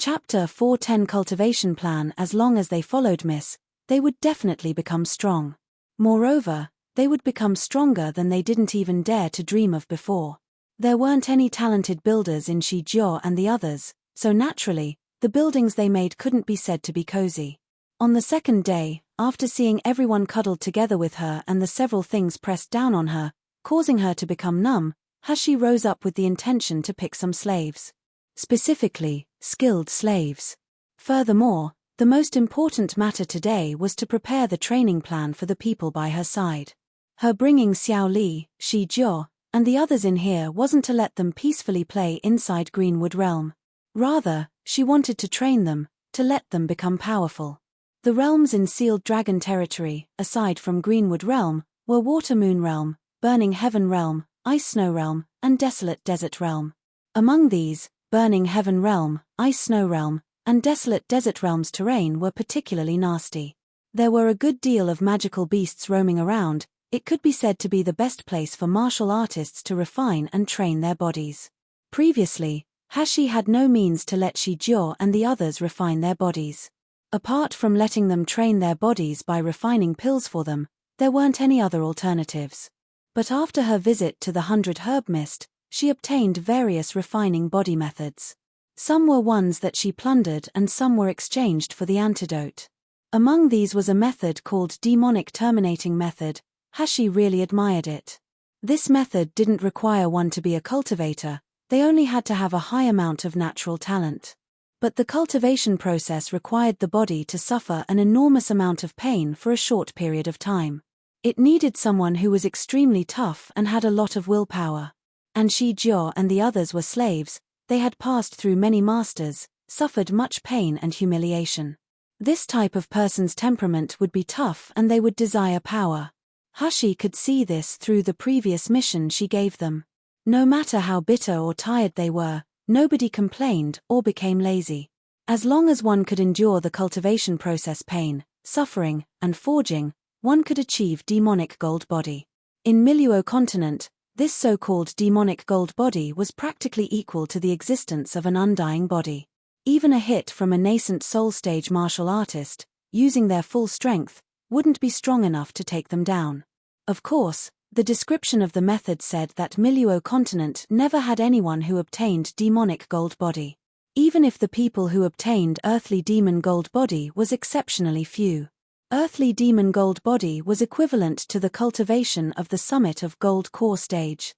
Chapter 410 Cultivation Plan. As long as they followed Miss, they would definitely become strong. Moreover, they would become stronger than they didn't even dare to dream of before. There weren't any talented builders in Shijiao and the others, so naturally, the buildings they made couldn't be said to be cozy. On the second day, after seeing everyone cuddled together with her and the several things pressed down on her, causing her to become numb, Hashi rose up with the intention to pick some slaves. Specifically, skilled slaves. Furthermore, the most important matter today was to prepare the training plan for the people by her side. Her bringing Xiao Li, Shijiao, and the others in here wasn't to let them peacefully play inside Greenwood Realm. Rather, she wanted to train them, to let them become powerful. The realms in Sealed Dragon territory, aside from Greenwood Realm, were Water Moon Realm, Burning Heaven Realm, Ice Snow Realm, and Desolate Desert Realm. Among these, Burning Heaven Realm, Ice Snow Realm, and Desolate Desert Realm's terrain were particularly nasty. There were a good deal of magical beasts roaming around. It could be said to be the best place for martial artists to refine and train their bodies. Previously, Hashi had no means to let Shijiao and the others refine their bodies. Apart from letting them train their bodies by refining pills for them, there weren't any other alternatives. But after her visit to the 100 Herb Mist, she obtained various refining body methods. Some were ones that she plundered and some were exchanged for the antidote. Among these was a method called Demonic Terminating Method. Hashi really admired it. This method didn't require one to be a cultivator, they only had to have a high amount of natural talent. But the cultivation process required the body to suffer an enormous amount of pain for a short period of time. It needed someone who was extremely tough and had a lot of willpower. And Shijiao and the others were slaves, they had passed through many masters, suffered much pain and humiliation. This type of person's temperament would be tough and they would desire power. Hashi could see this through the previous mission she gave them. No matter how bitter or tired they were, nobody complained or became lazy. As long as one could endure the cultivation process pain, suffering, and forging, one could achieve demonic gold body. In Miluo continent, this so-called demonic gold body was practically equal to the existence of an undying body. Even a hit from a nascent soul stage martial artist, using their full strength, wouldn't be strong enough to take them down. Of course, the description of the method said that Miluo continent never had anyone who obtained demonic gold body. Even if the people who obtained earthly demon gold body was exceptionally few. Earthly demon gold body was equivalent to the cultivation of the summit of gold core stage.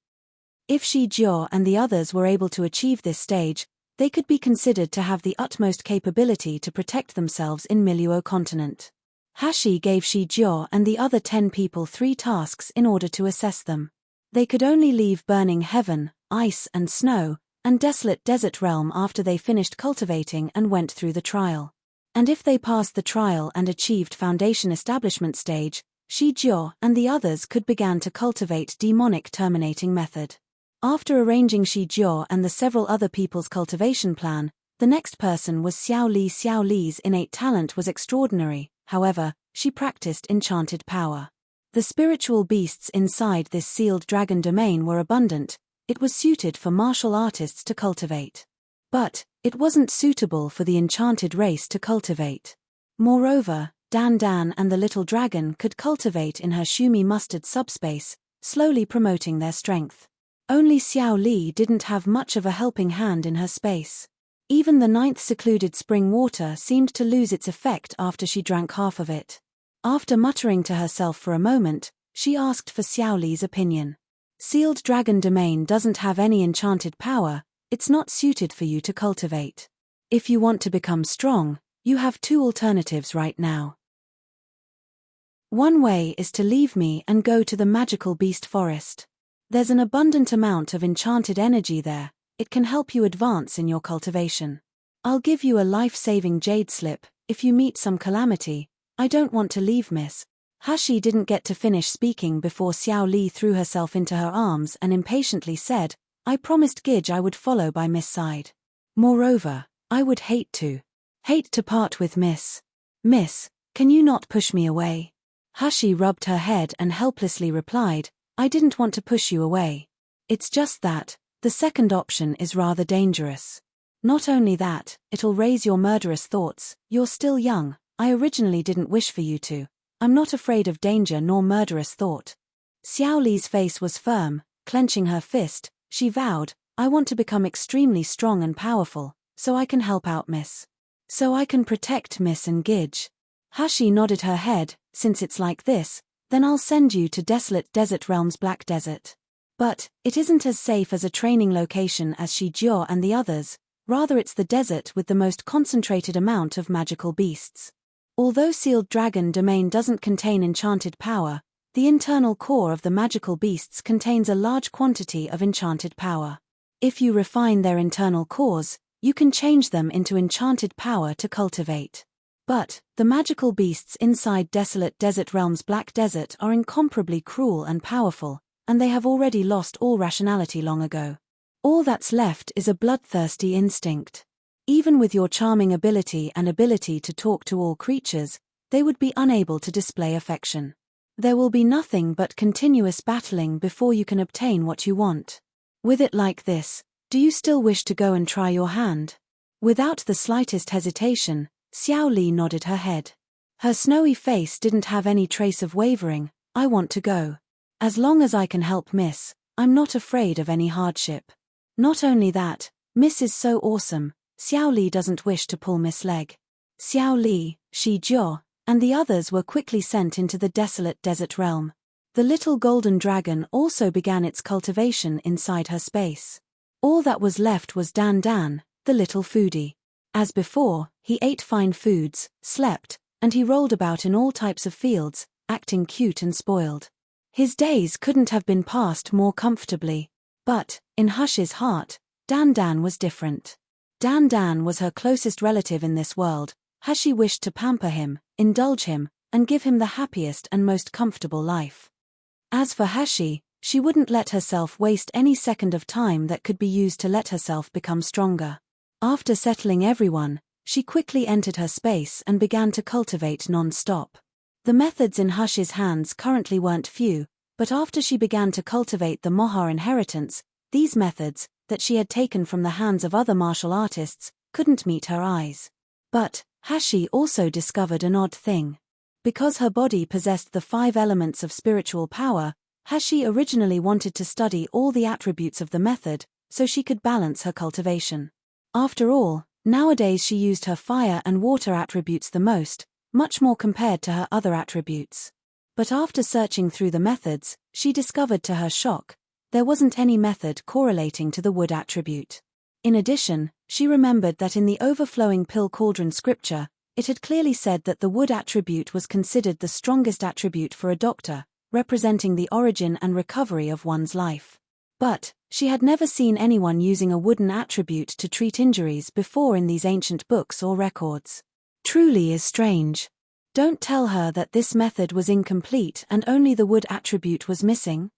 If Shijiao and the others were able to achieve this stage, they could be considered to have the utmost capability to protect themselves in Miluo continent. Hashi gave Shijiao and the other 10 people 3 tasks in order to assess them. They could only leave Burning Heaven, Ice and Snow, and Desolate Desert Realm after they finished cultivating and went through the trial. And if they passed the trial and achieved Foundation Establishment stage, Shijiao and the others could begin to cultivate Demonic Terminating Method. After arranging Shijiao and the several other people's cultivation plan, the next person was Xiao Li. Xiao Li's innate talent was extraordinary, however, she practiced enchanted power. The spiritual beasts inside this sealed dragon domain were abundant, it was suited for martial artists to cultivate. But it wasn't suitable for the enchanted race to cultivate. Moreover, Dan Dan and the little dragon could cultivate in her Shumi mustard subspace, slowly promoting their strength. Only Xiao Li didn't have much of a helping hand in her space. Even the 9th secluded spring water seemed to lose its effect after she drank half of it. After muttering to herself for a moment, she asked for Xiao Li's opinion. Sealed Dragon Domain doesn't have any enchanted power, it's not suited for you to cultivate. If you want to become strong, you have 2 alternatives right now. One way is to leave me and go to the magical beast forest. There's an abundant amount of enchanted energy there, it can help you advance in your cultivation. I'll give you a life-saving jade slip, if you meet some calamity. I don't want to leave, miss. Hashi didn't get to finish speaking before Xiao Li threw herself into her arms and impatiently said, I promised Gidge I would follow by Miss' side. Moreover, I would hate to part with Miss. Miss, can you not push me away? Hashi rubbed her head and helplessly replied, I didn't want to push you away. It's just that, the second option is rather dangerous. Not only that, it'll raise your murderous thoughts. You're still young. I originally didn't wish for you to. I'm not afraid of danger nor murderous thought. Xiao Li's face was firm, clenching her fist. She vowed, I want to become extremely strong and powerful, so I can help out Miss. So I can protect Miss and Gidge. Hashi nodded her head. Since it's like this, then I'll send you to Desolate Desert Realm's Black Desert. But it isn't as safe as a training location as Shijiao and the others, rather it's the desert with the most concentrated amount of magical beasts. Although Sealed Dragon Domain doesn't contain enchanted power, the internal core of the magical beasts contains a large quantity of enchanted power. If you refine their internal cores, you can change them into enchanted power to cultivate. But the magical beasts inside Desolate Desert Realm's Black Desert are incomparably cruel and powerful, and they have already lost all rationality long ago. All that's left is a bloodthirsty instinct. Even with your charming ability and ability to talk to all creatures, they would be unable to display affection. There will be nothing but continuous battling before you can obtain what you want. With it like this, do you still wish to go and try your hand? Without the slightest hesitation, Xiao Li nodded her head. Her snowy face didn't have any trace of wavering. I want to go. As long as I can help Miss, I'm not afraid of any hardship. Not only that, Miss is so awesome, Xiao Li doesn't wish to pull Miss' leg. Xiao Li, Shijiao, and the others were quickly sent into the Desolate Desert Realm. The little golden dragon also began its cultivation inside her space. All that was left was Dan Dan, the little foodie. As before, he ate fine foods, slept, and he rolled about in all types of fields, acting cute and spoiled. His days couldn't have been passed more comfortably. But, in Hush's heart, Dan Dan was different. Dan Dan was her closest relative in this world. Hushi wished to pamper him, indulge him, and give him the happiest and most comfortable life. As for Hashi, she wouldn't let herself waste any second of time that could be used to let herself become stronger. After settling everyone, she quickly entered her space and began to cultivate non-stop. The methods in Hush's hands currently weren't few, but after she began to cultivate the Mohar inheritance, these methods, that she had taken from the hands of other martial artists, couldn't meet her eyes. But Hashi also discovered an odd thing. Because her body possessed the 5 elements of spiritual power, Hashi originally wanted to study all the attributes of the method, so she could balance her cultivation. After all, nowadays she used her fire and water attributes the most, much more compared to her other attributes. But after searching through the methods, she discovered to her shock, there wasn't any method correlating to the wood attribute. In addition, she remembered that in the overflowing pill cauldron scripture, it had clearly said that the wood attribute was considered the strongest attribute for a doctor, representing the origin and recovery of one's life. But she had never seen anyone using a wooden attribute to treat injuries before in these ancient books or records. Truly is strange. Don't tell her that this method was incomplete and only the wood attribute was missing.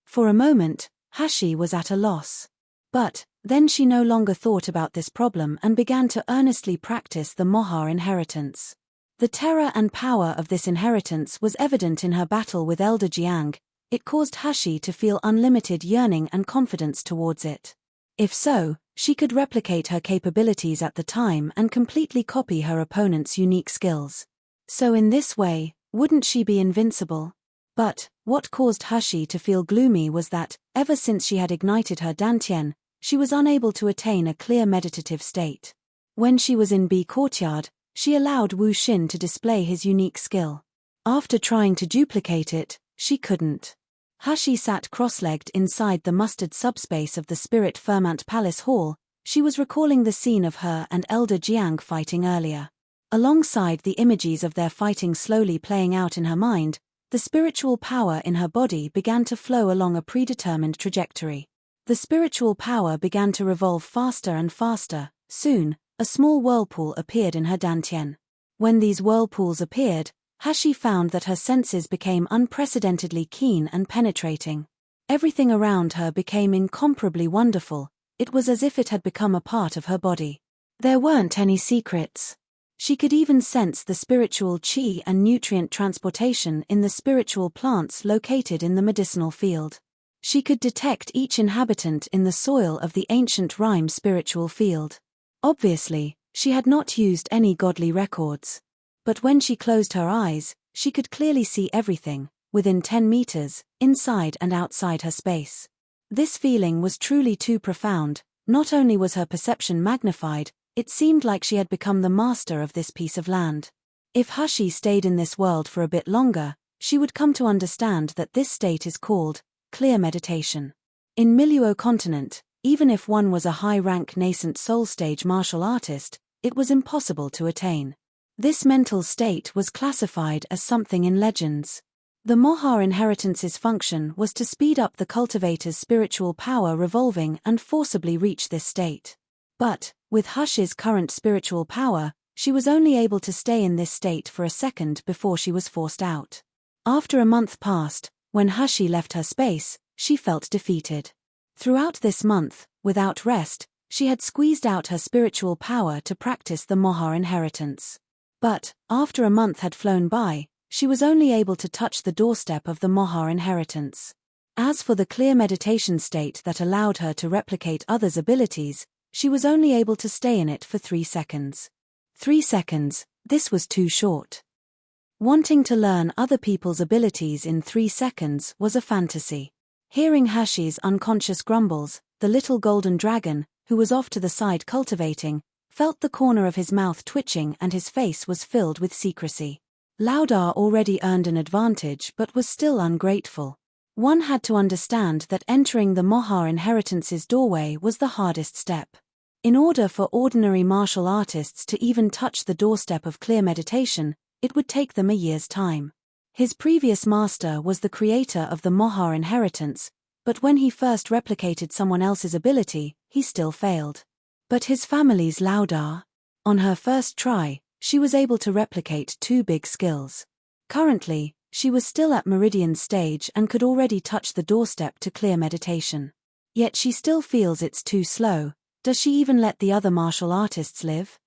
For a moment, Hashi was at a loss. But then she no longer thought about this problem and began to earnestly practice the Mohar inheritance. The terror and power of this inheritance was evident in her battle with Elder Jiang. It caused Hashi to feel unlimited yearning and confidence towards it. If so, she could replicate her capabilities at the time and completely copy her opponent's unique skills. So in this way, wouldn't she be invincible? But what caused Hashi to feel gloomy was that, ever since she had ignited her dantian, she was unable to attain a clear meditative state. When she was in B Courtyard, she allowed Wu Xin to display his unique skill. After trying to duplicate it, she couldn't. Hashi sat cross-legged inside the mustard subspace of the Spirit Ferment Palace Hall. She was recalling the scene of her and Elder Jiang fighting earlier. Alongside the images of their fighting slowly playing out in her mind, the spiritual power in her body began to flow along a predetermined trajectory. The spiritual power began to revolve faster and faster. Soon, a small whirlpool appeared in her dantian. When these whirlpools appeared, Hashi found that her senses became unprecedentedly keen and penetrating. Everything around her became incomparably wonderful. It was as if it had become a part of her body. There weren't any secrets. She could even sense the spiritual chi and nutrient transportation in the spiritual plants located in the medicinal field. She could detect each inhabitant in the soil of the ancient rhyme spiritual field. Obviously, she had not used any godly records. But when she closed her eyes, she could clearly see everything, within 10 meters, inside and outside her space. This feeling was truly too profound. Not only was her perception magnified, it seemed like she had become the master of this piece of land. If Hushi stayed in this world for a bit longer, she would come to understand that this state is called clear meditation. In Miluo continent, even if one was a high-rank nascent soul-stage martial artist, it was impossible to attain. This mental state was classified as something in legends. The Moha inheritance's function was to speed up the cultivator's spiritual power revolving and forcibly reach this state. But, with Hushi's current spiritual power, she was only able to stay in this state for a second before she was forced out. After a month passed, when Hushi left her space, she felt defeated. Throughout this month, without rest, she had squeezed out her spiritual power to practice the Moha inheritance. But, after a month had flown by, she was only able to touch the doorstep of the Moha inheritance. As for the clear meditation state that allowed her to replicate others' abilities, she was only able to stay in it for 3 seconds. 3 seconds, this was too short. Wanting to learn other people's abilities in 3 seconds was a fantasy. Hearing Hashi's unconscious grumbles, the little golden dragon, who was off to the side cultivating, felt the corner of his mouth twitching and his face was filled with secrecy. Laudar already earned an advantage but was still ungrateful. One had to understand that entering the Moha inheritance's doorway was the hardest step. In order for ordinary martial artists to even touch the doorstep of clear meditation, it would take them a year's time. His previous master was the creator of the Moha inheritance, but when he first replicated someone else's ability, he still failed. But his family's Laudar? On her first try, she was able to replicate 2 big skills. Currently, she was still at Meridian stage and could already touch the doorstep to clear meditation. Yet she still feels it's too slow. Does she even let the other martial artists live?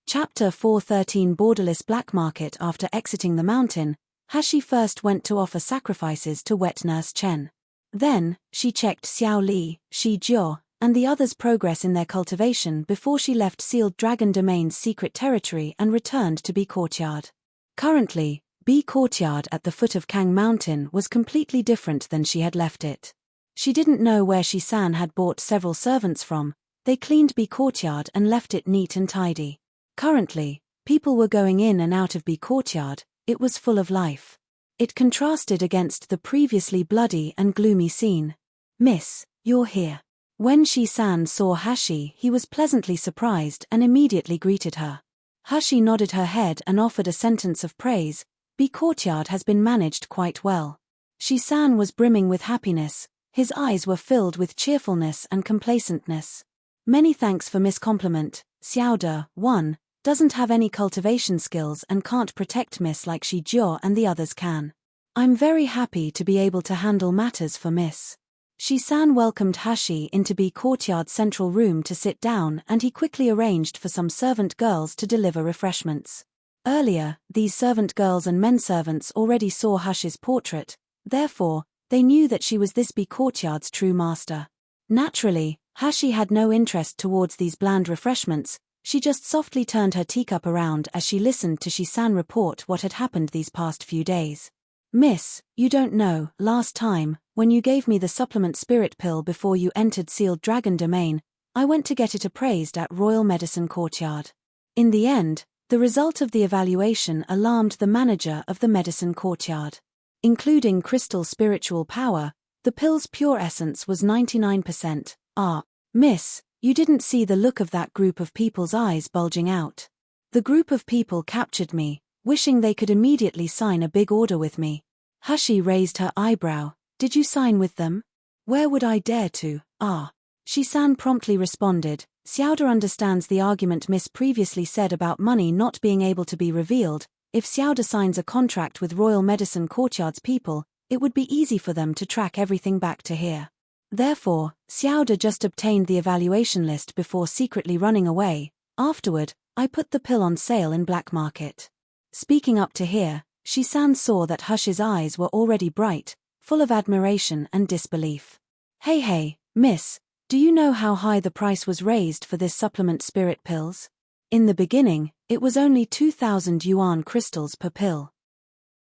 Chapter 413 Borderless Black Market. After exiting the mountain, Hashi first went to offer sacrifices to wet nurse Chen. Then, she checked Xiao Li, Shi Jiao, and the others' progress in their cultivation before she left Sealed Dragon Domain's secret territory and returned to Bee Courtyard. Currently, Bee Courtyard at the foot of Kang Mountain was completely different than she had left it. She didn't know where Shi-san had bought several servants from. They cleaned Bee Courtyard and left it neat and tidy. Currently, people were going in and out of Bee Courtyard. It was full of life. It contrasted against the previously bloody and gloomy scene. "Miss, you're here." When Shi-san saw Hashi, he was pleasantly surprised and immediately greeted her. Hashi nodded her head and offered a sentence of praise. Bee Courtyard has been managed quite well. Shi-san was brimming with happiness. His eyes were filled with cheerfulness and complacentness. "Many thanks for Miss compliment. Xiaoda, 1, doesn't have any cultivation skills and can't protect Miss like Shi Jiao and the others can. I'm very happy to be able to handle matters for Miss." Shi-san welcomed Hashi into Bee Courtyard's central room to sit down and he quickly arranged for some servant girls to deliver refreshments. Earlier, these servant girls and menservants already saw Hashi's portrait, therefore, they knew that she was this Bee Courtyard's true master. Naturally, Hashi had no interest towards these bland refreshments. She just softly turned her teacup around as she listened to Shi-san report what had happened these past few days. "Miss, you don't know, last time, when you gave me the supplement spirit pill before you entered Sealed Dragon Domain, I went to get it appraised at Royal Medicine Courtyard. In the end, the result of the evaluation alarmed the manager of the Medicine Courtyard. Including crystal spiritual power, the pill's pure essence was 99%. Miss, you didn't see the look of that group of people's eyes bulging out. The group of people captured me, wishing they could immediately sign a big order with me." Hashi raised her eyebrow. "Did you sign with them?" "Where would I dare to?" Shi-san promptly responded. "Xiaoda understands the argument Miss previously said about money not being able to be revealed. If Xiaoda signs a contract with Royal Medicine Courtyard's people, it would be easy for them to track everything back to here. Therefore, Xiaoda just obtained the evaluation list before secretly running away. Afterward, I put the pill on sale in black market." Speaking up to here, Shi-san saw that Hush's eyes were already bright. full of admiration and disbelief. Hey, miss, do you know how high the price was raised for this supplement spirit pills? In the beginning, it was only 2,000 yuan crystals per pill.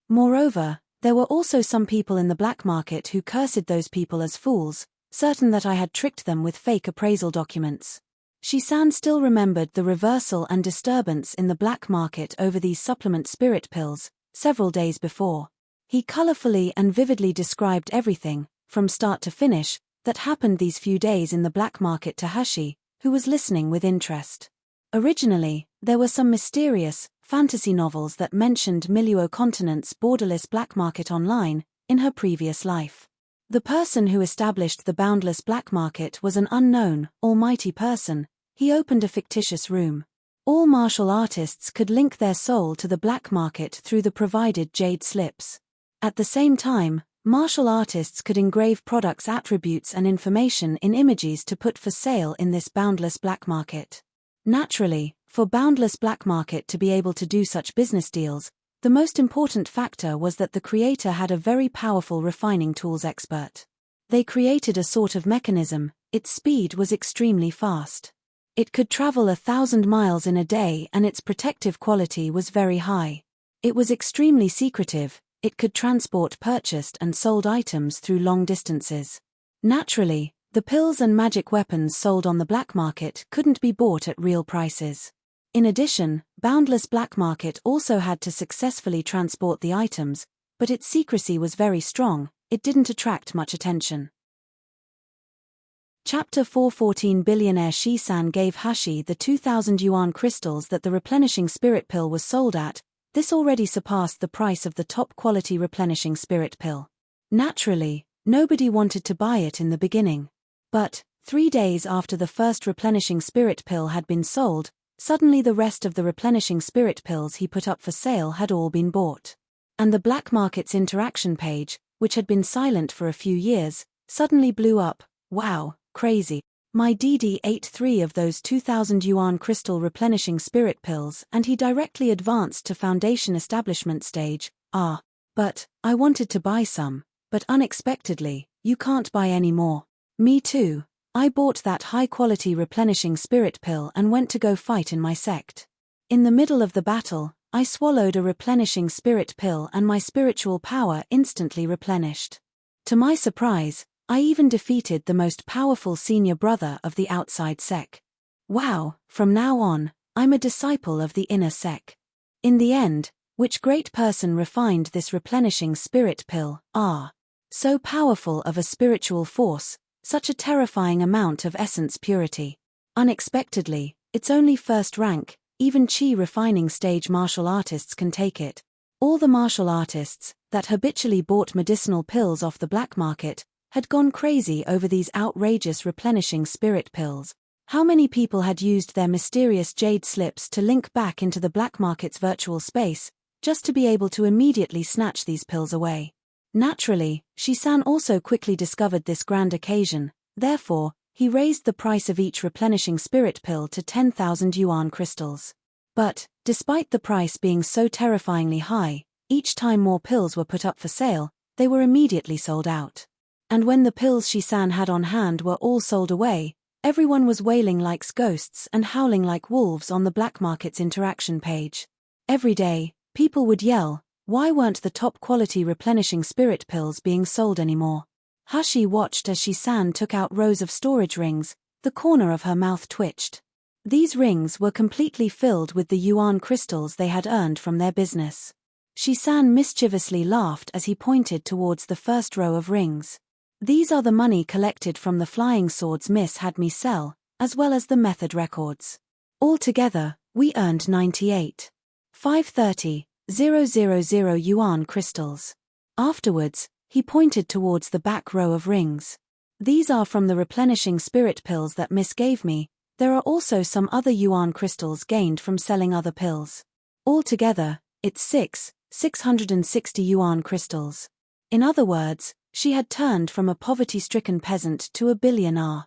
Moreover, there were also some people in the black market who cursed those people as fools, certain that I had tricked them with fake appraisal documents. Shi-san still remembered the reversal and disturbance in the black market over these supplement spirit pills, several days before. He colorfully and vividly described everything, from start to finish, that happened these few days in the black market to Hashi, who was listening with interest. Originally, there were some mysterious, fantasy novels that mentioned Milieu Continent's borderless black market online, in her previous life. The person who established the boundless black market was an unknown, almighty person. He opened a fictitious room. All martial artists could link their soul to the black market through the provided jade slips. At the same time, martial artists could engrave products' attributes and information in images to put for sale in this boundless black market. Naturally, for boundless black market to be able to do such business deals, the most important factor was that the creator had a very powerful refining tools expert. They created a sort of mechanism. Its speed was extremely fast. It could travel 1,000 miles in a day and its protective quality was very high. It was extremely secretive. It could transport purchased and sold items through long distances. Naturally, the pills and magic weapons sold on the black market couldn't be bought at real prices. In addition, boundless black market also had to successfully transport the items, but its secrecy was very strong. It didn't attract much attention. Chapter 4:14 Billionaire Shi-san gave Hashi the 2,000 yuan crystals that the replenishing spirit pill was sold at. This already surpassed the price of the top-quality replenishing spirit pill. Naturally, nobody wanted to buy it in the beginning. But, 3 days after the first replenishing spirit pill had been sold, suddenly the rest of the replenishing spirit pills he put up for sale had all been bought. And the black market's interaction page, which had been silent for a few years, suddenly blew up. Wow, crazy. My DD ate 3 of those 2,000 yuan crystal replenishing spirit pills and he directly advanced to foundation establishment stage. But, I wanted to buy some, but unexpectedly, you can't buy any more. Me too. I bought that high-quality replenishing spirit pill and went to go fight in my sect. In the middle of the battle, I swallowed a replenishing spirit pill and my spiritual power instantly replenished. To my surprise, I even defeated the most powerful senior brother of the outside sect. Wow, from now on, I'm a disciple of the inner sect. In the end, which great person refined this replenishing spirit pill? So powerful of a spiritual force, such a terrifying amount of essence purity. Unexpectedly, it's only first rank, even chi refining stage martial artists can take it. All the martial artists that habitually bought medicinal pills off the black market had gone crazy over these outrageous replenishing spirit pills. How many people had used their mysterious jade slips to link back into the black market's virtual space, just to be able to immediately snatch these pills away? Naturally, Shi-san also quickly discovered this grand occasion. Therefore, he raised the price of each replenishing spirit pill to 10,000 yuan crystals. But, despite the price being so terrifyingly high, each time more pills were put up for sale, they were immediately sold out. And when the pills Shi-san had on hand were all sold away, everyone was wailing like ghosts and howling like wolves on the black market's interaction page. Every day, people would yell, why weren't the top-quality replenishing spirit pills being sold anymore? Hashi watched as Shi-san took out rows of storage rings. The corner of her mouth twitched. These rings were completely filled with the yuan crystals they had earned from their business. Shi-san mischievously laughed as he pointed towards the first row of rings. These are the money collected from the flying swords Miss had me sell, as well as the method records. Altogether, we earned 98,530,000 yuan crystals. Afterwards, he pointed towards the back row of rings. These are from the replenishing spirit pills that Miss gave me. There are also some other yuan crystals gained from selling other pills. Altogether, it's 660 yuan crystals. In other words, she had turned from a poverty-stricken peasant to a billionaire.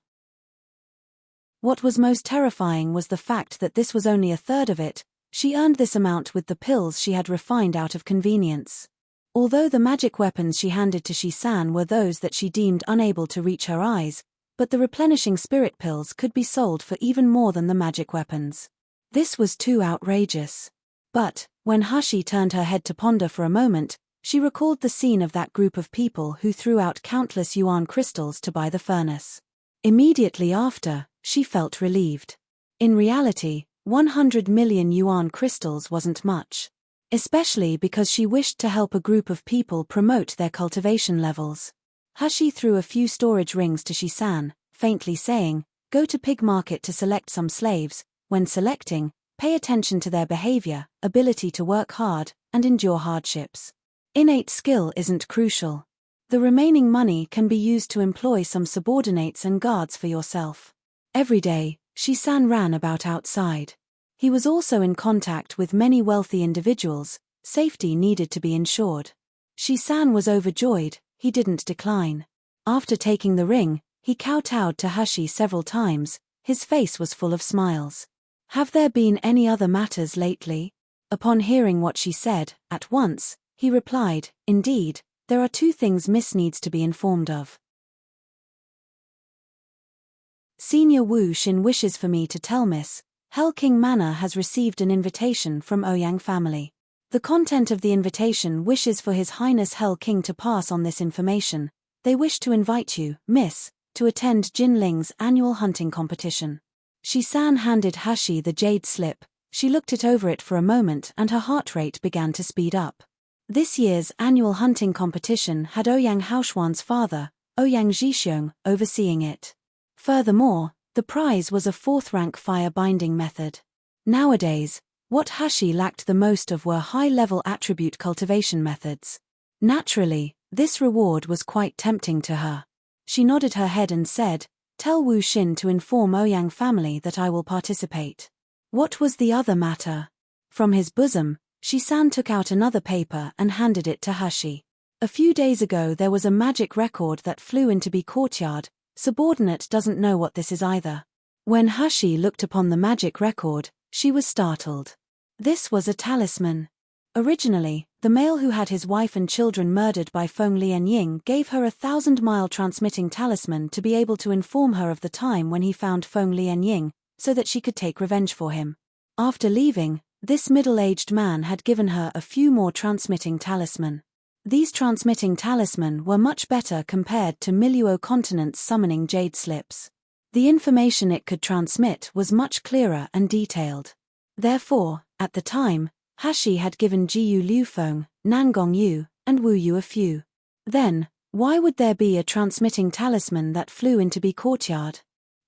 What was most terrifying was the fact that this was only a third of it. She earned this amount with the pills she had refined out of convenience. Although the magic weapons she handed to Shi-san were those that she deemed unable to reach her eyes, but the replenishing spirit pills could be sold for even more than the magic weapons. This was too outrageous. But, when Hashi turned her head to ponder for a moment, she recalled the scene of that group of people who threw out countless yuan crystals to buy the furnace. Immediately after, she felt relieved. In reality, 100 million yuan crystals wasn't much. Especially because she wished to help a group of people promote their cultivation levels. Hashi threw a few storage rings to Shi-san, faintly saying, "Go to pig market to select some slaves. When selecting, pay attention to their behavior, ability to work hard, and endure hardships. Innate skill isn't crucial. The remaining money can be used to employ some subordinates and guards for yourself." Every day, Shi-san ran about outside. He was also in contact with many wealthy individuals. Safety needed to be ensured. Shi-san was overjoyed. He didn't decline. After taking the ring, he kowtowed to Hashi several times. His face was full of smiles. "Have there been any other matters lately?" Upon hearing what she said, at once, he replied, "Indeed, there are 2 things Miss needs to be informed of. Senior Wu Xin wishes for me to tell Miss, Hell King Manor has received an invitation from Ouyang family. The content of the invitation wishes for His Highness Hell King to pass on this information. They wish to invite you, Miss, to attend Jin Ling's annual hunting competition." Shi-san handed Hashi the jade slip. She looked over it for a moment and her heart rate began to speed up. This year's annual hunting competition had Ouyang Haoshuan's father, Ouyang Zhixiong, overseeing it. Furthermore, the prize was a 4th-rank fire binding method. Nowadays, what Hashi lacked the most of were high-level attribute cultivation methods. Naturally, this reward was quite tempting to her. She nodded her head and said, "Tell Wu Xin to inform Ouyang family that I will participate." What was the other matter? From his bosom, Shi-san took out another paper and handed it to Hashi. "A few days ago there was a magic record that flew into B courtyard. Subordinate doesn't know what this is either." When Hashi looked upon the magic record, she was startled. This was a talisman. Originally, the male who had his wife and children murdered by Feng Lianying gave her a 1,000-mile transmitting talisman to be able to inform her of the time when he found Feng Lianying, so that she could take revenge for him. After leaving, this middle-aged man had given her a few more transmitting talisman. These transmitting talisman were much better compared to Miluo Continent's summoning jade slips. The information it could transmit was much clearer and detailed. Therefore, at the time, Hashi had given Jiyu Liufeng, Nangong Yu, and Wu Yu a few. Then, why would there be a transmitting talisman that flew into B courtyard?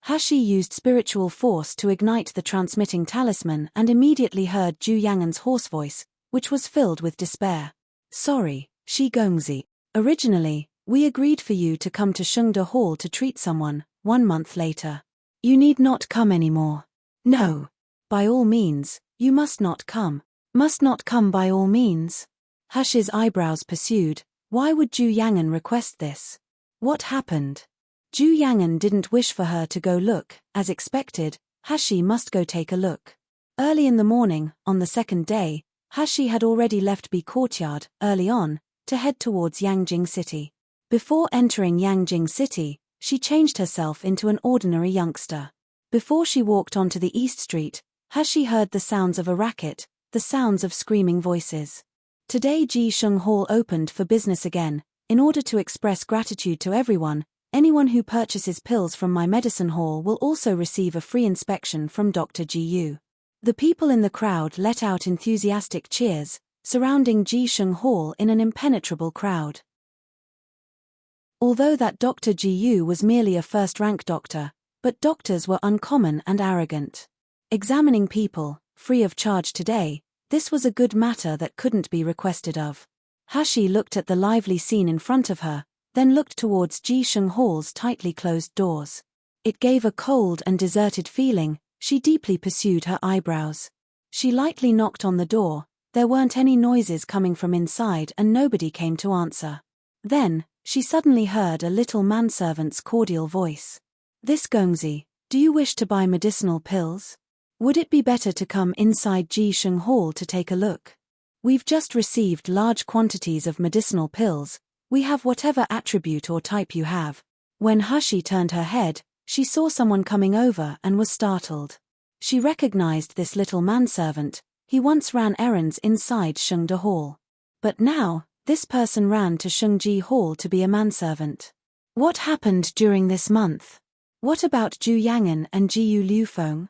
Hashi used spiritual force to ignite the transmitting talisman and immediately heard Zhu Yangan's hoarse voice, which was filled with despair. "Sorry, Shi Gongzi. Originally, we agreed for you to come to Shengde Hall to treat someone. 1 month later. You need not come anymore." "No. By all means, you must not come." "Must not come by all means?" Hashi's eyebrows pursued. Why would Zhu Yangan request this? What happened? Zhu Yangan didn't wish for her to go look. As expected, Hashi must go take a look. Early in the morning, on the 2nd day, Hashi had already left B courtyard, early on, to head towards Yangjing City. Before entering Yangjing City, she changed herself into an ordinary youngster. Before she walked onto the East Street, Hashi heard the sounds of a racket, the sounds of screaming voices. Today Ji Sheng Hall opened for business again. In order to express gratitude to everyone, anyone who purchases pills from my medicine hall will also receive a free inspection from Dr. Ji Yu. The people in the crowd let out enthusiastic cheers, surrounding Ji Sheng Hall in an impenetrable crowd. Although that Dr. Ji Yu was merely a first-rank doctor, but doctors were uncommon and arrogant. Examining people, free of charge today, this was a good matter that couldn't be requested of. Hashi looked at the lively scene in front of her, then looked towards Ji Sheng Hall's tightly closed doors. It gave a cold and deserted feeling. She deeply pursued her eyebrows. She lightly knocked on the door. There weren't any noises coming from inside and nobody came to answer. Then, she suddenly heard a little manservant's cordial voice. "This Gongzi, do you wish to buy medicinal pills? Would it be better to come inside Ji Sheng Hall to take a look?" We've just received large quantities of medicinal pills. We have whatever attribute or type you have. When Hushi turned her head, she saw someone coming over and was startled. She recognized this little manservant. He once ran errands inside Shengde Hall. But now, this person ran to Shengji Hall to be a manservant. What happened during this month? What about Zhu Yangan and Jiyu Liufeng?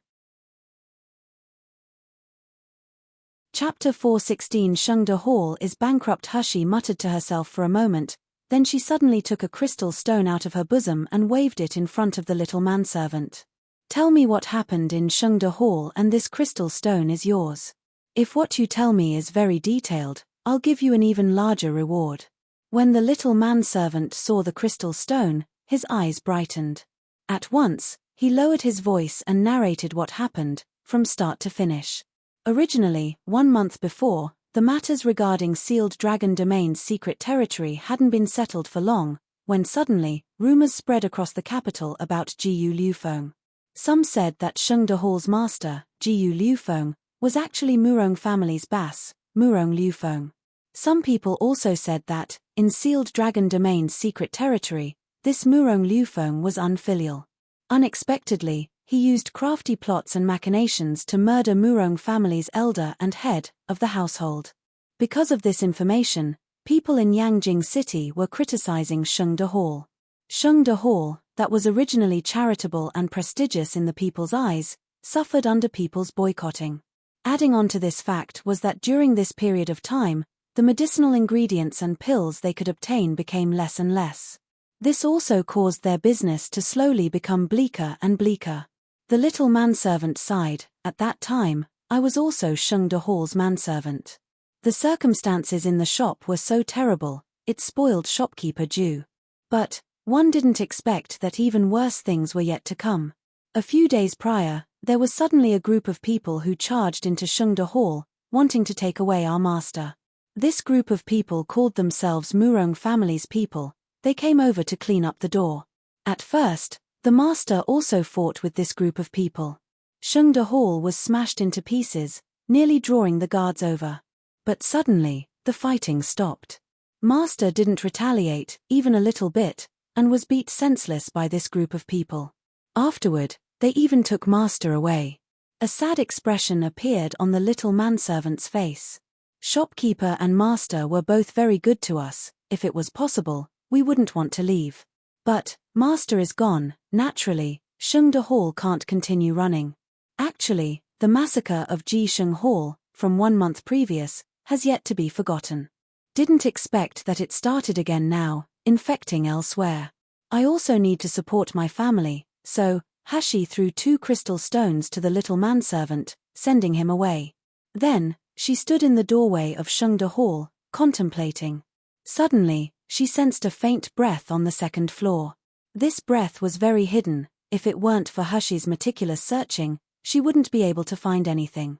Chapter 416 Shengde Hall is bankrupt. Hushi muttered to herself for a moment, then she suddenly took a crystal stone out of her bosom and waved it in front of the little manservant. Tell me what happened in Shengde Hall and this crystal stone is yours. If what you tell me is very detailed, I'll give you an even larger reward. When the little manservant saw the crystal stone, his eyes brightened. At once, he lowered his voice and narrated what happened, from start to finish. Originally, 1 month before, the matters regarding Sealed Dragon Domain's secret territory hadn't been settled for long, when suddenly, rumors spread across the capital about Jiyu Liufeng. Some said that Shengde Hall's master, Jiyu Liufeng, was actually Murong family's boss, Murong Liufeng. Some people also said that, in Sealed Dragon Domain's secret territory, this Murong Liufeng was unfilial. Unexpectedly, he used crafty plots and machinations to murder Murong family's elder and head of the household. Because of this information, people in Yangjing City were criticizing Shengde Hall. Shengde Hall, that was originally charitable and prestigious in the people's eyes, suffered under people's boycotting. Adding on to this fact was that during this period of time, the medicinal ingredients and pills they could obtain became less and less. This also caused their business to slowly become bleaker and bleaker. The little manservant sighed. At that time, I was also Shengde Hall's manservant. The circumstances in the shop were so terrible, it spoiled shopkeeper Ju. But one didn't expect that even worse things were yet to come. A few days prior, there was suddenly a group of people who charged into Shengde Hall, wanting to take away our master. This group of people called themselves Murong family's people. They came over to clean up the door. At first, the master also fought with this group of people. Shengde Hall was smashed into pieces, nearly drawing the guards over. But suddenly, the fighting stopped. Master didn't retaliate, even a little bit, and was beat senseless by this group of people. Afterward, they even took Master away. A sad expression appeared on the little manservant's face. Shopkeeper and Master were both very good to us. If it was possible, we wouldn't want to leave. But, Master is gone, naturally, Shengde Hall can't continue running. Actually, the massacre of Jisheng Hall, from 1 month previous, has yet to be forgotten. Didn't expect that it started again now, infecting elsewhere. I also need to support my family, so, Hushi threw 2 crystal stones to the little manservant, sending him away. Then, she stood in the doorway of Shengde Hall, contemplating. Suddenly, she sensed a faint breath on the 2nd floor. This breath was very hidden. If it weren't for Hushi's meticulous searching, she wouldn't be able to find anything.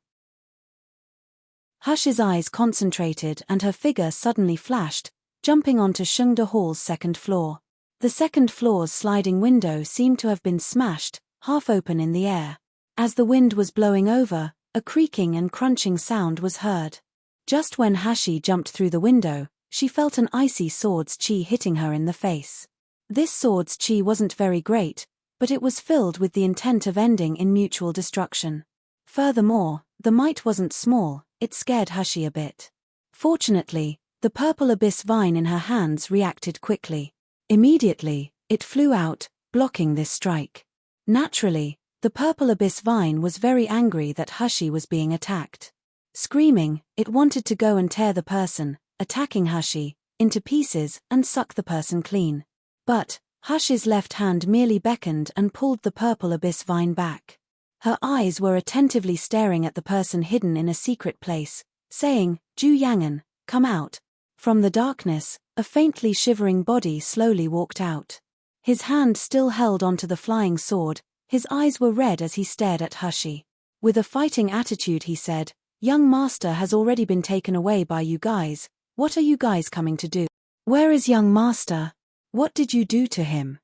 Hush's eyes concentrated and her figure suddenly flashed, jumping onto Shengde Hall's 2nd floor. The 2nd floor's sliding window seemed to have been smashed, half open in the air. As the wind was blowing over, a creaking and crunching sound was heard. Just when Hushi jumped through the window, she felt an icy sword's chi hitting her in the face. This sword's chi wasn't very great, but it was filled with the intent of ending in mutual destruction. Furthermore, the might wasn't small, it scared Hushi a bit. Fortunately, the purple abyss vine in her hands reacted quickly. Immediately, it flew out, blocking this strike. Naturally, the purple abyss vine was very angry that Hushi was being attacked. Screaming, it wanted to go and tear the person, attacking Hushi, into pieces and suck the person clean. But, Hushi's left hand merely beckoned and pulled the purple abyss vine back. Her eyes were attentively staring at the person hidden in a secret place, saying, "Zhu Yangan, come out." From the darkness, a faintly shivering body slowly walked out. His hand still held onto the flying sword, his eyes were red as he stared at Hushi. With a fighting attitude he said, "Young master has already been taken away by you guys. What are you guys coming to do? Where is young master? What did you do to him?"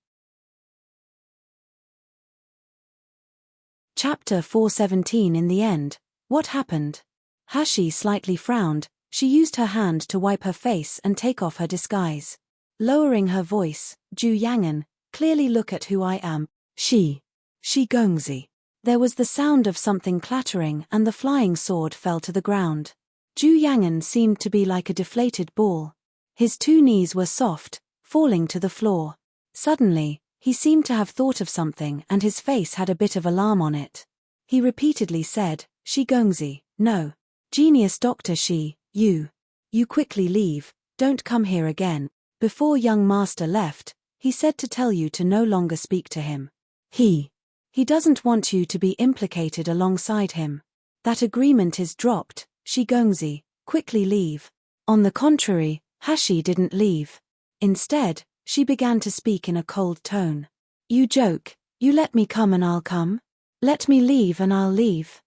Chapter 417 In the end, what happened? Hushi slightly frowned, She used her hand to wipe her face and take off her disguise. Lowering her voice, Ju Yangan, clearly look at who I am. She Gongzi. There was the sound of something clattering and the flying sword fell to the ground. Ju Yangan seemed to be like a deflated ball. His two knees were soft, falling to the floor. Suddenly, he seemed to have thought of something and his face had a bit of alarm on it. He repeatedly said, Shi Gongzi, no. Genius Doctor Shi, you quickly leave, don't come here again. Before young master left, he said to tell you to no longer speak to him. He doesn't want you to be implicated alongside him. That agreement is dropped, Shi Gongzi, quickly leave. On the contrary, Hashi didn't leave. Instead, she began to speak in a cold tone. You joke, you let me come and I'll come? Let me leave and I'll leave.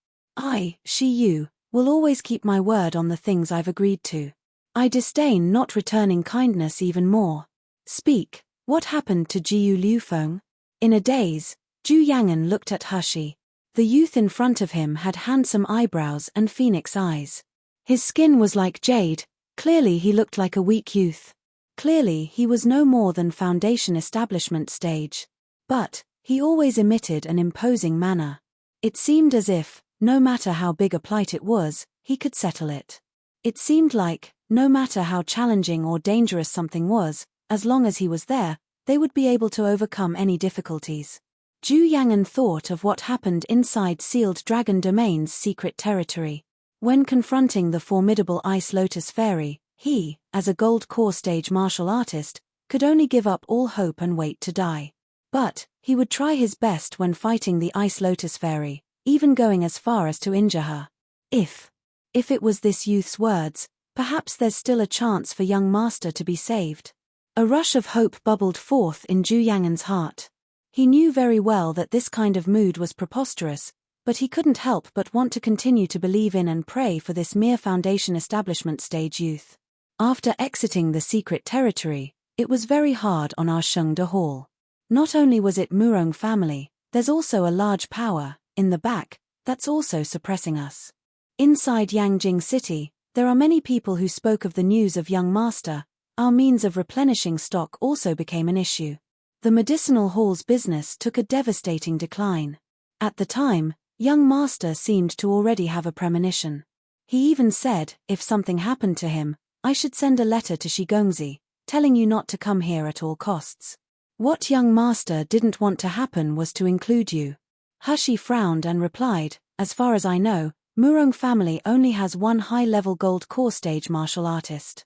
You, will always keep my word on the things I've agreed to. I disdain not returning kindness even more. Speak, what happened to Jiu Liufeng? In a daze, Ju Yangan looked at Hashi. The youth in front of him had handsome eyebrows and phoenix eyes. His skin was like jade, clearly he looked like a weak youth. Clearly he was no more than foundation establishment stage. But, he always emitted an imposing manner. It seemed as if, no matter how big a plight it was, he could settle it. It seemed like, no matter how challenging or dangerous something was, as long as he was there, they would be able to overcome any difficulties. Ju Yangan thought of what happened inside Sealed Dragon Domain's secret territory. When confronting the formidable Ice Lotus Fairy, he, as a gold core stage martial artist, could only give up all hope and wait to die. But, he would try his best when fighting the Ice Lotus Fairy, even going as far as to injure her. If it was this youth's words, perhaps there's still a chance for young master to be saved. A rush of hope bubbled forth in Ju Yangan's heart. He knew very well that this kind of mood was preposterous, but he couldn't help but want to continue to believe in and pray for this mere foundation establishment stage youth. After exiting the secret territory, it was very hard on our Shengde Hall. Not only was it Murong family, there's also a large power, in the back, that's also suppressing us. Inside Yangjing City, there are many people who spoke of the news of young master. Our means of replenishing stock also became an issue. The medicinal hall's business took a devastating decline. At the time, young master seemed to already have a premonition. He even said, if something happened to him, I should send a letter to Shi Gongzi, telling you not to come here at all costs. What young master didn't want to happen was to include you. Hashi frowned and replied, as far as I know, Murong family only has one high-level gold core stage martial artist.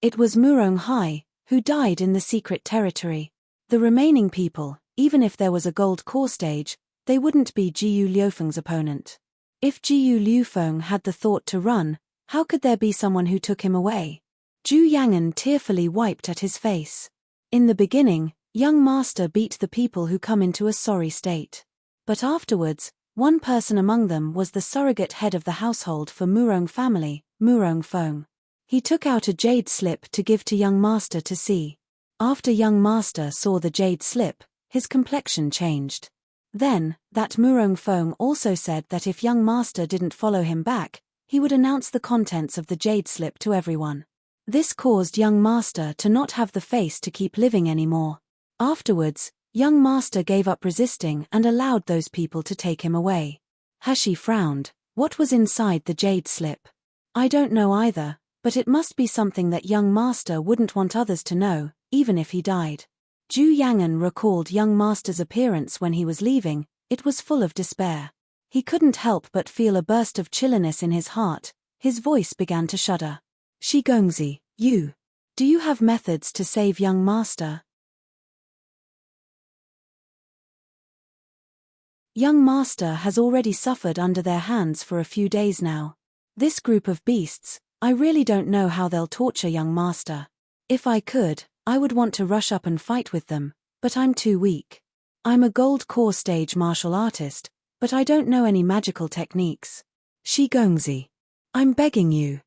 It was Murong Hai, who died in the secret territory. The remaining people, even if there was a gold core stage, they wouldn't be Jiu Liufeng's opponent. If Jiu Liufeng had the thought to run, how could there be someone who took him away? Ju Yangan tearfully wiped at his face. In the beginning, young master beat the people who come into a sorry state. But afterwards, one person among them was the surrogate head of the household for Murong family, Murong Feng. He took out a jade slip to give to young master to see. After young master saw the jade slip, his complexion changed. Then, that Murong Feng also said that if young master didn't follow him back, he would announce the contents of the jade slip to everyone. This caused young master to not have the face to keep living anymore. Afterwards, young master gave up resisting and allowed those people to take him away. Hashi frowned. What was inside the jade slip? I don't know either. But it must be something that young master wouldn't want others to know, even if he died. Ju Yangan recalled young master's appearance when he was leaving. It was full of despair. He couldn't help but feel a burst of chilliness in his heart. His voice began to shudder. Shi Gongzi, do you have methods to save young master? Young master has already suffered under their hands for a few days now. This group of beasts, I really don't know how they'll torture young master. If I could, I would want to rush up and fight with them, but I'm too weak. I'm a gold core stage martial artist, but I don't know any magical techniques. Shi Gongzi, I'm begging you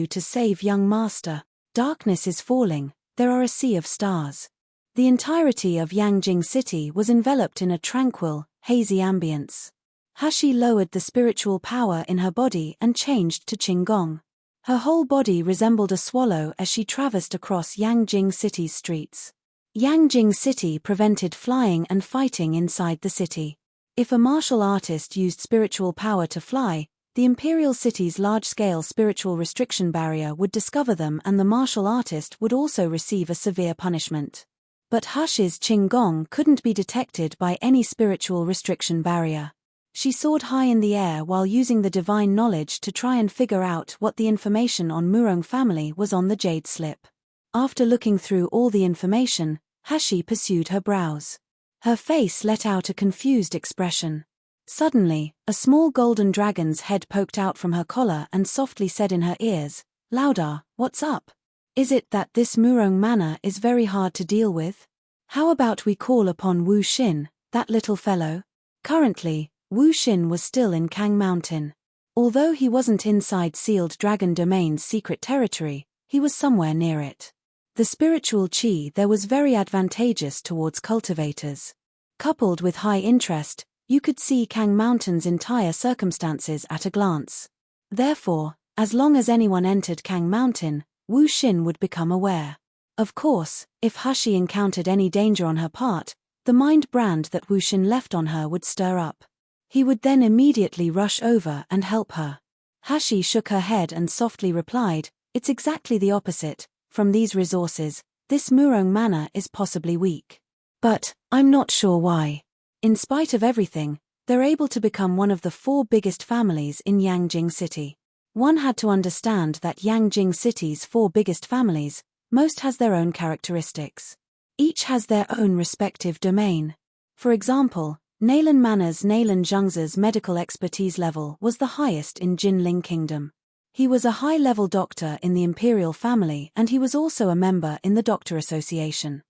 to save young master. Darkness is falling, there are a sea of stars. The entirety of Yangjing City was enveloped in a tranquil, hazy ambience. Hashi lowered the spiritual power in her body and changed to Qigong. Her whole body resembled a swallow as she traversed across Yangjing City's streets. Yangjing City prevented flying and fighting inside the city. If a martial artist used spiritual power to fly, the imperial city's large-scale spiritual restriction barrier would discover them and the martial artist would also receive a severe punishment. But Hashi's Qigong couldn't be detected by any spiritual restriction barrier. She soared high in the air while using the divine knowledge to try and figure out what the information on Murong family was on the jade slip. After looking through all the information, Hashi pursued her brows. Her face let out a confused expression. Suddenly, a small golden dragon's head poked out from her collar and softly said in her ears, "Laudar, what's up? Is it that this Murong manor is very hard to deal with? How about we call upon Wu Xin, that little fellow?" Currently, Wu Xin was still in Kang Mountain. Although he wasn't inside Sealed Dragon Domain's secret territory, he was somewhere near it. The spiritual qi there was very advantageous towards cultivators. Coupled with high interest, you could see Kang Mountain's entire circumstances at a glance. Therefore, as long as anyone entered Kang Mountain, Wu Xin would become aware. Of course, if Hashi encountered any danger on her part, the mind brand that Wu Xin left on her would stir up. He would then immediately rush over and help her. Hashi shook her head and softly replied, "It's exactly the opposite. From these resources, this Murong manor is possibly weak. But, I'm not sure why. In spite of everything, they're able to become one of the 4 biggest families in Yangjing City." One had to understand that Yangjing City's 4 biggest families, most has their own characteristics. Each has their own respective domain. For example, Naylan Manor's Naylan Zhengzhe's medical expertise level was the highest in Jinling Kingdom. He was a high-level doctor in the imperial family and he was also a member in the Doctor Association.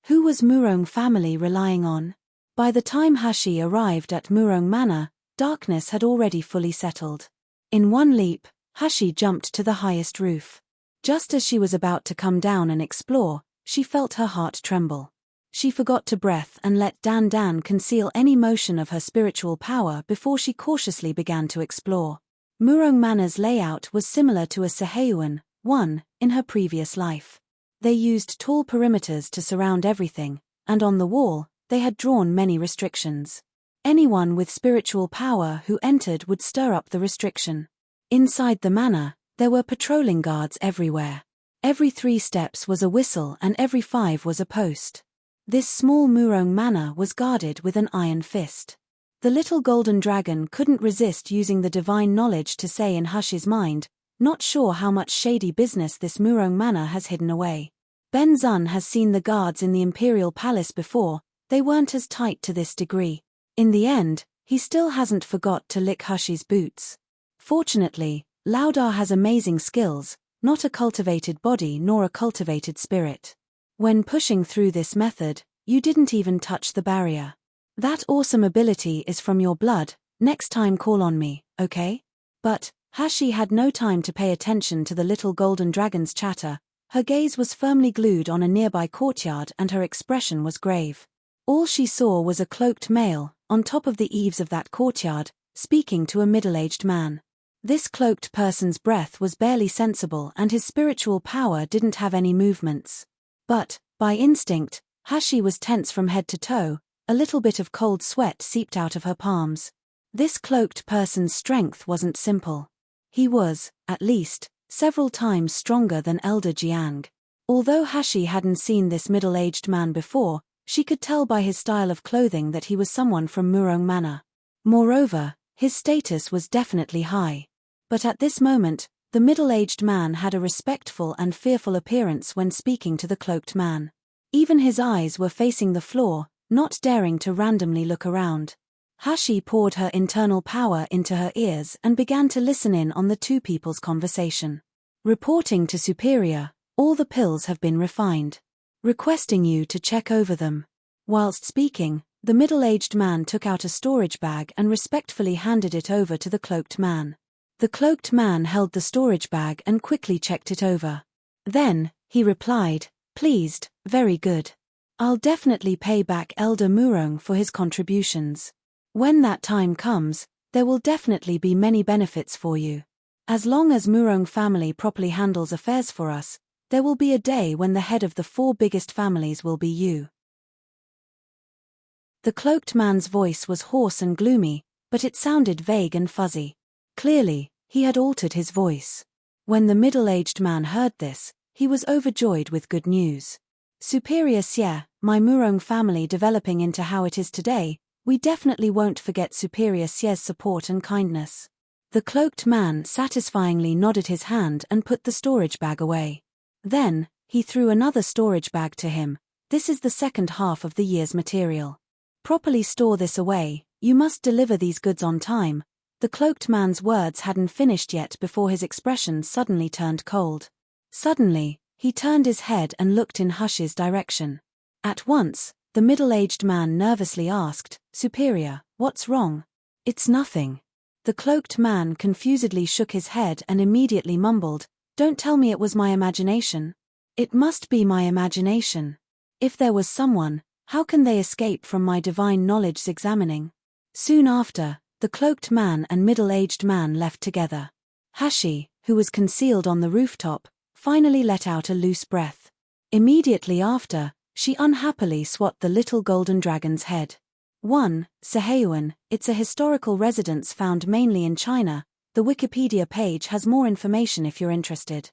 Who was Murong family relying on? By the time Hashi arrived at Murong Manor, darkness had already fully settled. In one leap, Hashi jumped to the highest roof. Just as she was about to come down and explore, she felt her heart tremble. She forgot to breath and let Dan Dan conceal any motion of her spiritual power before she cautiously began to explore. Murong Manor's layout was similar to a Seheyuan one in her previous life. They used tall perimeters to surround everything, and on the wall, they had drawn many restrictions. Anyone with spiritual power who entered would stir up the restriction. Inside the manor, there were patrolling guards everywhere. Every 3 steps was a whistle and every 5 was a post. This small Murong manor was guarded with an iron fist. The little golden dragon couldn't resist using the divine knowledge to say in Hashi's mind, "Not sure how much shady business this Murong manor has hidden away. Ben Zun has seen the guards in the imperial palace before, they weren't as tight to this degree. In the end, he still hasn't forgot to lick Hashi's boots." Fortunately, Laudar has amazing skills, not a cultivated body nor a cultivated spirit. When pushing through this method, you didn't even touch the barrier. That awesome ability is from your blood, next time call on me, okay? But Hashi had no time to pay attention to the little golden dragon's chatter. Her gaze was firmly glued on a nearby courtyard and her expression was grave. All she saw was a cloaked male, on top of the eaves of that courtyard, speaking to a middle-aged man. This cloaked person's breath was barely sensible and his spiritual power didn't have any movements. But, by instinct, Hashi was tense from head to toe, a little bit of cold sweat seeped out of her palms. This cloaked person's strength wasn't simple. He was, at least, several times stronger than Elder Jiang. Although Hashi hadn't seen this middle-aged man before, she could tell by his style of clothing that he was someone from Murong Manor. Moreover, his status was definitely high. But at this moment, the middle-aged man had a respectful and fearful appearance when speaking to the cloaked man. Even his eyes were facing the floor, not daring to randomly look around. Hashi poured her internal power into her ears and began to listen in on the 2 people's conversation. "Reporting to Superior, all the pills have been refined. Requesting you to check over them." Whilst speaking, the middle-aged man took out a storage bag and respectfully handed it over to the cloaked man. The cloaked man held the storage bag and quickly checked it over. Then, he replied, "Pleased, very good. I'll definitely pay back Elder Murong for his contributions. When that time comes, there will definitely be many benefits for you. As long as Murong family properly handles affairs for us, there will be a day when the head of the 4 biggest families will be you. The cloaked man's voice was hoarse and gloomy, but it sounded vague and fuzzy. Clearly, he had altered his voice. When the middle-aged man heard this, he was overjoyed with good news. Superior Xie, my Murong family developing into how it is today, we definitely won't forget Superior Xie's support and kindness. The cloaked man satisfyingly nodded his hand and put the storage bag away. Then, he threw another storage bag to him. This is the second half of the year's material. Properly store this away, you must deliver these goods on time. The cloaked man's words hadn't finished yet before his expression suddenly turned cold. Suddenly, he turned his head and looked in Hush's direction. At once, the middle-aged man nervously asked, "Superior, what's wrong?" "It's nothing." The cloaked man confusedly shook his head and immediately mumbled, "Don't tell me it was my imagination." "It must be my imagination. If there was someone, how can they escape from my divine knowledge's examining?" Soon after, the cloaked man and middle-aged man left together. Hashi, who was concealed on the rooftop, finally let out a loose breath. Immediately after, she unhappily swatted the little golden dragon's head. 1. Seheyuan, it's a historical residence found mainly in China. The Wikipedia page has more information if you're interested.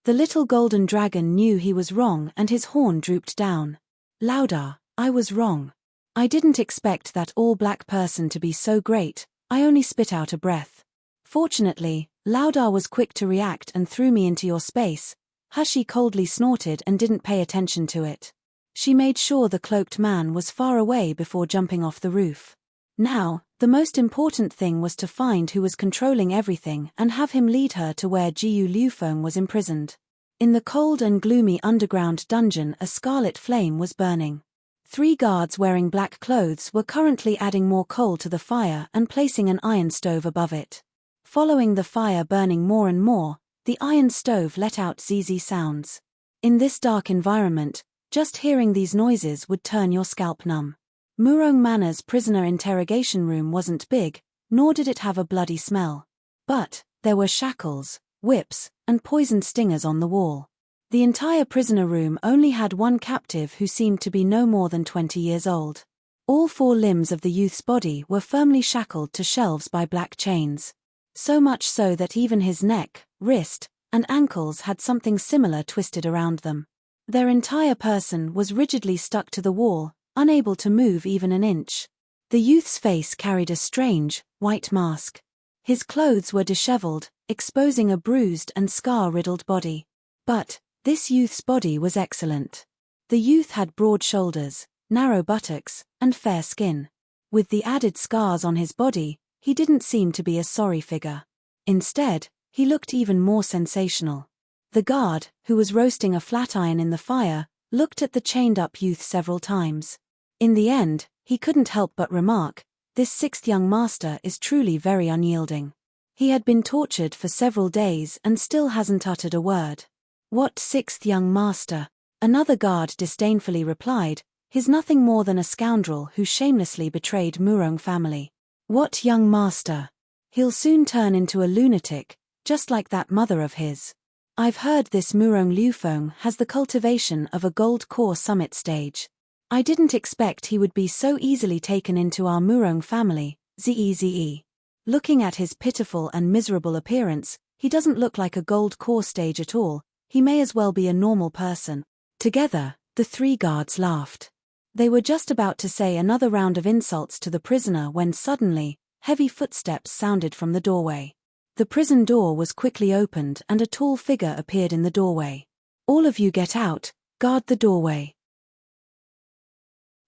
The little golden dragon knew he was wrong and his horn drooped down. "Laudar, I was wrong. I didn't expect that all-black person to be so great, I only spit out a breath. Fortunately, Laudar was quick to react and threw me into your space." Hushi coldly snorted and didn't pay attention to it. She made sure the cloaked man was far away before jumping off the roof. Now, the most important thing was to find who was controlling everything and have him lead her to where Jiu Liufeng was imprisoned. In the cold and gloomy underground dungeon, a scarlet flame was burning. 3 guards wearing black clothes were currently adding more coal to the fire and placing an iron stove above it. Following the fire burning more and more, the iron stove let out zzz sounds. In this dark environment, just hearing these noises would turn your scalp numb. Murong Manor's prisoner interrogation room wasn't big, nor did it have a bloody smell. But there were shackles, whips, and poisoned stingers on the wall. The entire prisoner room only had one captive who seemed to be no more than 20 years old. All 4 limbs of the youth's body were firmly shackled to shelves by black chains. So much so that even his neck, wrist, and ankles had something similar twisted around them. Their entire person was rigidly stuck to the wall, unable to move even an inch. The youth's face carried a strange, white mask. His clothes were disheveled, exposing a bruised and scar-riddled body. But this youth's body was excellent. The youth had broad shoulders, narrow buttocks, and fair skin. With the added scars on his body, he didn't seem to be a sorry figure. Instead, he looked even more sensational. The guard, who was roasting a flat iron in the fire, looked at the chained-up youth several times. In the end, he couldn't help but remark, "This 6th young master is truly very unyielding. He had been tortured for several days and still hasn't uttered a word." "What 6th young master?" Another guard disdainfully replied, "He's nothing more than a scoundrel who shamelessly betrayed Murong family." "What young master? He'll soon turn into a lunatic, just like that mother of his. I've heard this Murong Liufeng has the cultivation of a gold core summit stage. I didn't expect he would be so easily taken into our Murong family, zeze. Looking at his pitiful and miserable appearance, he doesn't look like a gold core stage at all, he may as well be a normal person." Together, the 3 guards laughed. They were just about to say another round of insults to the prisoner when suddenly, heavy footsteps sounded from the doorway. The prison door was quickly opened and a tall figure appeared in the doorway. "All of you get out, guard the doorway.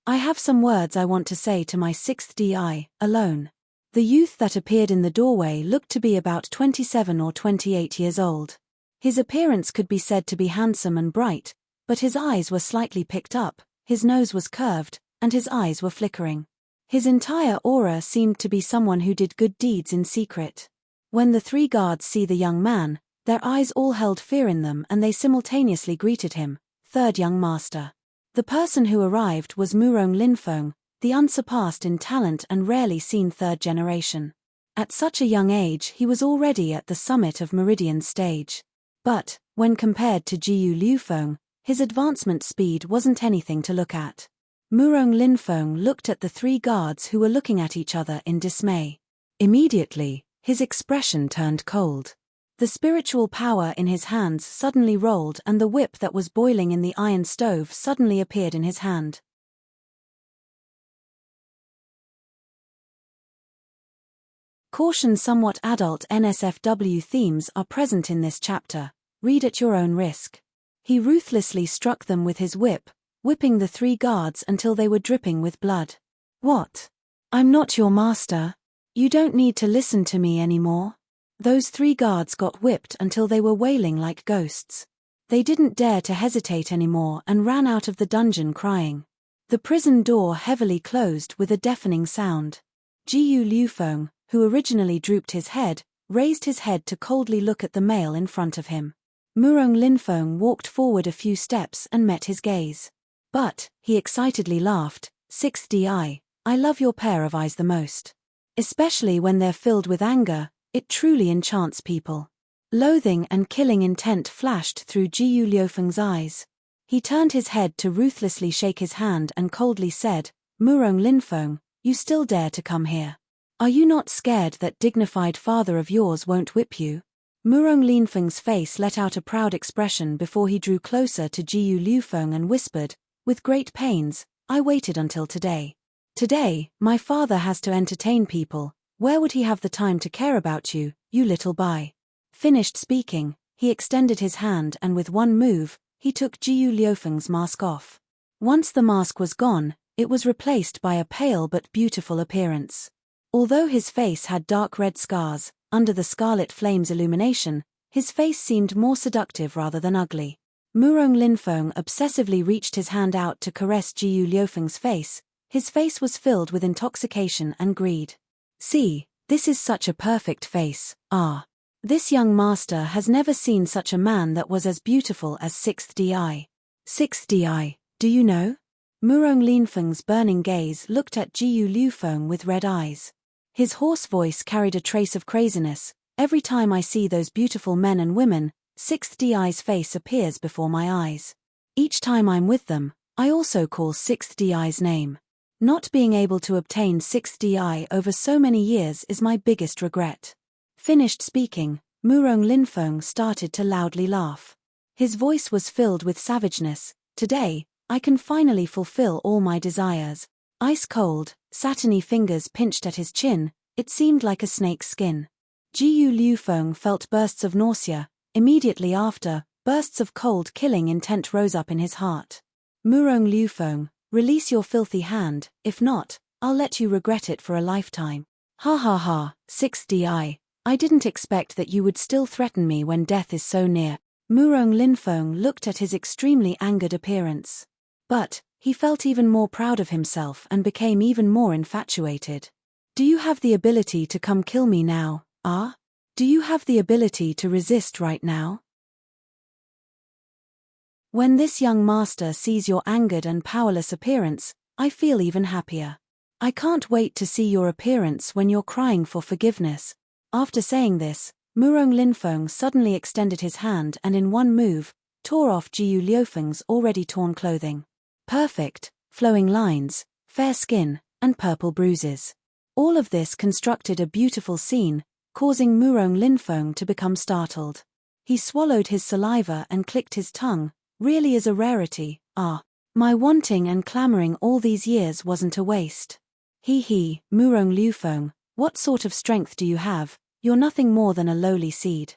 I have some words I want to say to my 6th DI, alone." The youth that appeared in the doorway looked to be about 27 or 28 years old. His appearance could be said to be handsome and bright, but his eyes were slightly picked up, his nose was curved, and his eyes were flickering. His entire aura seemed to be someone who did good deeds in secret. When the 3 guards see the young man, Their eyes all held fear in them and they simultaneously greeted him, third young master. The person who arrived was Murong Linfeng, the unsurpassed in talent and rarely seen third generation. At such a young age he was already at the summit of Meridian's stage. But, when compared to Jiyu Liufeng, his advancement speed wasn't anything to look at. Murong Linfeng looked at the three guards who were looking at each other in dismay. Immediately, his expression turned cold. The spiritual power in his hands suddenly rolled and the whip that was boiling in the iron stove suddenly appeared in his hand. Caution: somewhat adult NSFW themes are present in this chapter. Read at your own risk. He ruthlessly struck them with his whip, whipping the three guards until they were dripping with blood. What? I'm not your master. You don't need to listen to me anymore. Those three guards got whipped until they were wailing like ghosts. They didn't dare to hesitate anymore and ran out of the dungeon crying. The prison door heavily closed with a deafening sound. Jiyu Liufeng, who originally drooped his head, raised his head to coldly look at the male in front of him. Murong Linfeng walked forward a few steps and met his gaze. But, he excitedly laughed, 6th DI, I love your pair of eyes the most. Especially when they're filled with anger, it truly enchants people. Loathing and killing intent flashed through Jiyu Liufeng's eyes. He turned his head to ruthlessly shake his hand and coldly said, Murong Linfeng, you still dare to come here? Are you not scared that dignified father of yours won't whip you? Murong Linfeng's face let out a proud expression before he drew closer to Jiyu Liufeng and whispered, with great pains, I waited until today. Today, my father has to entertain people. Where would he have the time to care about you, you little bai? Finished speaking, he extended his hand and with one move, he took Jiyu Liufeng's mask off. Once the mask was gone, it was replaced by a pale but beautiful appearance. Although his face had dark red scars, under the scarlet flame's illumination, his face seemed more seductive rather than ugly. Murong Linfeng obsessively reached his hand out to caress Jiyu Liufeng's face. His face was filled with intoxication and greed. See, this is such a perfect face, ah. This young master has never seen such a man that was as beautiful as 6th DI. 6th DI, do you know? Murong Linfeng's burning gaze looked at Jiyu Liufeng with red eyes. His hoarse voice carried a trace of craziness. Every time I see those beautiful men and women, 6th DI's face appears before my eyes. Each time I'm with them, I also call 6th DI's name. Not being able to obtain 6th DI over so many years is my biggest regret. Finished speaking, Murong Linfeng started to loudly laugh. His voice was filled with savageness. Today, I can finally fulfill all my desires. Ice cold, satiny fingers pinched at his chin, it seemed like a snake's skin. Jiyu Liufeng felt bursts of nausea. Immediately after, bursts of cold killing intent rose up in his heart. Murong Liufeng, release your filthy hand, if not, I'll let you regret it for a lifetime. Ha ha ha, 6th DI, I didn't expect that you would still threaten me when death is so near. Murong Linfeng looked at his extremely angered appearance. But, he felt even more proud of himself and became even more infatuated. Do you have the ability to come kill me now, ah? Do you have the ability to resist right now? When this young master sees your angered and powerless appearance, I feel even happier. I can't wait to see your appearance when you're crying for forgiveness. After saying this, Murong Linfeng suddenly extended his hand and in one move, tore off Jiyu Liufeng's already torn clothing. Perfect, flowing lines, fair skin, and purple bruises. All of this constructed a beautiful scene, causing Murong Linfeng to become startled. He swallowed his saliva and clicked his tongue. Really is a rarity, ah. My wanting and clamoring all these years wasn't a waste. He, Murong Liufeng, what sort of strength do you have? You're nothing more than a lowly seed.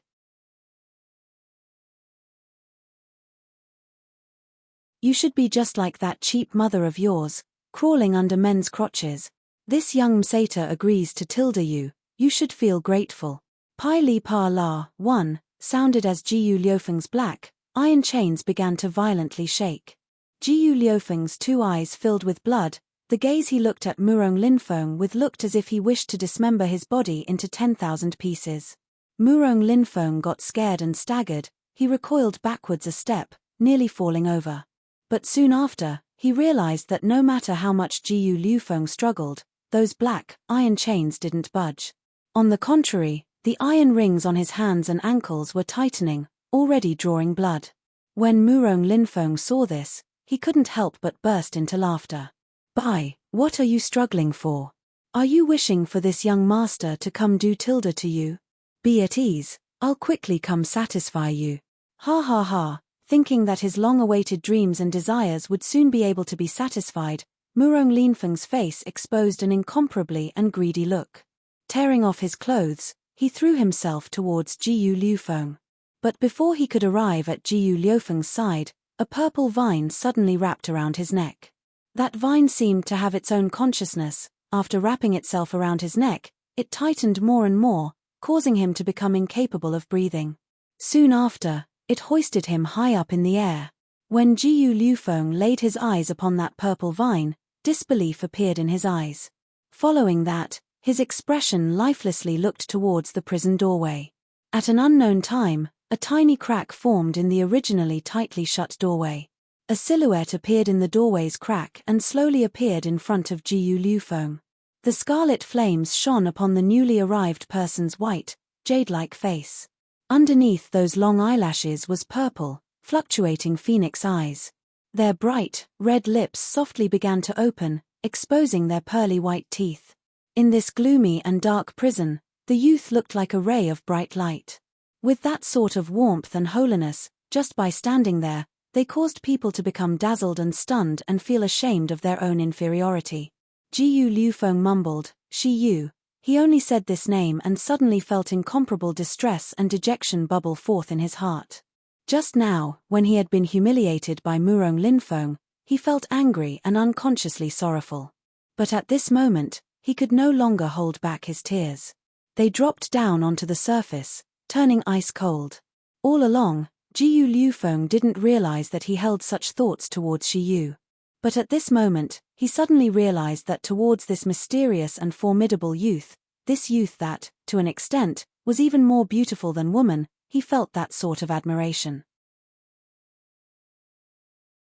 You should be just like that cheap mother of yours, crawling under men's crotches. This young msater agrees to tilde you, you should feel grateful. Pai Li Pa La, 1, sounded as Jiyu Liufeng's black, iron chains began to violently shake. Jiyu Liufeng's two eyes filled with blood, the gaze he looked at Murong Linfeng with looked as if he wished to dismember his body into 10,000 pieces. Murong Linfeng got scared and staggered. He recoiled backwards a step, nearly falling over. But soon after, he realized that no matter how much Jiyu Liufeng struggled, those black, iron chains didn't budge. On the contrary, the iron rings on his hands and ankles were tightening, already drawing blood. When Murong Linfeng saw this, he couldn't help but burst into laughter. "Bai, what are you struggling for? Are you wishing for this young master to come do tilde to you? Be at ease, I'll quickly come satisfy you." Ha ha ha, thinking that his long-awaited dreams and desires would soon be able to be satisfied, Murong Linfeng's face exposed an incomparably and greedy look. Tearing off his clothes, he threw himself towards Jiyu Liufeng. But before he could arrive at Jiyu Liufeng's side, a purple vine suddenly wrapped around his neck. That vine seemed to have its own consciousness. After wrapping itself around his neck, it tightened more and more, causing him to become incapable of breathing. Soon after, it hoisted him high up in the air. When Jiyu Liufeng laid his eyes upon that purple vine, disbelief appeared in his eyes. Following that, his expression lifelessly looked towards the prison doorway. At an unknown time, a tiny crack formed in the originally tightly shut doorway. A silhouette appeared in the doorway's crack and slowly appeared in front of Jiyu Liufeng. The scarlet flames shone upon the newly arrived person's white, jade-like face. Underneath those long eyelashes was purple, fluctuating phoenix eyes. Their bright, red lips softly began to open, exposing their pearly white teeth. In this gloomy and dark prison, the youth looked like a ray of bright light. With that sort of warmth and holiness, just by standing there, they caused people to become dazzled and stunned and feel ashamed of their own inferiority. Jiyu Liufeng mumbled, "Shi Yu." He only said this name and suddenly felt incomparable distress and dejection bubble forth in his heart. Just now, when he had been humiliated by Murong Linfeng, he felt angry and unconsciously sorrowful. But at this moment, he could no longer hold back his tears. They dropped down onto the surface, turning ice cold. All along, Jiyu Liufeng didn't realize that he held such thoughts towards Shi Yu. But at this moment, he suddenly realized that towards this mysterious and formidable youth, this youth that, to an extent, was even more beautiful than woman, he felt that sort of admiration.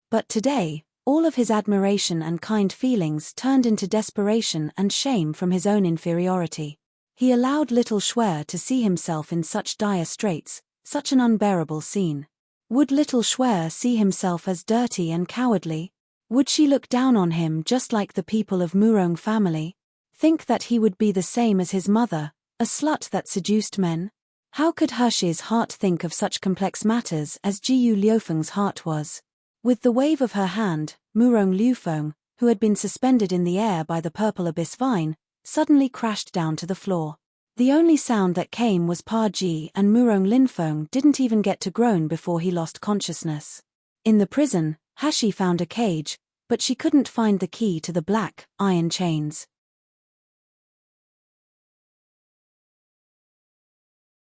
But today, all of his admiration and kind feelings turned into desperation and shame from his own inferiority. He allowed little Shuer to see himself in such dire straits, such an unbearable scene. Would little Shuer see himself as dirty and cowardly? Would she look down on him just like the people of Murong family? Think that he would be the same as his mother, a slut that seduced men? How could Hershi's heart think of such complex matters as Jiyu Liufeng's heart was? With the wave of her hand, Murong Liufeng, who had been suspended in the air by the purple abyss vine, suddenly crashed down to the floor. The only sound that came was Pa Ji, and Murong Linfeng didn't even get to groan before he lost consciousness. In the prison, Hashi found a cage, but she couldn't find the key to the black, iron chains.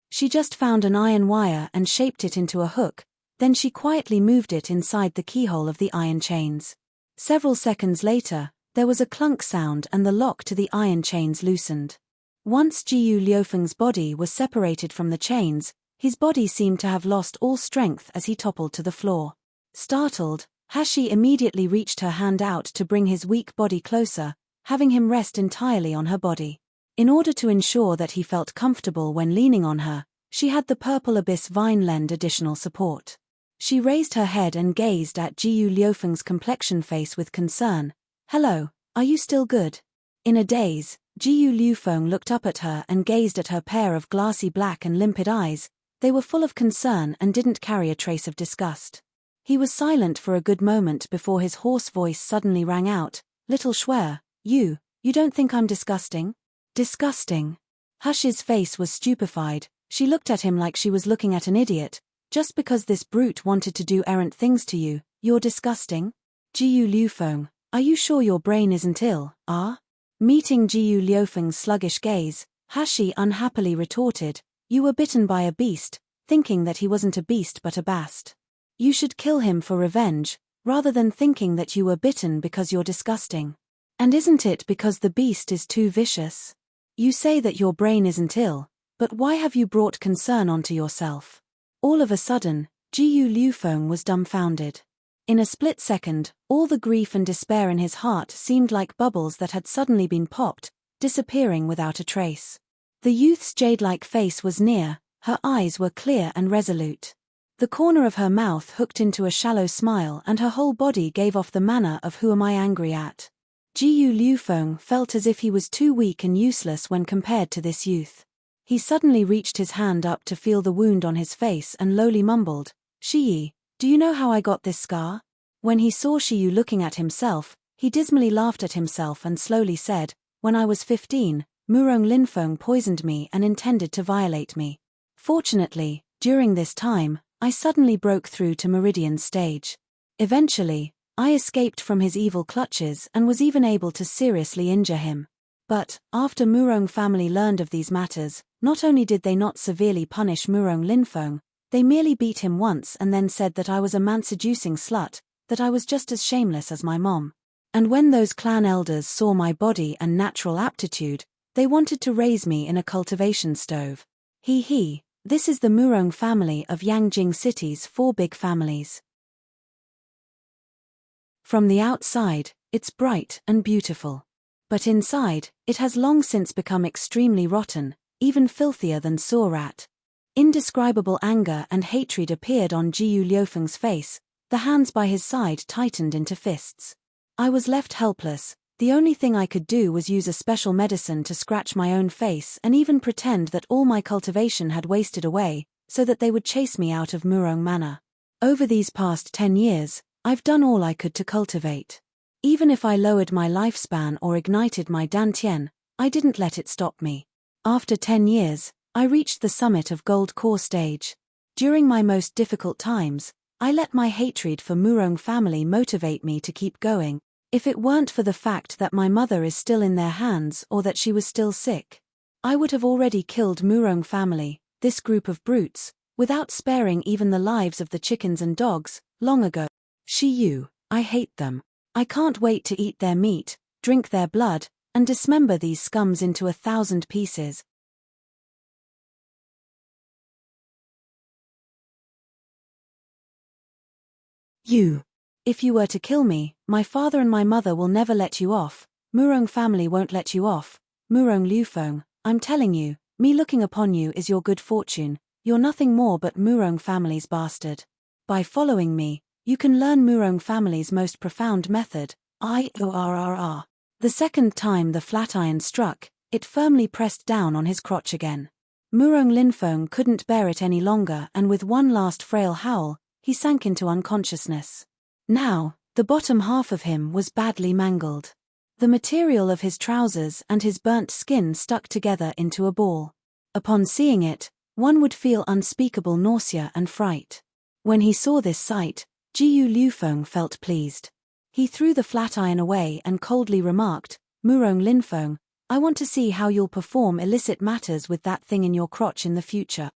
She just found an iron wire and shaped it into a hook, then she quietly moved it inside the keyhole of the iron chains. Several seconds later, there was a clunk sound and the lock to the iron chains loosened. Once Jiyu Liufeng's body was separated from the chains, his body seemed to have lost all strength as he toppled to the floor. Startled, Hashi immediately reached her hand out to bring his weak body closer, having him rest entirely on her body. In order to ensure that he felt comfortable when leaning on her, she had the purple abyss vine lend additional support. She raised her head and gazed at Jiyu Liufeng's complexion face with concern. "Hello, are you still good?" In a daze, Jiyu Liufeng looked up at her and gazed at her pair of glassy black and limpid eyes. They were full of concern and didn't carry a trace of disgust. He was silent for a good moment before his hoarse voice suddenly rang out, "Little Shuer, you don't think I'm disgusting?" Disgusting? Hush's face was stupefied. She looked at him like she was looking at an idiot. "Just because this brute wanted to do errant things to you, you're disgusting? Jiyu Liufeng, are you sure your brain isn't ill, ah?" Meeting Jiyu Liufeng's sluggish gaze, Hashi unhappily retorted, "You were bitten by a beast, thinking that he wasn't a beast but a bast. You should kill him for revenge, rather than thinking that you were bitten because you're disgusting. And isn't it because the beast is too vicious? You say that your brain isn't ill, But why have you brought concern onto yourself? All of a sudden, Jiyu Liufeng was dumbfounded. In a split second, all the grief and despair in his heart seemed like bubbles that had suddenly been popped, disappearing without a trace. The youth's jade-like face was near, her eyes were clear and resolute. The corner of her mouth hooked into a shallow smile and her whole body gave off the manner of "who am I angry at?" Jiyu Liufeng felt as if he was too weak and useless when compared to this youth. He suddenly reached his hand up to feel the wound on his face and lowly mumbled, "Shiyi, do you know how I got this scar?" When he saw Shiyu looking at himself, he dismally laughed at himself and slowly said, "When I was 15, Murong Linfeng poisoned me and intended to violate me. Fortunately, during this time, I suddenly broke through to Meridian's stage. Eventually, I escaped from his evil clutches and was even able to seriously injure him. But, after Murong family learned of these matters, not only did they not severely punish Murong Linfeng, they merely beat him once and then said that I was a man-seducing slut, that I was just as shameless as my mom. And when those clan elders saw my body and natural aptitude, they wanted to raise me in a cultivation stove. This is the Murong family of Yangjing City's 4 big families. From the outside, it's bright and beautiful. But inside, it has long since become extremely rotten, even filthier than Surat. Indescribable anger and hatred appeared on Jiyu Liufeng's face, the hands by his side tightened into fists. I was left helpless. The only thing I could do was use a special medicine to scratch my own face and even pretend that all my cultivation had wasted away, so that they would chase me out of Murong Manor. Over these past 10 years, I've done all I could to cultivate. Even if I lowered my lifespan or ignited my dantian, I didn't let it stop me. After 10 years, I reached the summit of Gold Core stage. During my most difficult times, I let my hatred for Murong family motivate me to keep going. If it weren't for the fact that my mother is still in their hands or that she was still sick, I would have already killed Murong family, this group of brutes, without sparing even the lives of the chickens and dogs, long ago. Shiyu, I hate them. I can't wait to eat their meat, drink their blood, and dismember these scums into 1,000 pieces. If you were to kill me, my father and my mother will never let you off. Murong family won't let you off. Murong Liufeng, I'm telling you, me looking upon you is your good fortune. You're nothing more but Murong family's bastard. By following me, you can learn Murong family's most profound method, IORRR. The second time the flat iron struck, it firmly pressed down on his crotch again. Murong Linfeng couldn't bear it any longer and with one last frail howl, he sank into unconsciousness. Now, the bottom half of him was badly mangled. The material of his trousers and his burnt skin stuck together into a ball. Upon seeing it, one would feel unspeakable nausea and fright. When he saw this sight, Jiyu Liufeng felt pleased. He threw the flat iron away and coldly remarked, "Murong Linfeng, I want to see how you'll perform illicit matters with that thing in your crotch in the future."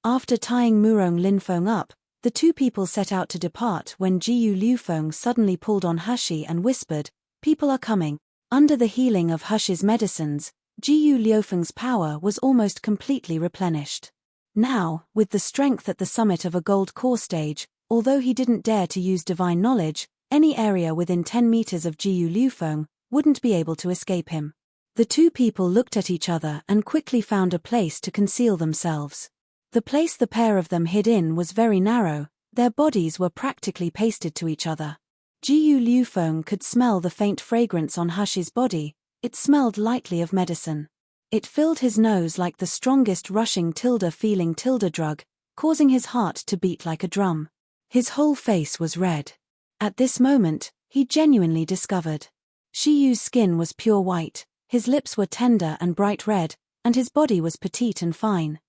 After tying Murong Linfeng up, the two people set out to depart when Jiyu Liufeng suddenly pulled on Hushi and whispered, "People are coming." Under the healing of Hushi's medicines, Jiyu Liufeng's power was almost completely replenished. Now, with the strength at the summit of a gold core stage, although he didn't dare to use divine knowledge, any area within 10 meters of Jiyu Liufeng wouldn't be able to escape him. The two people looked at each other and quickly found a place to conceal themselves. The place the pair of them hid in was very narrow, their bodies were practically pasted to each other. Jiyu Liufeng could smell the faint fragrance on Hushi's body, it smelled lightly of medicine. It filled his nose like the strongest rushing feeling drug, causing his heart to beat like a drum. His whole face was red. At this moment, he genuinely discovered. Shiyu's skin was pure white, his lips were tender and bright red, and his body was petite and fine.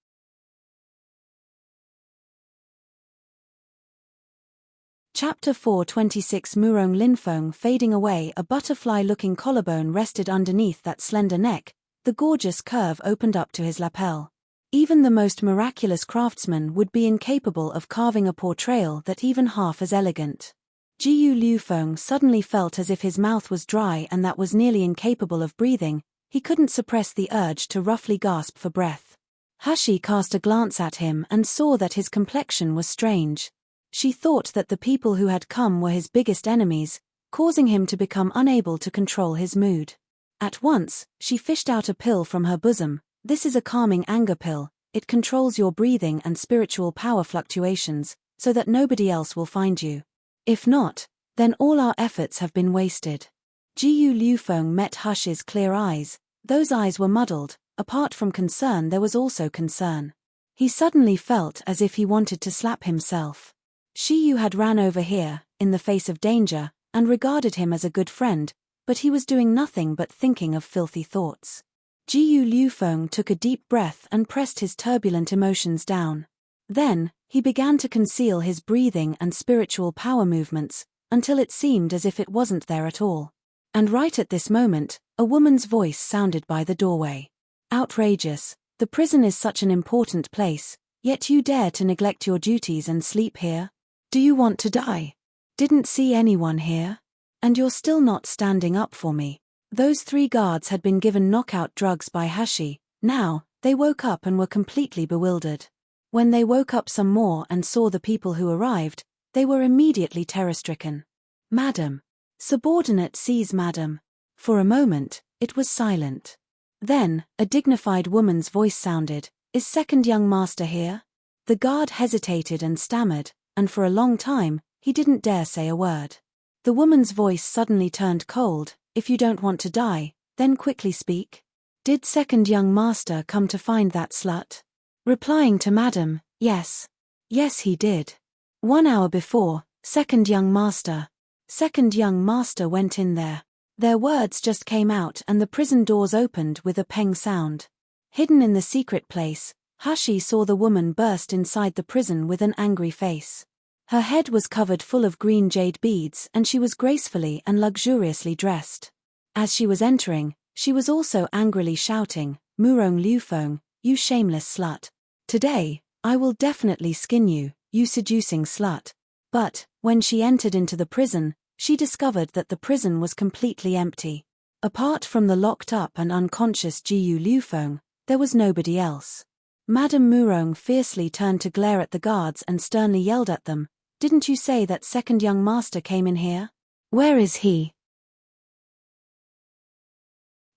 Chapter 4:26 Murong Linfeng fading away. A butterfly-looking collarbone rested underneath that slender neck, the gorgeous curve opened up to his lapel. Even the most miraculous craftsman would be incapable of carving a portrayal that even half as elegant. Jiyu Liufeng suddenly felt as if his mouth was dry and that was nearly incapable of breathing. He couldn't suppress the urge to roughly gasp for breath. Hashi cast a glance at him and saw that his complexion was strange. She thought that the people who had come were his biggest enemies, causing him to become unable to control his mood. At once, she fished out a pill from her bosom. This is a calming anger pill. It controls your breathing and spiritual power fluctuations, so that nobody else will find you. If not, then all our efforts have been wasted. Jiyu Liufeng met Hush's clear eyes. Those eyes were muddled. Apart from concern, there was also concern. He suddenly felt as if he wanted to slap himself. Shiyu had ran over here, in the face of danger, and regarded him as a good friend, but he was doing nothing but thinking of filthy thoughts. Jiyu Liufeng took a deep breath and pressed his turbulent emotions down. Then, he began to conceal his breathing and spiritual power movements, until it seemed as if it wasn't there at all. And right at this moment, a woman's voice sounded by the doorway. Outrageous. The prison is such an important place, yet you dare to neglect your duties and sleep here? Do you want to die? Didn't see anyone here? And you're still not standing up for me. Those 3 guards had been given knockout drugs by Hashi. Now, they woke up and were completely bewildered. When they woke up some more and saw the people who arrived, they were immediately terror-stricken. Madam. Subordinate sees Madam. For a moment, it was silent. Then, a dignified woman's voice sounded, "Is second young master here?" The guard hesitated and stammered, and for a long time, he didn't dare say a word. The woman's voice suddenly turned cold. "If you don't want to die, then quickly speak. Did second young master come to find that slut?" Replying to Madam, "Yes. Yes, he did. 1 hour before, second young master. Second young master went in there." Their words just came out and the prison doors opened with a peng sound. Hidden in the secret place, Hashi saw the woman burst inside the prison with an angry face. Her head was covered full of green jade beads and she was gracefully and luxuriously dressed. As she was entering, she was also angrily shouting, "Murong Liufeng, you shameless slut. Today, I will definitely skin you, you seducing slut." But, when she entered into the prison, she discovered that the prison was completely empty. Apart from the locked up and unconscious Jiyu Liufeng, there was nobody else. Madame Murong fiercely turned to glare at the guards and sternly yelled at them, "Didn't you say that second young master came in here? Where is he?"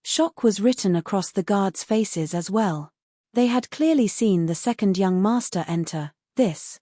Shock was written across the guards' faces as well. They had clearly seen the second young master enter. This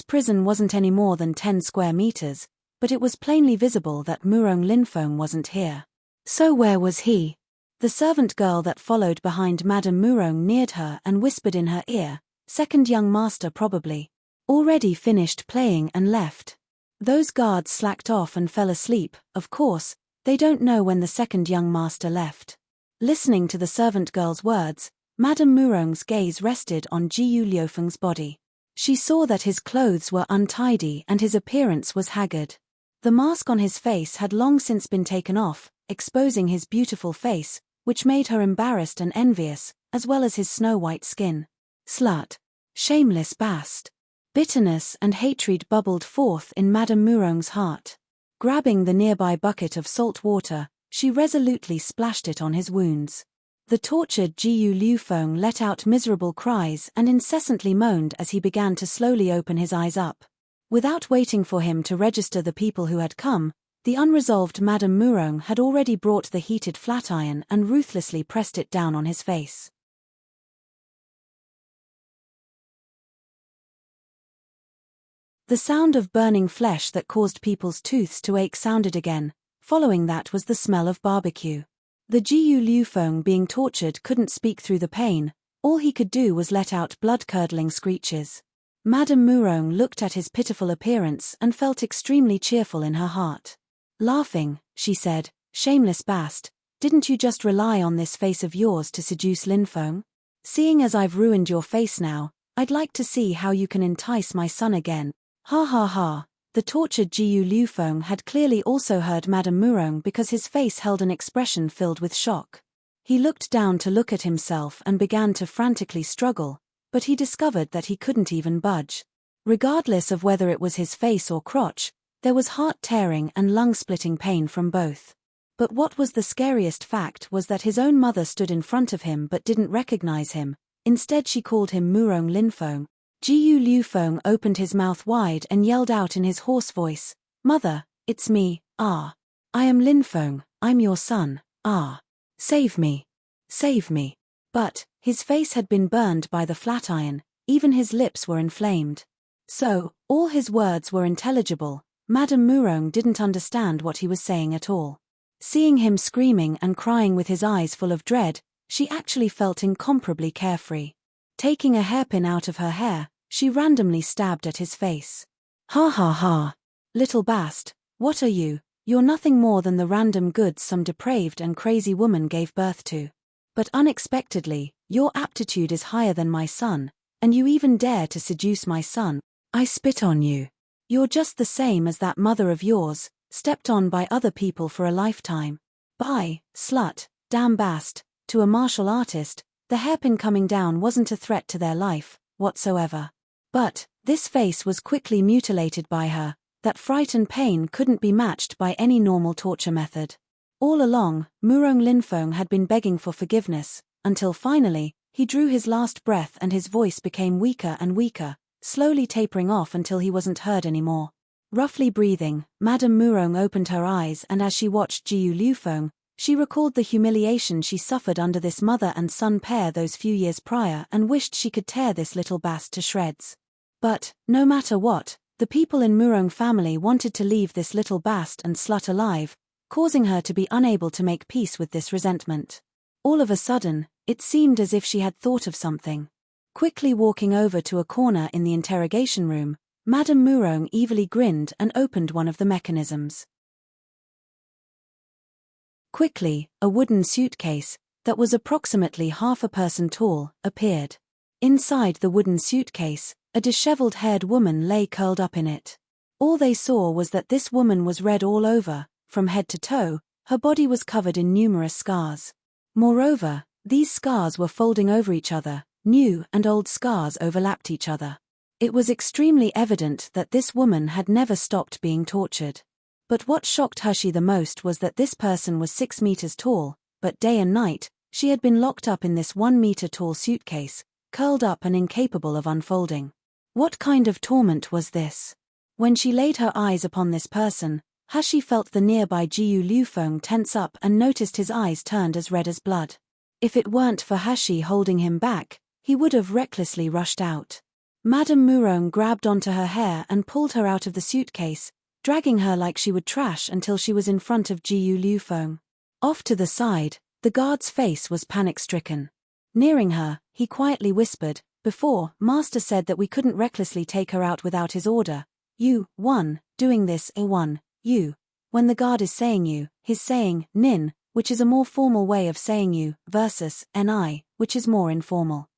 prison wasn't any more than 10 square meters, but it was plainly visible that Murong Linfeng wasn't here. So where was he? The servant girl that followed behind Madame Murong neared her and whispered in her ear, "Second young master probably already finished playing and left." Those guards slacked off and fell asleep. Of course, they don't know when the second young master left. Listening to the servant girl's words, Madame Murong's gaze rested on Jiyu Liufeng's body. She saw that his clothes were untidy and his appearance was haggard. The mask on his face had long since been taken off, exposing his beautiful face, which made her embarrassed and envious, as well as his snow-white skin. Slut. Shameless bast. Bitterness and hatred bubbled forth in Madame Murong's heart. Grabbing the nearby bucket of salt water, she resolutely splashed it on his wounds. The tortured Jiyu Liufeng let out miserable cries and incessantly moaned as he began to slowly open his eyes up. Without waiting for him to register the people who had come, the unresolved Madame Murong had already brought the heated flat iron and ruthlessly pressed it down on his face. The sound of burning flesh that caused people's tooths to ache sounded again. Following that was the smell of barbecue. The Jiyu Liufeng being tortured couldn't speak through the pain. All he could do was let out blood-curdling screeches. Madame Murong looked at his pitiful appearance and felt extremely cheerful in her heart. Laughing, she said, "Shameless bast, didn't you just rely on this face of yours to seduce Linfeng? Seeing as I've ruined your face now, I'd like to see how you can entice my son again." Ha ha ha. The tortured Jiyu Liufeng had clearly also heard Madame Murong because his face held an expression filled with shock. He looked down to look at himself and began to frantically struggle, but he discovered that he couldn't even budge. Regardless of whether it was his face or crotch, There was heart-tearing and lung-splitting pain from both. But what was the scariest fact was that his own mother stood in front of him but didn't recognize him. Instead she called him Murong Linfeng. Jiu Liufeng opened his mouth wide and yelled out in his hoarse voice, "Mother, it's me, Ah. I am Linfeng, I'm your son, Ah. Save me. Save me." But his face had been burned by the flat iron, even his lips were inflamed. So, all his words were intelligible. Madame Murong didn't understand what he was saying at all. Seeing him screaming and crying with his eyes full of dread, she actually felt incomparably carefree. Taking a hairpin out of her hair, she randomly stabbed at his face. "Ha ha ha. Little bast, what are you? You're nothing more than the random goods some depraved and crazy woman gave birth to. But unexpectedly, your aptitude is higher than my son, and you even dare to seduce my son. I spit on you. You're just the same as that mother of yours, stepped on by other people for a lifetime. Bye, slut, damn bast." To a martial artist, the hairpin coming down wasn't a threat to their life, whatsoever. But this face was quickly mutilated by her. That fright and pain couldn't be matched by any normal torture method. All along, Murong Linfeng had been begging for forgiveness, until finally, he drew his last breath and his voice became weaker and weaker, slowly tapering off until he wasn't heard anymore. Roughly breathing, Madame Murong opened her eyes, and as she watched Jiu Liufeng, she recalled the humiliation she suffered under this mother and son pair those few years prior and wished she could tear this little bast to shreds. But, no matter what, the people in Murong family wanted to leave this little bast and slut alive, causing her to be unable to make peace with this resentment. All of a sudden, it seemed as if she had thought of something. Quickly walking over to a corner in the interrogation room, Madame Murong evilly grinned and opened one of the mechanisms. Quickly, a wooden suitcase, that was approximately half a person tall, appeared. Inside the wooden suitcase, a disheveled-haired woman lay curled up in it. All they saw was that this woman was red all over, from head to toe. Her body was covered in numerous scars. Moreover, these scars were folding over each other, new and old scars overlapped each other. It was extremely evident that this woman had never stopped being tortured. But what shocked Hushi the most was that this person was 6 meters tall, but day and night, she had been locked up in this 1 meter tall suitcase, curled up and incapable of unfolding. What kind of torment was this? When she laid her eyes upon this person, Hushi felt the nearby Jiu Liufeng tense up and noticed his eyes turned as red as blood. If it weren't for Hushi holding him back, he would have recklessly rushed out. Madame Murong grabbed onto her hair and pulled her out of the suitcase, dragging her like she would trash until she was in front of Jiu Liufeng. Off to the side, the guard's face was panic-stricken. Nearing her, he quietly whispered, "Before, Master said that we couldn't recklessly take her out without his order. You, one, doing this, one, you. When the guard is saying you, he's saying, nin, which is a more formal way of saying you, versus, ni, which is more informal."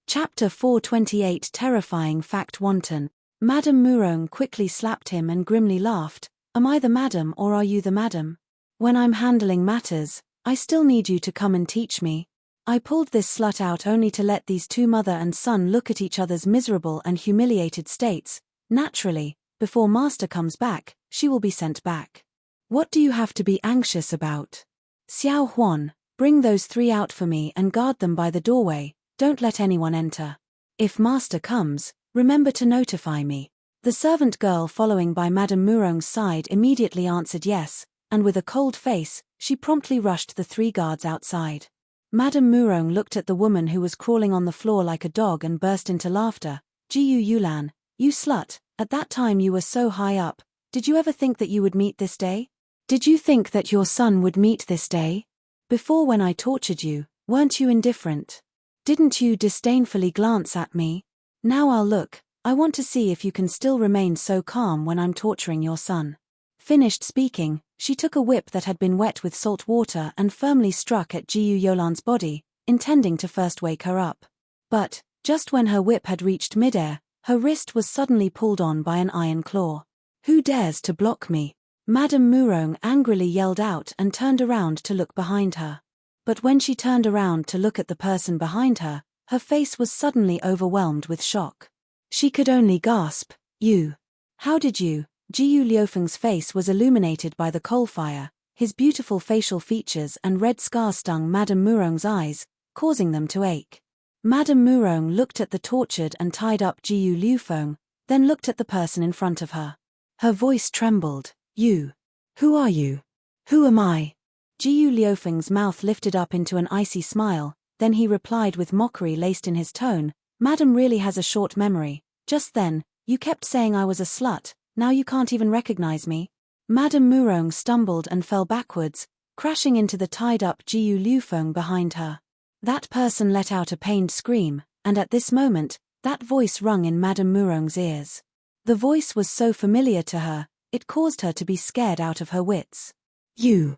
Chapter 428 Terrifying Fact Wanton. Madame Murong quickly slapped him and grimly laughed. "Am I the madam or are you the madam? When I'm handling matters, I still need you to come and teach me. I pulled this slut out only to let these two mother and son look at each other's miserable and humiliated states. Naturally, before Master comes back, she will be sent back. What do you have to be anxious about? Xiao Huan, bring those 3 out for me and guard them by the doorway. Don't let anyone enter. If Master comes, remember to notify me." The servant girl following by Madame Murong's side immediately answered yes, and with a cold face, she promptly rushed the 3 guards outside. Madame Murong looked at the woman who was crawling on the floor like a dog and burst into laughter. "Jiu Yulan, you slut, at that time you were so high up, did you ever think that you would meet this day? Did you think that your son would meet this day? Before when I tortured you, weren't you indifferent? Didn't you disdainfully glance at me? Now I'll look, I want to see if you can still remain so calm when I'm torturing your son." Finished speaking, she took a whip that had been wet with salt water and firmly struck at Jiu Yolan's body, intending to first wake her up. But, just when her whip had reached midair, her wrist was suddenly pulled on by an iron claw. "Who dares to block me?" Madame Murong angrily yelled out and turned around to look behind her. But when she turned around to look at the person behind her, Her face was suddenly overwhelmed with shock. She could only gasp, "You? How did you?" Jiyu Liufeng's face was illuminated by the coal fire. His beautiful facial features and red scars stung Madame Murong's eyes, causing them to ache. Madame Murong looked at the tortured and tied up Jiyu Liufeng, then looked at the person in front of her. Her voice trembled. "You? Who are you? Who am I?" Jiyu Liufeng's mouth lifted up into an icy smile, then he replied with mockery laced in his tone, "Madam really has a short memory. Just then, you kept saying I was a slut, now you can't even recognize me." Madame Murong stumbled and fell backwards, crashing into the tied-up Jiyu Liufeng behind her. That person let out a pained scream, and at this moment, that voice rung in Madame Murong's ears. The voice was so familiar to her, it caused her to be scared out of her wits. You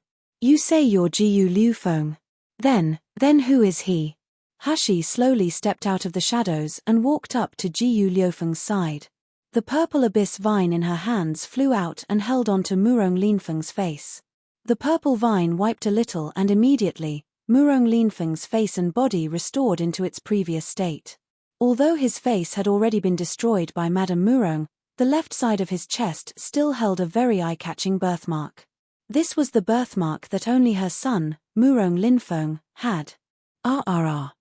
say you're Jiyu Liufeng? Then who is he?" Hashi slowly stepped out of the shadows and walked up to Jiyu Liufeng's side. The purple abyss vine in her hands flew out and held onto Murong Linfeng's face. The purple vine wiped a little and immediately, Murong Linfeng's face and body restored into its previous state. Although his face had already been destroyed by Madame Murong, the left side of his chest still held a very eye-catching birthmark. This was the birthmark that only her son, Murong Linfeng, had. RRR.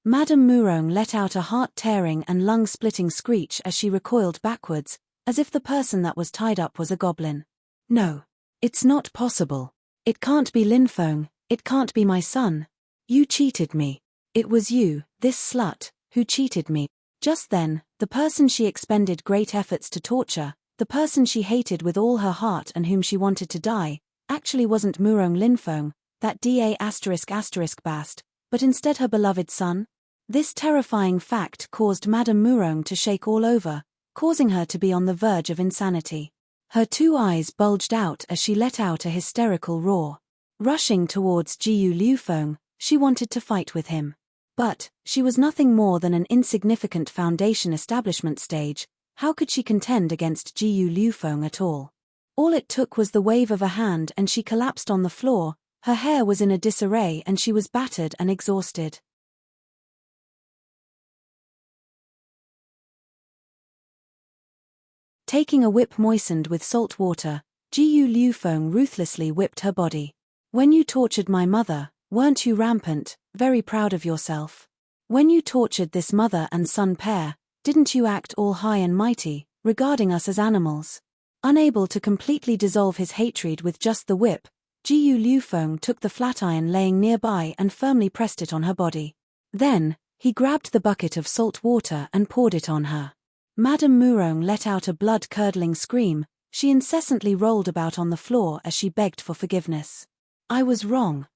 Madame Murong let out a heart-tearing and lung-splitting screech as she recoiled backwards, as if the person that was tied up was a goblin. "No. It's not possible. It can't be Linfeng, it can't be my son. You cheated me. It was you, this slut, who cheated me." Just then, the person she expended great efforts to torture, the person she hated with all her heart and whom she wanted to die, actually wasn't Murong Linfeng, that ***bast, but instead her beloved son. This terrifying fact caused Madame Murong to shake all over, causing her to be on the verge of insanity. Her two eyes bulged out as she let out a hysterical roar. Rushing towards Jiyu Liufeng, she wanted to fight with him. But, she was nothing more than an insignificant foundation establishment stage. How could she contend against Jiyu Liufeng at all? All it took was the wave of a hand and she collapsed on the floor. Her hair was in a disarray and she was battered and exhausted. Taking a whip moistened with salt water, Jiyu Liufeng ruthlessly whipped her body. "When you tortured my mother, weren't you rampant, very proud of yourself? When you tortured this mother and son pair, didn't you act all high and mighty, regarding us as animals?" Unable to completely dissolve his hatred with just the whip, Jiyu Liufeng took the flat iron laying nearby and firmly pressed it on her body. Then, he grabbed the bucket of salt water and poured it on her. Madame Murong let out a blood-curdling scream. She incessantly rolled about on the floor as she begged for forgiveness. I was wrong.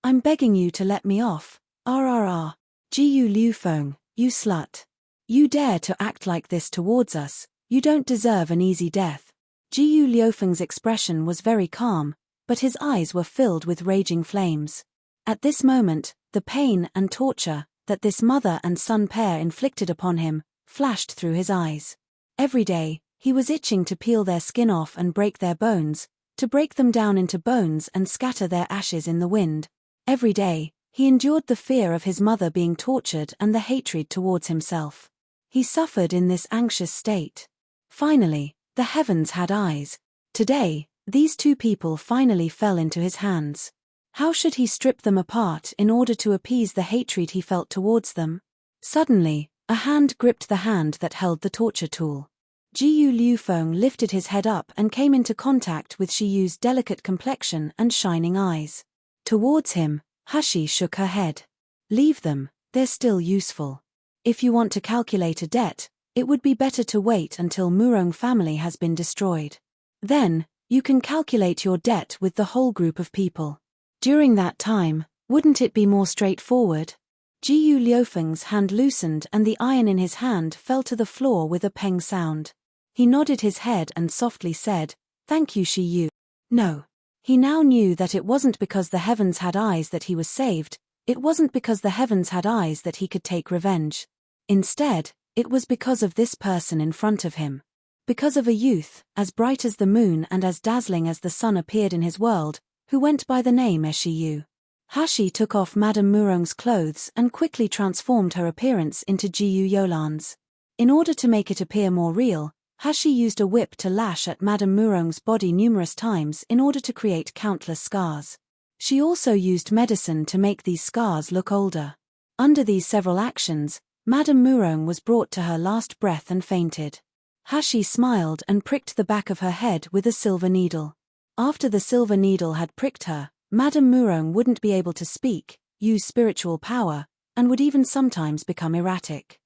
I'm begging you to let me off. RRR. Jiyu Liufeng, you slut. You dare to act like this towards us, you don't deserve an easy death." Jiyu Liufeng's expression was very calm, but his eyes were filled with raging flames. At this moment, the pain and torture that this mother and son pair inflicted upon him flashed through his eyes. Every day, he was itching to peel their skin off and break their bones, to break them down into bones and scatter their ashes in the wind. Every day, he endured the fear of his mother being tortured and the hatred towards himself. He suffered in this anxious state. Finally, the heavens had eyes. Today, these two people finally fell into his hands. How should he strip them apart in order to appease the hatred he felt towards them? Suddenly, a hand gripped the hand that held the torture tool. Jiyu Liufeng lifted his head up and came into contact with Shiyu's delicate complexion and shining eyes. Towards him, Hashi shook her head. "Leave them, they're still useful. If you want to calculate a debt, it would be better to wait until Murong family has been destroyed. Then, you can calculate your debt with the whole group of people. During that time, wouldn't it be more straightforward?" Jiyu Liufeng's hand loosened and the iron in his hand fell to the floor with a peng sound. He nodded his head and softly said, "Thank you, Shiyu." No. He now knew that it wasn't because the heavens had eyes that he was saved, it wasn't because the heavens had eyes that he could take revenge. Instead, it was because of this person in front of him. Because of a youth, as bright as the moon and as dazzling as the sun appeared in his world, who went by the name Shiyu. Hashi took off Madame Murong's clothes and quickly transformed her appearance into Jiyu Yolan's. In order to make it appear more real, Hashi used a whip to lash at Madame Murong's body numerous times in order to create countless scars. She also used medicine to make these scars look older. Under these several actions, Madame Murong was brought to her last breath and fainted. Hashi smiled and pricked the back of her head with a silver needle. After the silver needle had pricked her, Madame Murong wouldn't be able to speak, use spiritual power, and would even sometimes become erratic.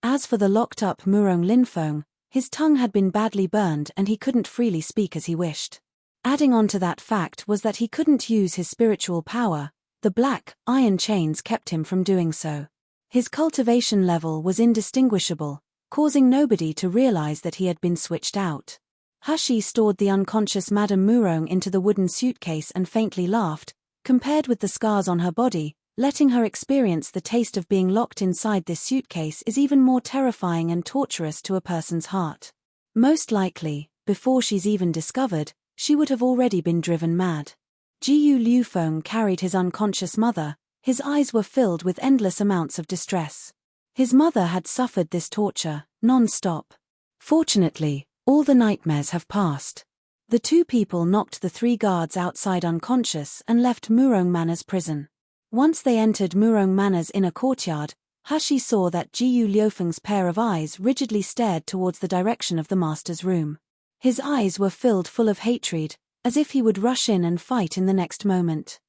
As for the locked-up Murong Linfeng, his tongue had been badly burned and he couldn't freely speak as he wished. Adding on to that fact was that he couldn't use his spiritual power. The black, iron chains kept him from doing so. His cultivation level was indistinguishable, causing nobody to realize that he had been switched out. Hashi stored the unconscious Madame Murong into the wooden suitcase and faintly laughed, compared with the scars on her body. Letting her experience the taste of being locked inside this suitcase is even more terrifying and torturous to a person's heart. Most likely, before she's even discovered, she would have already been driven mad. Jiyu Liufeng carried his unconscious mother. His eyes were filled with endless amounts of distress. His mother had suffered this torture, non-stop. Fortunately, all the nightmares have passed. The two people knocked the three guards outside unconscious and left Murong Manor's prison. Once they entered Murong Manor's inner courtyard, Hashi saw that Jiyu Liufeng's pair of eyes rigidly stared towards the direction of the master's room. His eyes were filled full of hatred, as if he would rush in and fight in the next moment.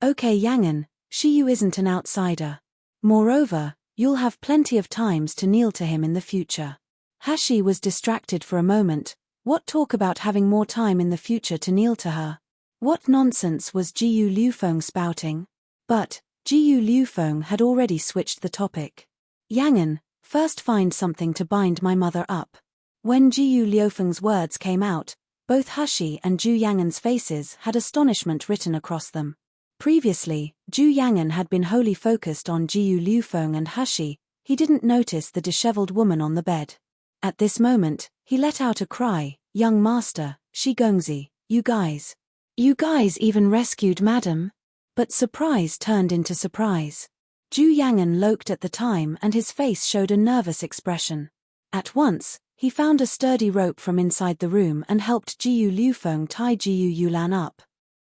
Okay Yangon, Shiyu isn't an outsider. Moreover, you'll have plenty of times to kneel to him in the future. Hashi was distracted for a moment. What talk about having more time in the future to kneel to her? What nonsense was Jiyu Liufeng spouting? But Jiyu Liufeng had already switched the topic. Yangon, first find something to bind my mother up. When Jiyu Liufeng's words came out, both Hashi and Zhu Yangon's faces had astonishment written across them. Previously, Zhu Yangon had been wholly focused on Jiyu Liufeng and Hashi. He didn't notice the disheveled woman on the bed. At this moment, he let out a cry, "Young master, Shigongzi, you guys even rescued madam?" But surprise turned into surprise. Zhu Yangon looked at the time and his face showed a nervous expression. At once, he found a sturdy rope from inside the room and helped Jiyu Liufeng tie Jiyu Yulan up.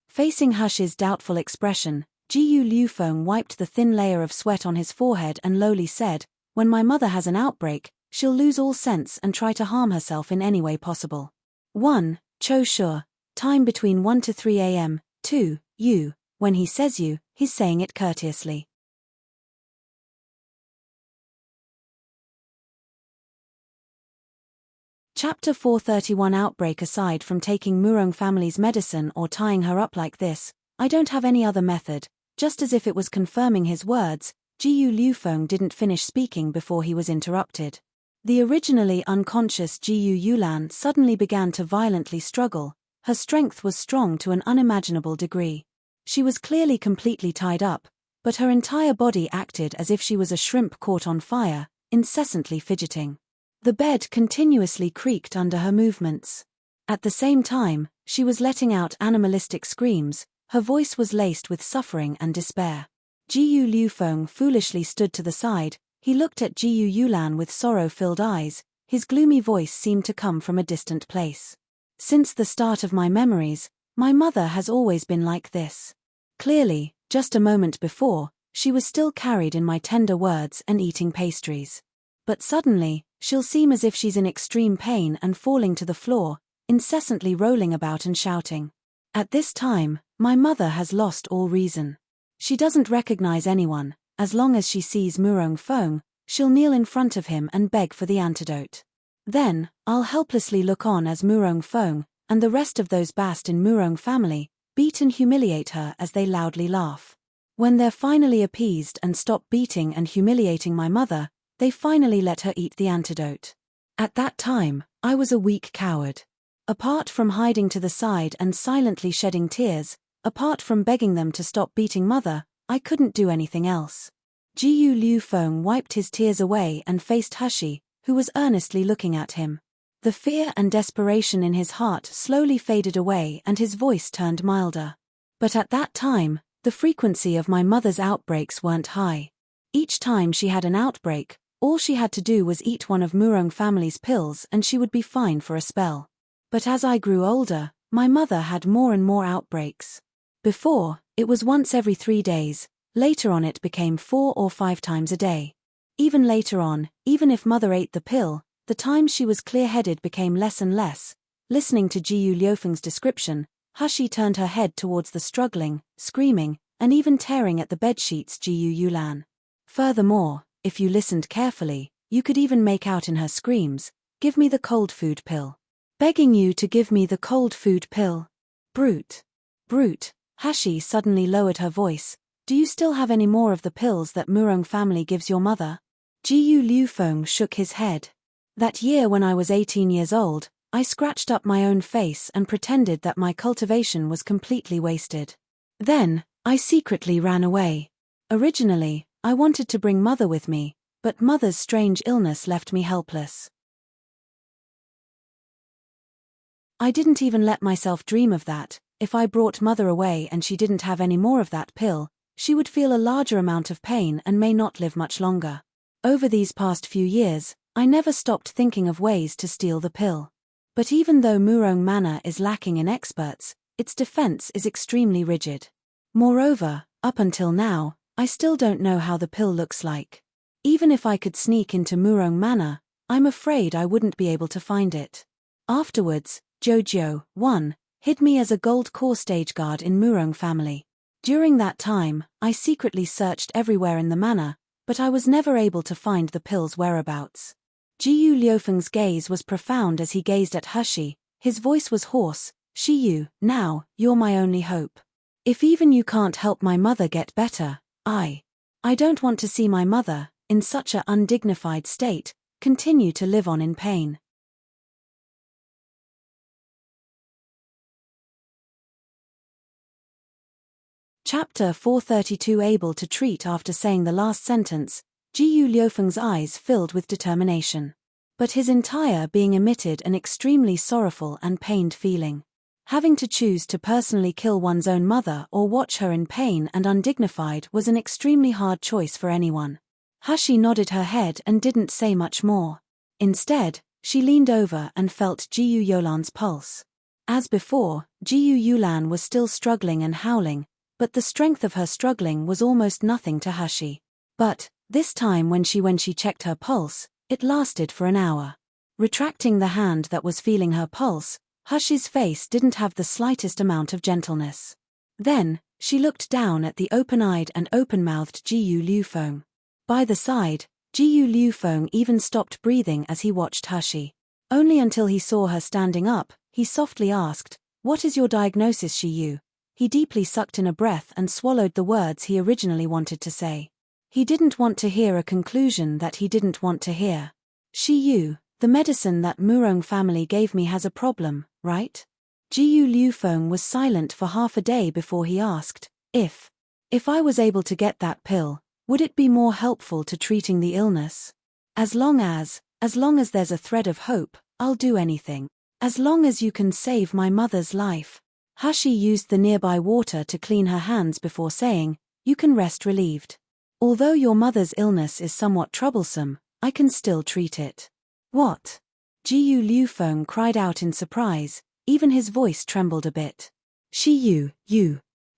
Facing Hashi's doubtful expression, Jiyu Liufeng wiped the thin layer of sweat on his forehead and lowly said, "When my mother has an outbreak, she'll lose all sense and try to harm herself in any way possible. 1. Cho Shur, time between 1 to 3 a.m. 2. You, when he says you, he's saying it courteously." Chapter 431 Outbreak. Aside from taking Murong family's medicine or tying her up like this, I don't have any other method. Just as if it was confirming his words, Jiyu Liufeng didn't finish speaking before he was interrupted. The originally unconscious Jiyu Yulan suddenly began to violently struggle. Her strength was strong to an unimaginable degree. She was clearly completely tied up, but her entire body acted as if she was a shrimp caught on fire, incessantly fidgeting. The bed continuously creaked under her movements. At the same time, she was letting out animalistic screams. Her voice was laced with suffering and despair. Jiyu Liufeng foolishly stood to the side. He looked at Jiyu Yulan with sorrow-filled eyes. His gloomy voice seemed to come from a distant place. "Since the start of my memories, my mother has always been like this. Clearly, just a moment before, she was still carried in my tender words and eating pastries. But suddenly, she'll seem as if she's in extreme pain and falling to the floor, incessantly rolling about and shouting. At this time, my mother has lost all reason. She doesn't recognize anyone. As long as she sees Murong Feng, she'll kneel in front of him and beg for the antidote. Then, I'll helplessly look on as Murong Feng, and the rest of those Bast in Murong family, beat and humiliate her as they loudly laugh. When they're finally appeased and stop beating and humiliating my mother, they finally let her eat the antidote. At that time, I was a weak coward. Apart from hiding to the side and silently shedding tears, apart from begging them to stop beating mother, I couldn't do anything else. Jiyu Liufeng wiped his tears away and faced Hushi, who was earnestly looking at him. The fear and desperation in his heart slowly faded away and his voice turned milder. But at that time, the frequency of my mother's outbreaks weren't high. Each time she had an outbreak, all she had to do was eat one of Murong family's pills and she would be fine for a spell. But as I grew older, my mother had more and more outbreaks. Before, it was once every 3 days, later on it became 4 or 5 times a day. Even later on, even if mother ate the pill, the times she was clear-headed became less and less. Listening to Jiyu Liufeng's description, Hushi turned her head towards the struggling, screaming, and even tearing at the bedsheets Jiyu Yulan. Furthermore, if you listened carefully, you could even make out in her screams, "Give me the cold food pill. Begging you to give me the cold food pill. Brute. Brute." Hushi suddenly lowered her voice. "Do you still have any more of the pills that Murong family gives your mother?" Jiyu Liufeng shook his head. "That year when I was 18 years old, I scratched up my own face and pretended that my cultivation was completely wasted. Then, I secretly ran away. Originally, I wanted to bring mother with me, but mother's strange illness left me helpless. I didn't even let myself dream of that. If I brought mother away and she didn't have any more of that pill, she would feel a larger amount of pain and may not live much longer. Over these past few years, I never stopped thinking of ways to steal the pill. But even though Murong Manor is lacking in experts, its defense is extremely rigid. Moreover, up until now, I still don't know how the pill looks like. Even if I could sneak into Murong Manor, I'm afraid I wouldn't be able to find it. Afterwards, Jojo, 1, hid me as a gold core stage guard in Murong family. During that time, I secretly searched everywhere in the manor, but I was never able to find the pill's whereabouts." Jiyu Liufeng's gaze was profound as he gazed at Hushi. His voice was hoarse. "Shiyu, now, you're my only hope. If even you can't help my mother get better, I don't want to see my mother, in such a undignified state, continue to live on in pain." Chapter 432. Able to treat. After saying the last sentence, Jiyu Liufeng's eyes filled with determination. But his entire being emitted an extremely sorrowful and pained feeling. Having to choose to personally kill one's own mother or watch her in pain and undignified was an extremely hard choice for anyone. Hushi nodded her head and didn't say much more. Instead, she leaned over and felt Jiyu Yulan's pulse. As before, Jiyu Yulan was still struggling and howling, but the strength of her struggling was almost nothing to Hushi. But, this time when she checked her pulse, it lasted for an hour. Retracting the hand that was feeling her pulse, Hushi's face didn't have the slightest amount of gentleness. Then, she looked down at the open-eyed and open-mouthed Jiyu Liufeng. By the side, Jiyu Liufeng even stopped breathing as he watched Hushi. Only until he saw her standing up, he softly asked, "What is your diagnosis, Shiyu?" He deeply sucked in a breath and swallowed the words he originally wanted to say. He didn't want to hear a conclusion that he didn't want to hear. "Shiyu, the medicine that Murong family gave me has a problem, right?" Jiyu Liufeng was silent for half a day before he asked, If I was able to get that pill, would it be more helpful to treating the illness? As long as there's a thread of hope, I'll do anything. As long as you can save my mother's life." Hushi used the nearby water to clean her hands before saying, "You can rest relieved. Although your mother's illness is somewhat troublesome, I can still treat it." "What?" Jiyu Liufeng cried out in surprise, even his voice trembled a bit. "Shiyu,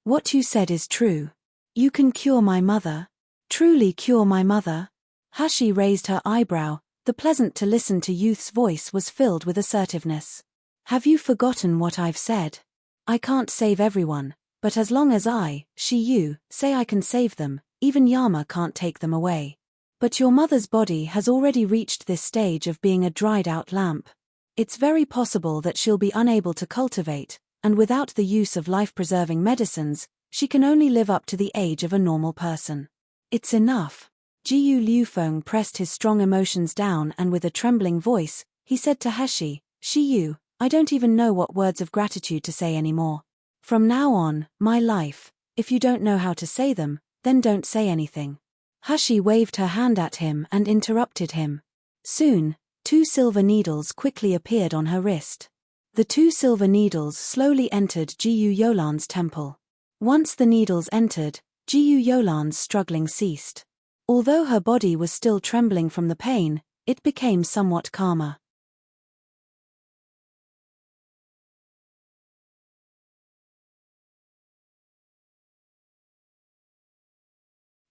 what you said is true. You can cure my mother? Truly cure my mother?" Hushi raised her eyebrow. The pleasant-to-listen-to youth's voice was filled with assertiveness. "Have you forgotten what I've said? I can't save everyone, but as long as Shiyu, say I can save them, even Yama can't take them away. But your mother's body has already reached this stage of being a dried-out lamp. It's very possible that she'll be unable to cultivate, and without the use of life-preserving medicines, she can only live up to the age of a normal person. It's enough." Jiyu Liufeng pressed his strong emotions down and with a trembling voice, he said to Hushi, "Shiyu, I don't even know what words of gratitude to say anymore. From now on, my life, if you don't know how to say them, then don't say anything." Hashi waved her hand at him and interrupted him. Soon, 2 silver needles quickly appeared on her wrist. The 2 silver needles slowly entered Jiyu Yolan's temple. Once the needles entered, Jiyu Yolan's struggling ceased. Although her body was still trembling from the pain, it became somewhat calmer.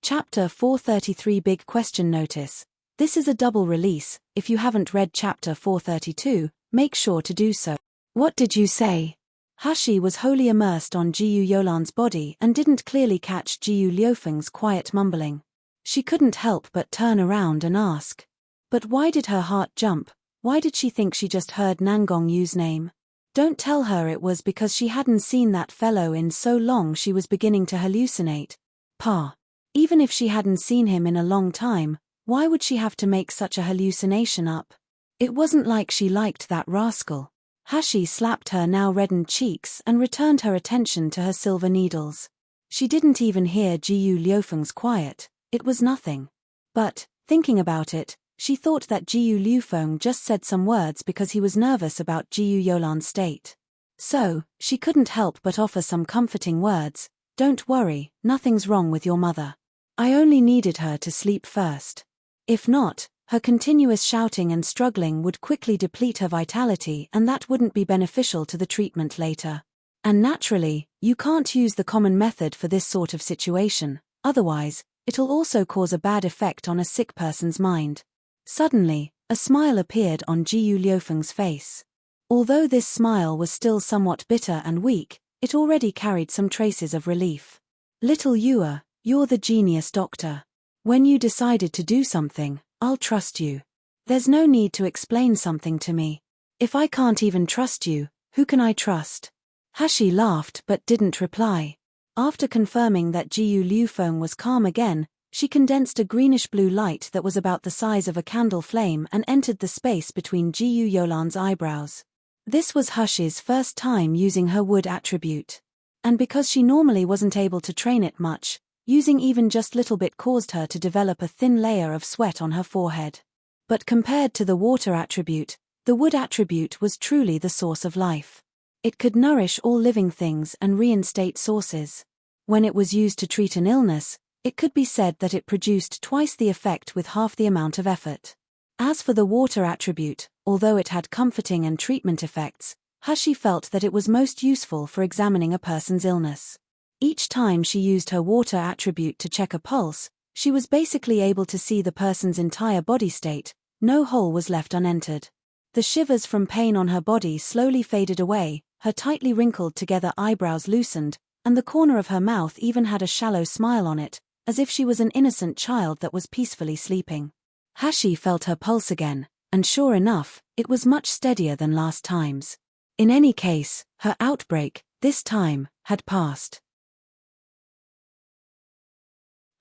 Chapter 433 Big Question Notice. This is a double release. If you haven't read Chapter 432, make sure to do so. What did you say? Hashi was wholly immersed on Jiyu Yolan's body and didn't clearly catch Jiyu Liufeng's quiet mumbling. She couldn't help but turn around and ask. But why did her heart jump? Why did she think she just heard Nangong Yu's name? Don't tell her it was because she hadn't seen that fellow in so long she was beginning to hallucinate. Pa. Even if she hadn't seen him in a long time, why would she have to make such a hallucination up? It wasn't like she liked that rascal. Hashi slapped her now reddened cheeks and returned her attention to her silver needles. She didn't even hear Jiyu Liufeng's quiet. It was nothing. But, thinking about it, she thought that Jiyu Liufeng just said some words because he was nervous about Jiyu Yolan's state. So, she couldn't help but offer some comforting words. Don't worry, nothing's wrong with your mother. I only needed her to sleep first. If not, her continuous shouting and struggling would quickly deplete her vitality and that wouldn't be beneficial to the treatment later. And naturally, you can't use the common method for this sort of situation, otherwise, it'll also cause a bad effect on a sick person's mind. Suddenly, a smile appeared on Jiyu Liufeng's face. Although this smile was still somewhat bitter and weak, it already carried some traces of relief. Little Yua, you're the genius doctor. When you decided to do something, I'll trust you. There's no need to explain something to me. If I can't even trust you, who can I trust? Hashi laughed but didn't reply. After confirming that Jiyu Liufeng was calm again, she condensed a greenish-blue light that was about the size of a candle flame and entered the space between Jiyu Yolan's eyebrows. This was Hashi's first time using her wood attribute. And because she normally wasn't able to train it much, using even just little bit caused her to develop a thin layer of sweat on her forehead. But compared to the water attribute, the wood attribute was truly the source of life. It could nourish all living things and reinstate sources. When it was used to treat an illness, it could be said that it produced twice the effect with half the amount of effort. As for the water attribute, although it had comforting and treatment effects, Hashi felt that it was most useful for examining a person's illness. Each time she used her water attribute to check a pulse, she was basically able to see the person's entire body state. No hole was left unentered. The shivers from pain on her body slowly faded away, her tightly wrinkled together eyebrows loosened, and the corner of her mouth even had a shallow smile on it, as if she was an innocent child that was peacefully sleeping. Hashi felt her pulse again, and sure enough, it was much steadier than last times. In any case, her outbreak, this time, had passed.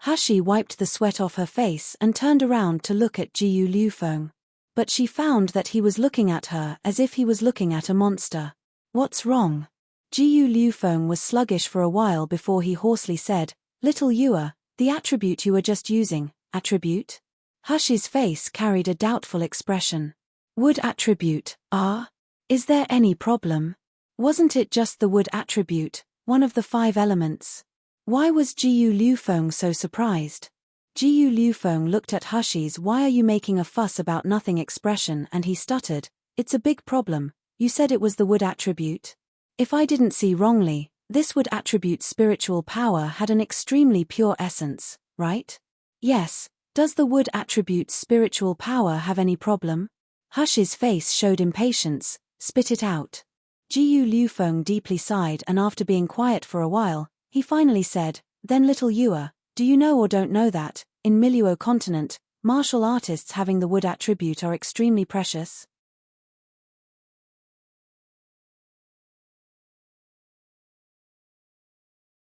Hashi wiped the sweat off her face and turned around to look at Jiyu Liufeng. But she found that he was looking at her as if he was looking at a monster. What's wrong? Jiyu Liufeng was sluggish for a while before he hoarsely said, Little Yua, the attribute you were just using, attribute? Hashi's face carried a doubtful expression. Wood attribute, ah? Is there any problem? Wasn't it just the wood attribute, one of the 5 elements? Why was Jiyu Liufeng so surprised? Jiyu Liufeng looked at Hashi's "why are you making a fuss about nothing" expression and he stuttered, It's a big problem, you said it was the wood attribute. If I didn't see wrongly, this wood attribute's spiritual power had an extremely pure essence, right? Yes, does the wood attribute's spiritual power have any problem? Hashi's face showed impatience, spit it out. Jiyu Liufeng deeply sighed and after being quiet for a while, he finally said, Then Little Yua, do you know or don't know that, in Miluo continent, martial artists having the wood attribute are extremely precious?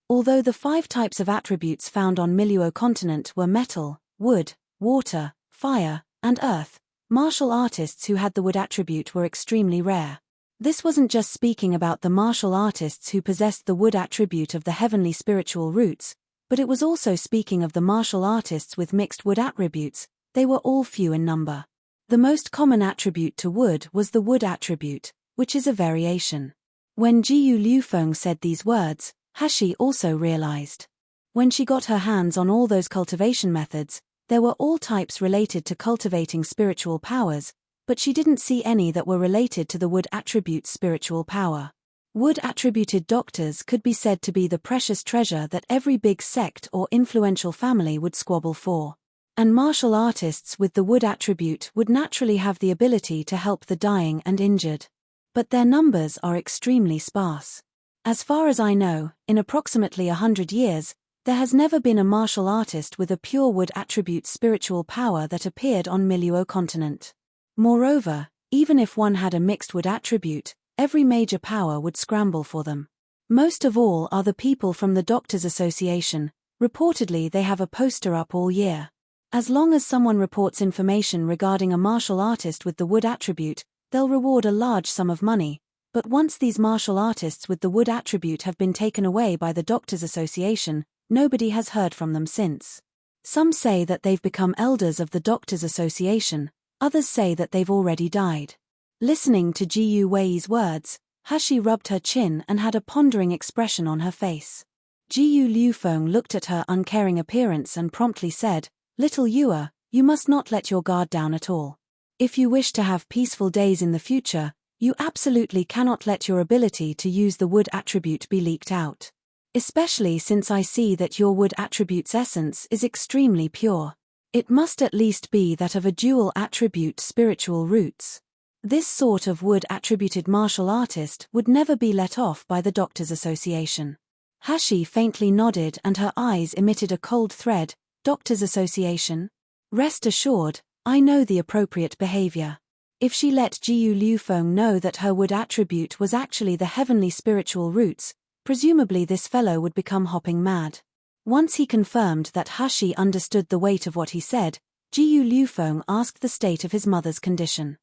Although the 5 types of attributes found on Miluo continent were metal, wood, water, fire, and earth, martial artists who had the wood attribute were extremely rare. This wasn't just speaking about the martial artists who possessed the wood attribute of the heavenly spiritual roots, But it was also speaking of the martial artists with mixed wood attributes. They were all few in number. The most common attribute to wood was the wood attribute, which is a variation. When Jiyu Liufeng said these words, Hashi also realized. When she got her hands on all those cultivation methods, there were all types related to cultivating spiritual powers, but she didn't see any that were related to the wood attribute's spiritual power. Wood-attributed doctors could be said to be the precious treasure that every big sect or influential family would squabble for. And martial artists with the wood attribute would naturally have the ability to help the dying and injured. But their numbers are extremely sparse. As far as I know, in approximately 100 years, there has never been a martial artist with a pure wood attribute spiritual power that appeared on Miluo continent. Moreover, even if one had a mixed wood attribute, every major power would scramble for them. Most of all are the people from the Doctors Association. Reportedly they have a poster up all year. As long as someone reports information regarding a martial artist with the wood attribute, they'll reward a large sum of money. But once these martial artists with the wood attribute have been taken away by the Doctors Association, nobody has heard from them since. Some say that they've become elders of the Doctors Association, others say that they've already died. Listening to Jiyu Wei's words, Hashi rubbed her chin and had a pondering expression on her face. Jiyu Liufeng looked at her uncaring appearance and promptly said, "Little Yua, you must not let your guard down at all. If you wish to have peaceful days in the future, you absolutely cannot let your ability to use the wood attribute be leaked out. Especially since I see that your wood attribute's essence is extremely pure. It must at least be that of a dual attribute spiritual roots. This sort of wood-attributed martial artist would never be let off by the Doctors Association." Hashi faintly nodded and her eyes emitted a cold thread. "Doctors Association? Rest assured, I know the appropriate behavior. If she let Jiyu Liufeng know that her wood attribute was actually the heavenly spiritual roots, presumably this fellow would become hopping mad." Once he confirmed that Hashi understood the weight of what he said, Jiyu Liufeng asked the state of his mother's condition.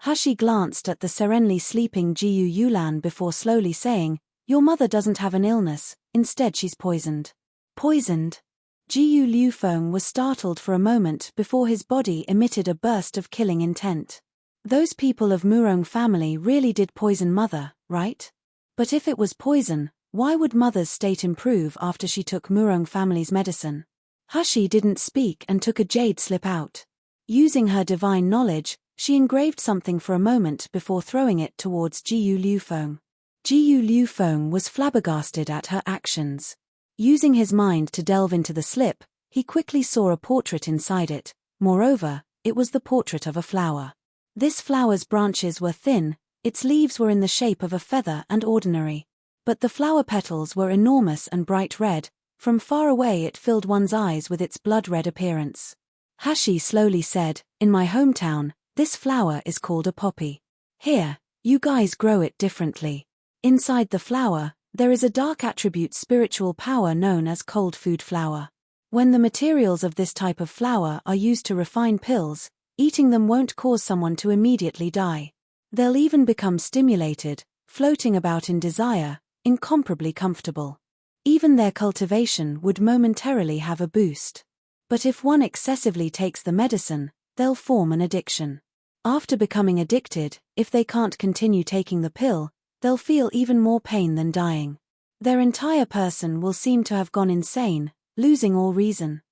Hashi glanced at the serenely sleeping Jiyu Yulan before slowly saying, "Your mother doesn't have an illness, instead she's poisoned." "Poisoned?" Jiyu Liufeng was startled for a moment before his body emitted a burst of killing intent. Those people of Murong family really did poison Mother, right? But if it was poison, why would Mother's state improve after she took Murong family's medicine? Hashi didn't speak and took a jade slip out. Using her divine knowledge, she engraved something for a moment before throwing it towards Jiyu Liufeng. Jiyu Liufeng was flabbergasted at her actions. Using his mind to delve into the slip, he quickly saw a portrait inside it. Moreover, it was the portrait of a flower. This flower's branches were thin, its leaves were in the shape of a feather and ordinary. But the flower petals were enormous and bright red. From far away it filled one's eyes with its blood-red appearance. Hashi slowly said, "In my hometown, this flower is called a poppy. Here, you guys grow it differently. Inside the flower, there is a dark attribute spiritual power known as cold food flower. When the materials of this type of flower are used to refine pills, eating them won't cause someone to immediately die. They'll even become stimulated, floating about in desire, incomparably comfortable. Even their cultivation would momentarily have a boost. But if one excessively takes the medicine, they'll form an addiction. After becoming addicted, if they can't continue taking the pill, they'll feel even more pain than dying. Their entire person will seem to have gone insane, losing all reason."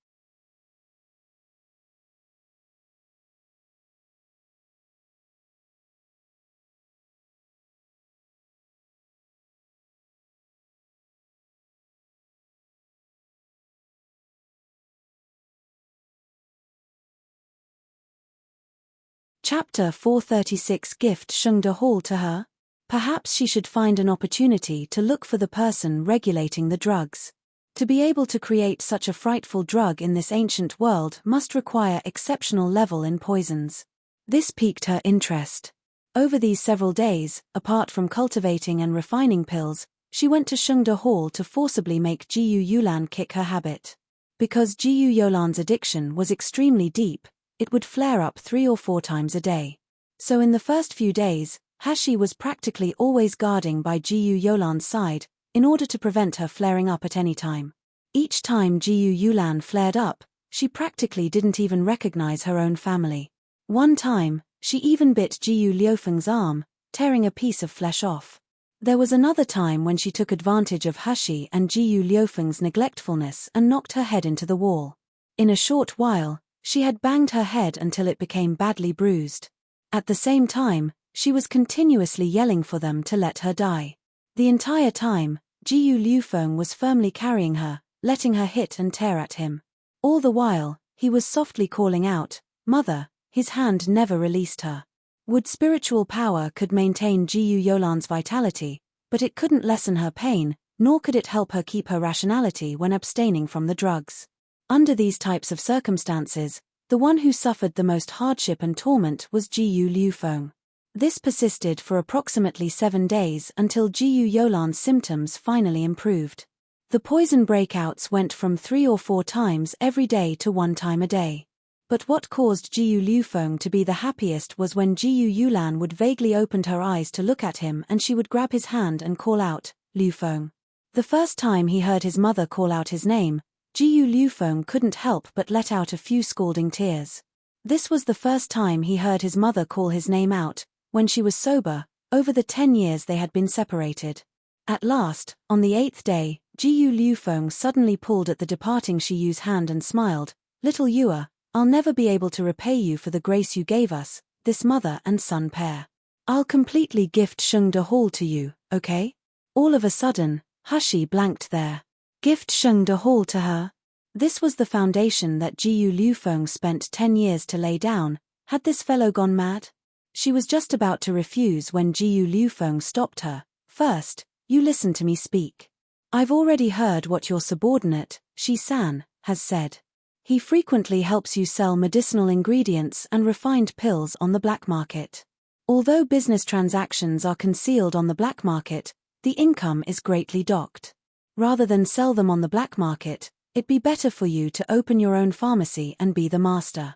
Chapter 436 Gift Shengde Hall to her? Perhaps she should find an opportunity to look for the person regulating the drugs. To be able to create such a frightful drug in this ancient world must require exceptional level in poisons. This piqued her interest. Over these several days, apart from cultivating and refining pills, she went to Shengde Hall to forcibly make Jiyu Yulan kick her habit. Because Jiyu Yulan's addiction was extremely deep, it would flare up 3 or 4 times a day. So in the first few days, Hashi was practically always guarding by Jiyu Yulan's side, in order to prevent her flaring up at any time. Each time Jiyu Yulan flared up, she practically didn't even recognize her own family. One time, she even bit Jiyu Liufeng's arm, tearing a piece of flesh off. There was another time when she took advantage of Hashi and Jiyu Liufeng's neglectfulness and knocked her head into the wall. In a short while, she had banged her head until it became badly bruised. At the same time, she was continuously yelling for them to let her die. The entire time, Jiyu Liufeng was firmly carrying her, letting her hit and tear at him. All the while, he was softly calling out, "Mother," his hand never released her. Would spiritual power could maintain Jiyu Yolan's vitality, but it couldn't lessen her pain, nor could it help her keep her rationality when abstaining from the drugs. Under these types of circumstances, the one who suffered the most hardship and torment was Jiyu Liufeng. This persisted for approximately 7 days until Jiyu Yolan's symptoms finally improved. The poison breakouts went from 3 or 4 times every day to 1 time a day. But what caused Jiyu Liufeng to be the happiest was when Jiyu Yulan would vaguely open her eyes to look at him and she would grab his hand and call out, "Liufeng." The first time he heard his mother call out his name, Jiyu Liufeng couldn't help but let out a few scalding tears. This was the first time he heard his mother call his name out, when she was sober, over the 10 years they had been separated. At last, on the 8th day, Jiyu Liufeng suddenly pulled at the departing Shiyu's hand and smiled, "Little Yua, I'll never be able to repay you for the grace you gave us, this mother and son pair. I'll completely gift Shengde Hall to you, okay?" All of a sudden, Hashi blanked there. Gift Shengde Hall to her? This was the foundation that Jiyu Liufeng spent 10 years to lay down. Had this fellow gone mad? She was just about to refuse when Jiyu Liufeng stopped her. "First, you listen to me speak. I've already heard what your subordinate, Shi-san, has said. He frequently helps you sell medicinal ingredients and refined pills on the black market. Although business transactions are concealed on the black market, the income is greatly docked. Rather than sell them on the black market, it'd be better for you to open your own pharmacy and be the master."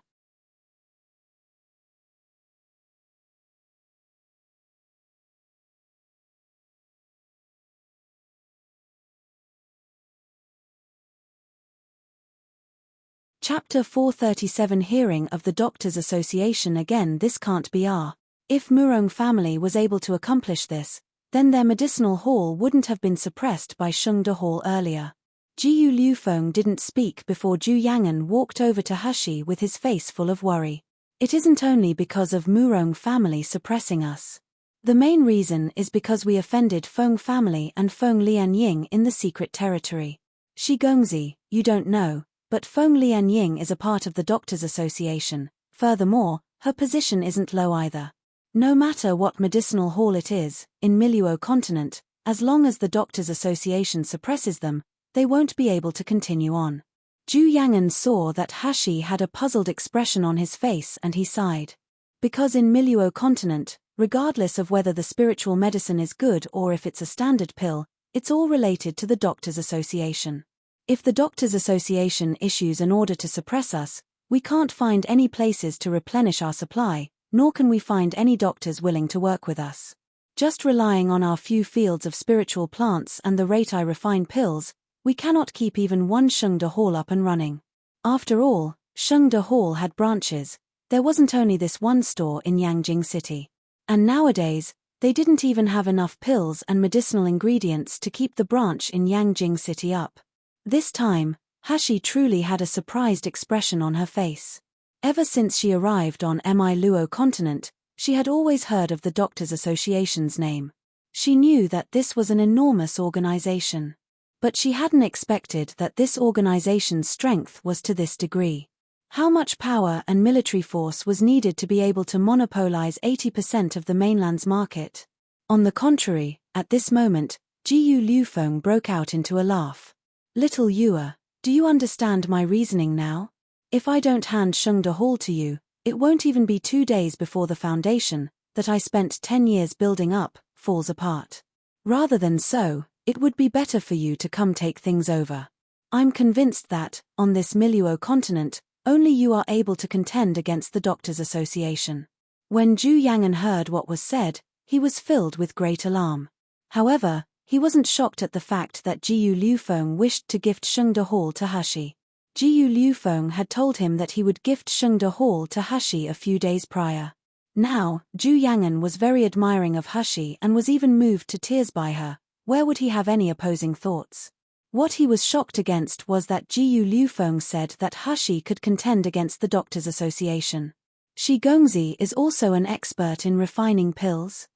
Chapter 437 Hearing of the Doctors Association. Again, this can't be our. If Murong family was able to accomplish this, then their medicinal hall wouldn't have been suppressed by Shengde Hall earlier. Jiyu Liufeng didn't speak before Zhu Yangan walked over to Hashi with his face full of worry. "It isn't only because of Murong family suppressing us. The main reason is because we offended Feng family and Feng Lianying in the secret territory. Shi Gongzi, you don't know, but Feng Lianying is a part of the Doctors Association. Furthermore, her position isn't low either. No matter what medicinal hall it is, in Miluo continent, as long as the Doctors Association suppresses them, they won't be able to continue on." Zhu Yangan saw that Hashi had a puzzled expression on his face and he sighed. Because in Miluo continent, regardless of whether the spiritual medicine is good or if it's a standard pill, it's all related to the Doctors Association. If the Doctors Association issues an order to suppress us, we can't find any places to replenish our supply, nor can we find any doctors willing to work with us. Just relying on our few fields of spiritual plants and the rate I refine pills, we cannot keep even one Shengde Hall up and running. After all, Shengde Hall had branches. There wasn't only this one store in Yangjing City. And nowadays, they didn't even have enough pills and medicinal ingredients to keep the branch in Yangjing City up. This time, Hashi truly had a surprised expression on her face. Ever since she arrived on Miluo continent, she had always heard of the Doctors Association's name. She knew that this was an enormous organization. But she hadn't expected that this organization's strength was to this degree. How much power and military force was needed to be able to monopolize 80% of the mainland's market? On the contrary, at this moment, Jiyu Liufeng broke out into a laugh. "Little Yua, do you understand my reasoning now? If I don't hand Shengde Hall to you, it won't even be 2 days before the foundation, that I spent 10 years building up, falls apart. Rather than so, it would be better for you to come take things over. I'm convinced that, on this Miluo continent, only you are able to contend against the Doctors Association." When Zhu Yangan heard what was said, he was filled with great alarm. However, He wasn't shocked at the fact that Jiu Liufeng wished to gift Shengde Hall to Hashi. Jiu Liufeng had told him that he would gift Shengde Hall to Hashi a few days prior. Now, Zhu Yangan was very admiring of Hashi and was even moved to tears by her. Where would he have any opposing thoughts? What he was shocked against was that Jiu Liufeng said that Hashi could contend against the Doctors' Association. Shi Gongzi is also an expert in refining pills.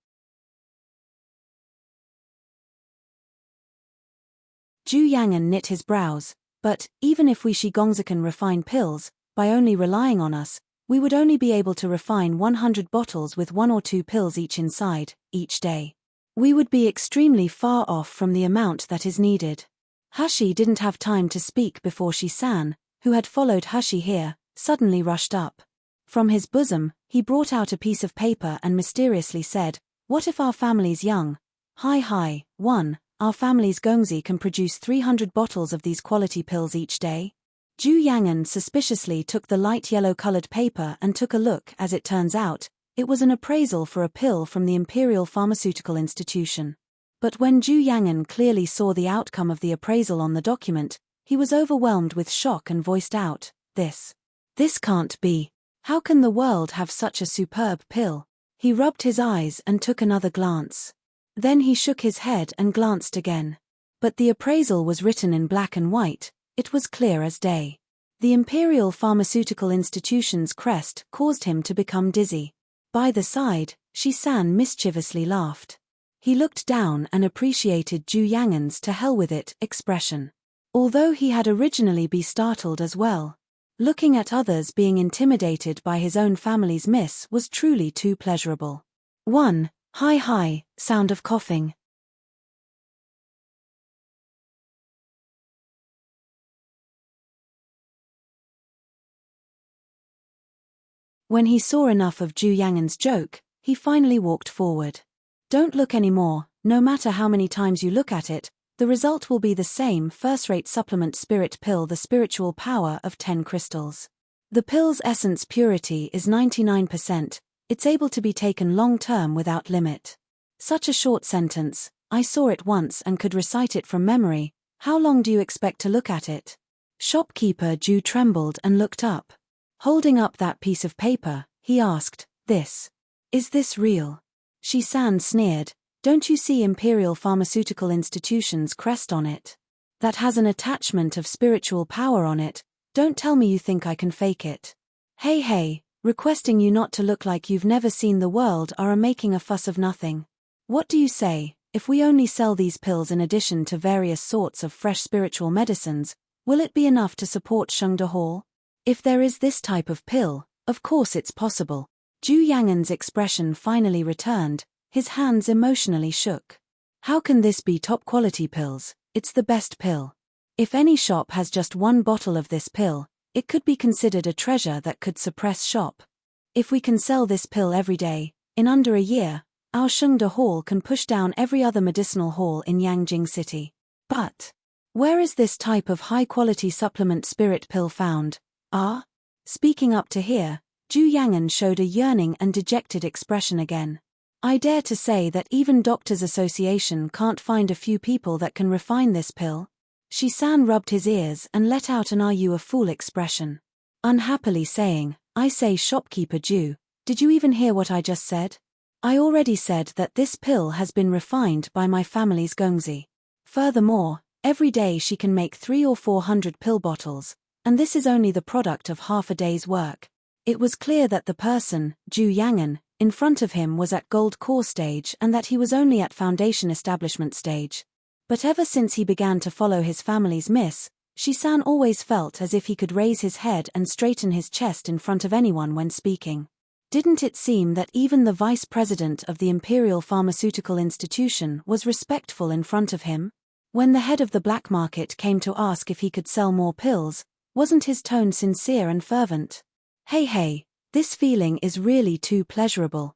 Zhu Yangan knit his brows. But, even if we Shi Gongzi can refine pills, by only relying on us, we would only be able to refine 100 bottles with 1 or 2 pills each inside, each day. We would be extremely far off from the amount that is needed. Hashi didn't have time to speak before Shi-san, who had followed Hashi here, suddenly rushed up. From his bosom, he brought out a piece of paper and mysteriously said, "What if our family's young? Hi, our family's Gongzi can produce 300 bottles of these quality pills each day?" Zhu Yangan suspiciously took the light yellow-colored paper and took a look. As it turns out, it was an appraisal for a pill from the Imperial Pharmaceutical Institution. But when Zhu Yangan clearly saw the outcome of the appraisal on the document, he was overwhelmed with shock and voiced out, This can't be. How can the world have such a superb pill?" He rubbed his eyes and took another glance. Then he shook his head and glanced again. But the appraisal was written in black and white. It was clear as day. The Imperial Pharmaceutical Institution's crest caused him to become dizzy. By the side, Shi-san mischievously laughed. He looked down and appreciated Zhu Yangan's "to hell with it" expression. Although he had originally been startled as well. Looking at others being intimidated by his own family's miss was truly too pleasurable. Hi, sound of coughing. When he saw enough of Zhu Yangan's joke, he finally walked forward. "Don't look anymore, no matter how many times you look at it, the result will be the same first-rate supplement spirit pill, the spiritual power of 10 crystals. The pill's essence purity is 99%, it's able to be taken long-term without limit." Such a short sentence, I saw it once and could recite it from memory. How long do you expect to look at it? Shopkeeper Zhu trembled and looked up. Holding up that piece of paper, he asked, Is this real?" Shi-san sneered, "Don't you see Imperial Pharmaceutical Institution's crest on it? That has an attachment of spiritual power on it. Don't tell me you think I can fake it." Hey, requesting you not to look like you've never seen the world are making a fuss of nothing. What do you say, if we only sell these pills in addition to various sorts of fresh spiritual medicines, will it be enough to support Shengde Hall? If there is this type of pill, of course it's possible. Zhu Yangan's expression finally returned, his hands emotionally shook. How can this be top-quality pills? It's the best pill. If any shop has just 1 bottle of this pill, it could be considered a treasure that could suppress shop. If we can sell this pill every day, in under a year, our Shengde Hall can push down every other medicinal hall in Yangjing City. But where is this type of high-quality supplement spirit pill found? Speaking up to here, Zhu Yangan showed a yearning and dejected expression again. I dare to say that even Doctors' Association can't find a few people that can refine this pill. Shi-san rubbed his ears and let out an "are you a fool" expression. Unhappily saying, I say shopkeeper Zhu, did you even hear what I just said? I already said that this pill has been refined by my family's Gongzi. Furthermore, every day she can make 300 or 400 pill bottles, and this is only the product of half a day's work. It was clear that the person, Zhu Yangan, in front of him was at gold core stage and that he was only at foundation establishment stage. But ever since he began to follow his family's miss, Shi-san always felt as if he could raise his head and straighten his chest in front of anyone when speaking. Didn't it seem that even the vice president of the Imperial Pharmaceutical Institution was respectful in front of him? When the head of the black market came to ask if he could sell more pills, wasn't his tone sincere and fervent? Hey, this feeling is really too pleasurable.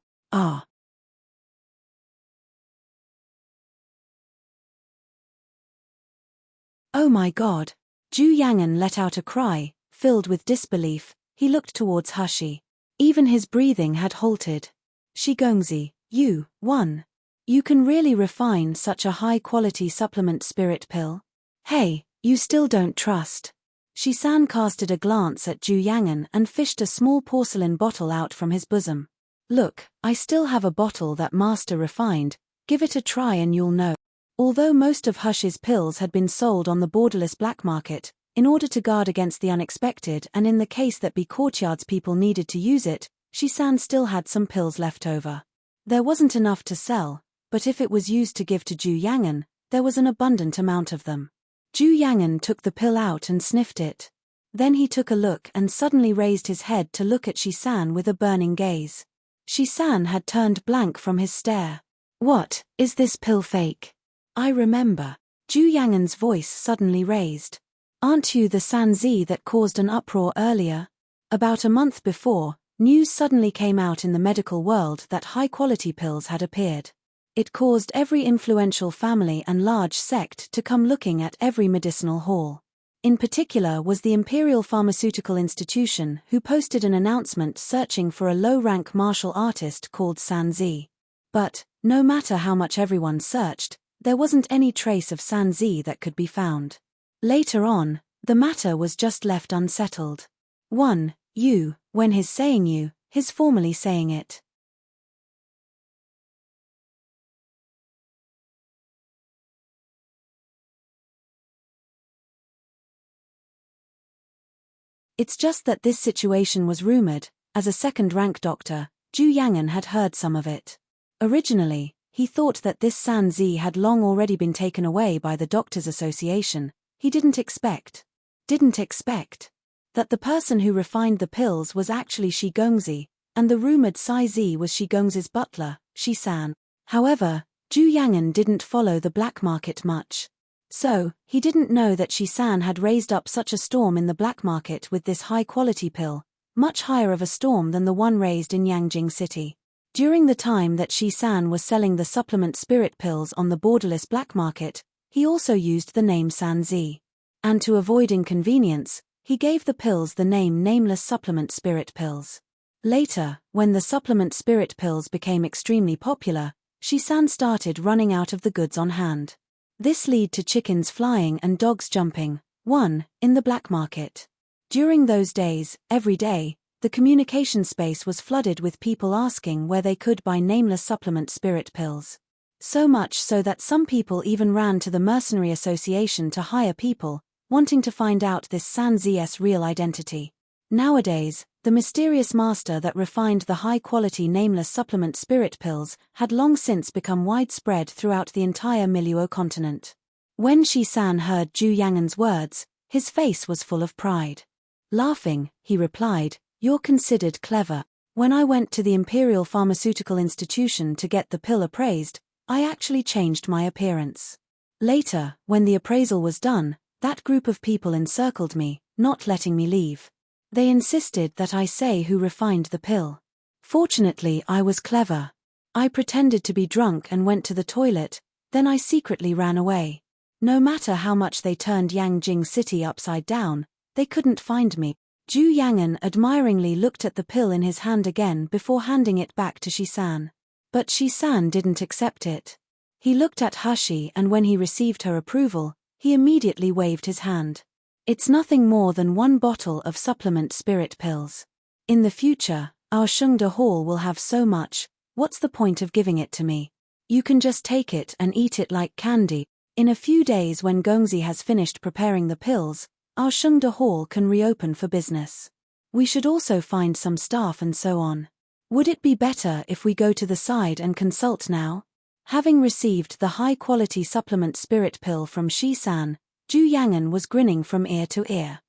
Oh my God. Zhu Yangan let out a cry, filled with disbelief. He looked towards Hashi. Even his breathing had halted. Shi Gongzi, you won. You can really refine such a high-quality supplement spirit pill? Hey, you still don't trust. Shi-san casted a glance at Ju Yangen and fished a small porcelain bottle out from his bosom. Look, I still have a bottle that Master refined, give it a try and you'll know. Although most of Hush's pills had been sold on the borderless black market, in order to guard against the unexpected and in the case that B Courtyard's people needed to use it, Shi-san still had some pills left over. There wasn't enough to sell, but if it was used to give to Ju Yangen, there was an abundant amount of them. Ju Yangen took the pill out and sniffed it. Then he took a look and suddenly raised his head to look at Shi-san with a burning gaze. Shi-san had turned blank from his stare. What, is this pill fake? I remember. Ju Yangen's voice suddenly raised. Aren't you the Sanzi that caused an uproar earlier? About a month before, news suddenly came out in the medical world that high-quality pills had appeared. It caused every influential family and large sect to come looking at every medicinal hall. In particular was the Imperial Pharmaceutical Institution, who posted an announcement searching for a low-rank martial artist called Sanzi. But, no matter how much everyone searched, there wasn't any trace of Sanzi that could be found. Later on, the matter was just left unsettled. 1. You, when his saying you, his formally saying it. It's just that this situation was rumored. As a second-rank doctor, Ju Yangen had heard some of it. Originally, he thought that this Sanzi had long already been taken away by the Doctors' Association. He didn't expect that the person who refined the pills was actually Shi Gongzi, and the rumored Sai Zi was Shi Gongzi's butler, Shi-san. However, Ju Yangen didn't follow the black market much. So, he didn't know that Shi-san had raised up such a storm in the black market with this high-quality pill, much higher of a storm than the one raised in Yangjing City. During the time that Shi-san was selling the supplement spirit pills on the borderless black market, he also used the name Sanzi. And to avoid inconvenience, he gave the pills the name Nameless Supplement Spirit Pills. Later, when the supplement spirit pills became extremely popular, Shi-san started running out of the goods on hand. This led to chickens flying and dogs jumping, in the black market. During those days, every day, the communication space was flooded with people asking where they could buy nameless supplement spirit pills. So much so that some people even ran to the Mercenary Association to hire people, wanting to find out this Sanzi's real identity. Nowadays, the mysterious master that refined the high-quality nameless supplement spirit pills had long since become widespread throughout the entire Miluo continent. When Shi-san heard Ju Yangen's words, his face was full of pride. Laughing, he replied, "You're considered clever. When I went to the Imperial Pharmaceutical Institution to get the pill appraised, I actually changed my appearance. Later, when the appraisal was done, that group of people encircled me, not letting me leave. They insisted that I say who refined the pill. Fortunately, I was clever. I pretended to be drunk and went to the toilet, then I secretly ran away. No matter how much they turned Yangjing City upside down, they couldn't find me." Ju Yangen admiringly looked at the pill in his hand again before handing it back to Shi-san. But Shi-san didn't accept it. He looked at Hushi and when he received her approval, he immediately waved his hand. "It's nothing more than one bottle of supplement spirit pills. In the future, our Shengde Hall will have so much, what's the point of giving it to me? You can just take it and eat it like candy. In a few days when Gongzi has finished preparing the pills, our Shengde Hall can reopen for business. We should also find some staff and so on. Would it be better if we go to the side and consult now?" Having received the high-quality supplement spirit pill from Shi-san, Ju Yangen was grinning from ear to ear.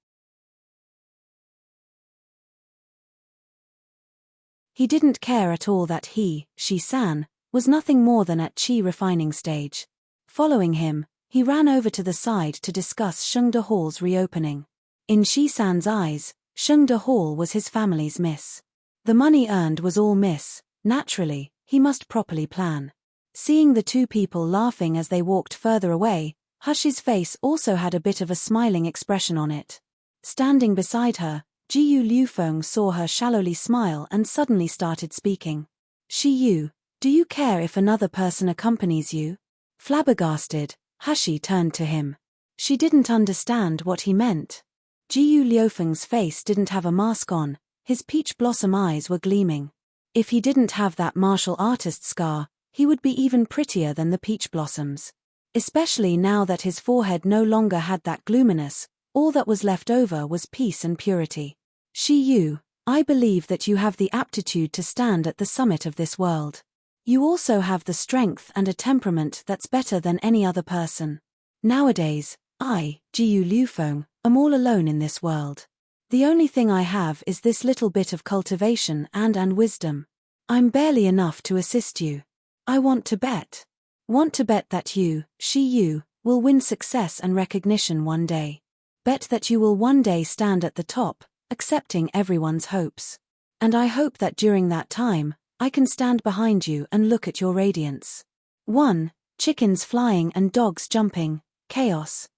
He didn't care at all that he, Shi-san, was nothing more than at Qi refining stage. Following him, he ran over to the side to discuss Shengde Hall's reopening. In Shi-san's eyes, Shengde Hall was his family's miss. The money earned was all miss. Naturally, he must properly plan. Seeing the two people laughing as they walked further away, Hush's face also had a bit of a smiling expression on it. Standing beside her, Jiyu Liufeng saw her shallowly smile and suddenly started speaking. "Shi Yu, Do you care if another person accompanies you? Flabbergasted, Hashi turned to him. She didn't understand what he meant. Jiyu Liufeng's face didn't have a mask on, his peach blossom eyes were gleaming. If he didn't have that martial artist scar, he would be even prettier than the peach blossoms. Especially now that his forehead no longer had that gloominess, all that was left over was peace and purity. Shiyu, I believe that you have the aptitude to stand at the summit of this world. You also have the strength and a temperament that's better than any other person. Nowadays, I, Jiyu Liufeng, am all alone in this world. The only thing I have is this little bit of cultivation and wisdom. I'm barely enough to assist you. I want to bet that you, Shiyu, will win success and recognition one day. Bet that you will one day stand at the top, accepting everyone's hopes. And I hope that during that time, I can stand behind you and look at your radiance. 1. Chickens flying and dogs jumping, chaos.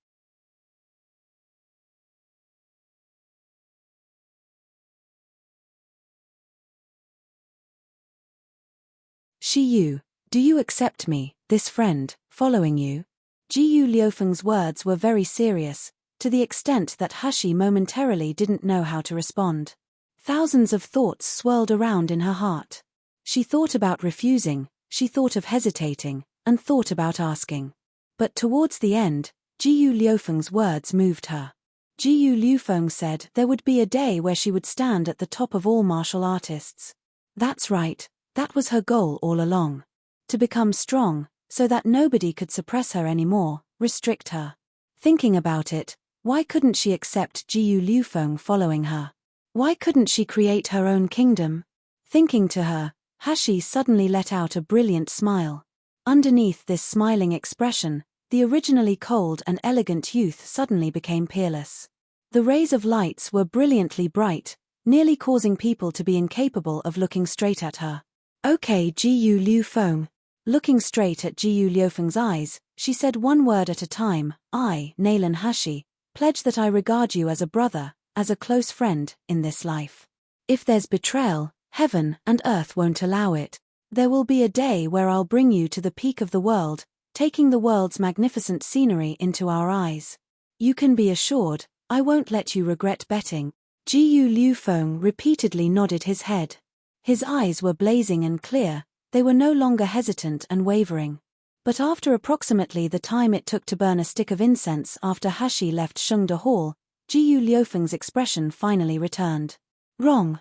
Shiyu, do you accept me, this friend, following you? Jiyu Liufeng's words were very serious, to the extent that Hashi momentarily didn't know how to respond. Thousands of thoughts swirled around in her heart. She thought about refusing, she thought of hesitating, and thought about asking. But towards the end, Jiyu Liufeng's words moved her. Jiyu Liufeng said there would be a day where she would stand at the top of all martial artists. That's right, that was her goal all along. To become strong, so that nobody could suppress her anymore, restrict her. Thinking about it, why couldn't she accept Jiyu Liufeng following her? Why couldn't she create her own kingdom? Thinking to her, Hashi suddenly let out a brilliant smile. Underneath this smiling expression, the originally cold and elegant youth suddenly became peerless. The rays of lights were brilliantly bright, nearly causing people to be incapable of looking straight at her. Okay, Jiyu Liufeng. Looking straight at Jiyu Liufeng's eyes, she said one word at a time, I, Naylan Hashi, pledge that I regard you as a brother, as a close friend, in this life. If there's betrayal, heaven and earth won't allow it. There will be a day where I'll bring you to the peak of the world, taking the world's magnificent scenery into our eyes. You can be assured, I won't let you regret betting. Jiyu Liufeng repeatedly nodded his head. His eyes were blazing and clear, they were no longer hesitant and wavering. But after approximately the time it took to burn a stick of incense after Hashi left Shengde Hall, Jiyu Liufeng's expression finally returned. Wrong,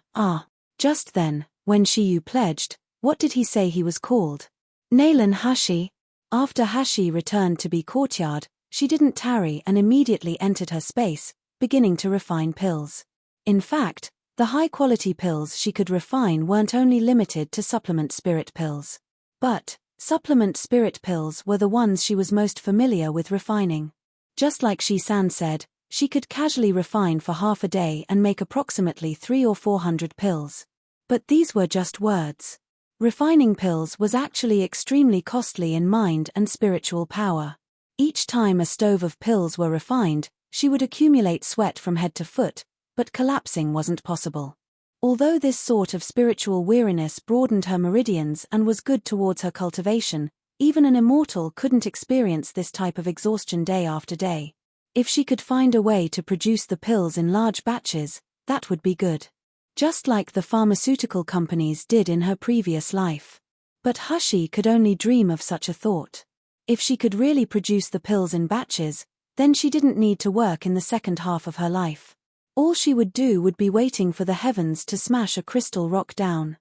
Just then, when Shiyu pledged, what did he say he was called? Naylan Hashi. After Hashi returned to be courtyard, she didn't tarry and immediately entered her space, beginning to refine pills. In fact, the high-quality pills she could refine weren't only limited to supplement spirit pills. But, supplement spirit pills were the ones she was most familiar with refining. Just like Shi-san said, she could casually refine for half a day and make approximately 300 or 400 pills. But these were just words. Refining pills was actually extremely costly in mind and spiritual power. Each time a stove of pills were refined, she would accumulate sweat from head to foot, but collapsing wasn't possible. Although this sort of spiritual weariness broadened her meridians and was good towards her cultivation, even an immortal couldn't experience this type of exhaustion day after day. If she could find a way to produce the pills in large batches, that would be good. Just like the pharmaceutical companies did in her previous life. But Hashi could only dream of such a thought. If she could really produce the pills in batches, then she didn't need to work in the second half of her life. All she would do would be waiting for the heavens to smash a crystal rock down.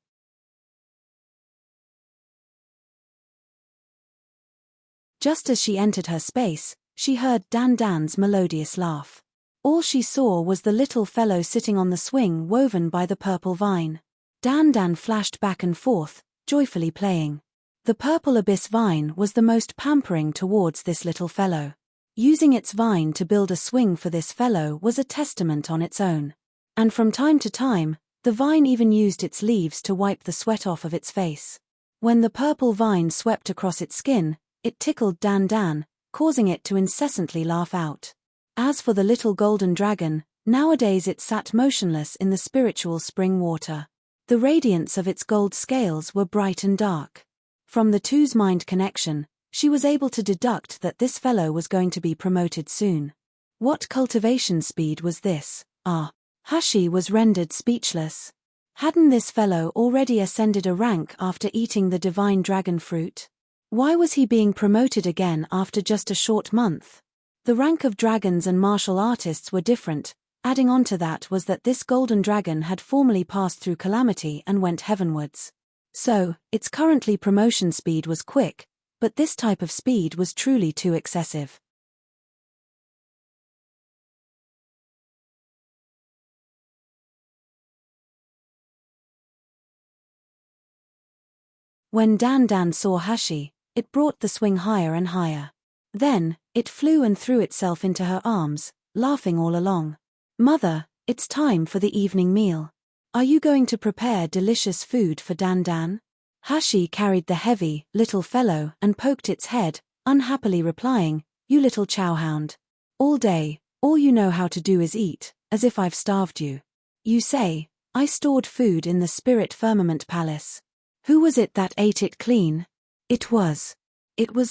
Just as she entered her space, she heard Dan Dan's melodious laugh. All she saw was the little fellow sitting on the swing woven by the purple vine. Dan Dan flashed back and forth, joyfully playing. The purple abyss vine was the most pampering towards this little fellow. Using its vine to build a swing for this fellow was a testament on its own. And from time to time, the vine even used its leaves to wipe the sweat off of its face. When the purple vine swept across its skin, it tickled Dan Dan, causing it to incessantly laugh out. As for the little golden dragon, nowadays it sat motionless in the spiritual spring water. The radiance of its gold scales were bright and dark. From the two's mind connection, she was able to deduct that this fellow was going to be promoted soon. What cultivation speed was this? Hashi was rendered speechless. Hadn't this fellow already ascended a rank after eating the divine dragon fruit? Why was he being promoted again after just a short month? The rank of dragons and martial artists were different. Adding on to that was that this golden dragon had formerly passed through calamity and went heavenwards. So, its currently promotion speed was quick, but this type of speed was truly too excessive. When Dan Dan saw Hashi, it brought the swing higher and higher. Then, it flew and threw itself into her arms, laughing all along. "Mother, it's time for the evening meal. Are you going to prepare delicious food for Dan Dan?" Hashi carried the heavy, little fellow and poked its head, unhappily replying, "You little chowhound. All day, all you know how to do is eat, as if I've starved you. You say, I stored food in the spirit firmament palace. Who was it that ate it clean?" It was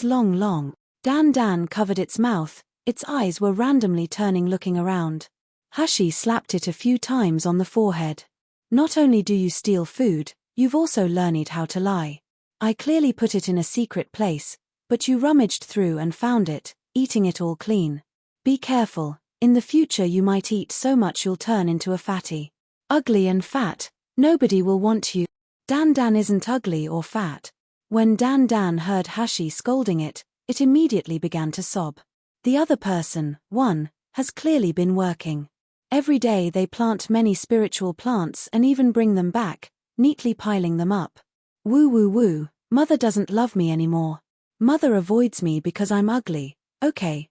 Long. Dan Dan covered its mouth, its eyes were randomly turning looking around. Hashi slapped it a few times on the forehead. "Not only do you steal food, you've also learned how to lie. I clearly put it in a secret place, but you rummaged through and found it, eating it all clean. Be careful, in the future you might eat so much you'll turn into a fatty. Ugly and fat, nobody will want you." Dan Dan isn't ugly or fat. When Dan Dan heard Hashi scolding it, it immediately began to sob. The other person, one, has clearly been working. Every day they plant many spiritual plants and even bring them back, neatly piling them up. Woo woo woo, mother doesn't love me anymore. Mother avoids me because I'm ugly. Okay.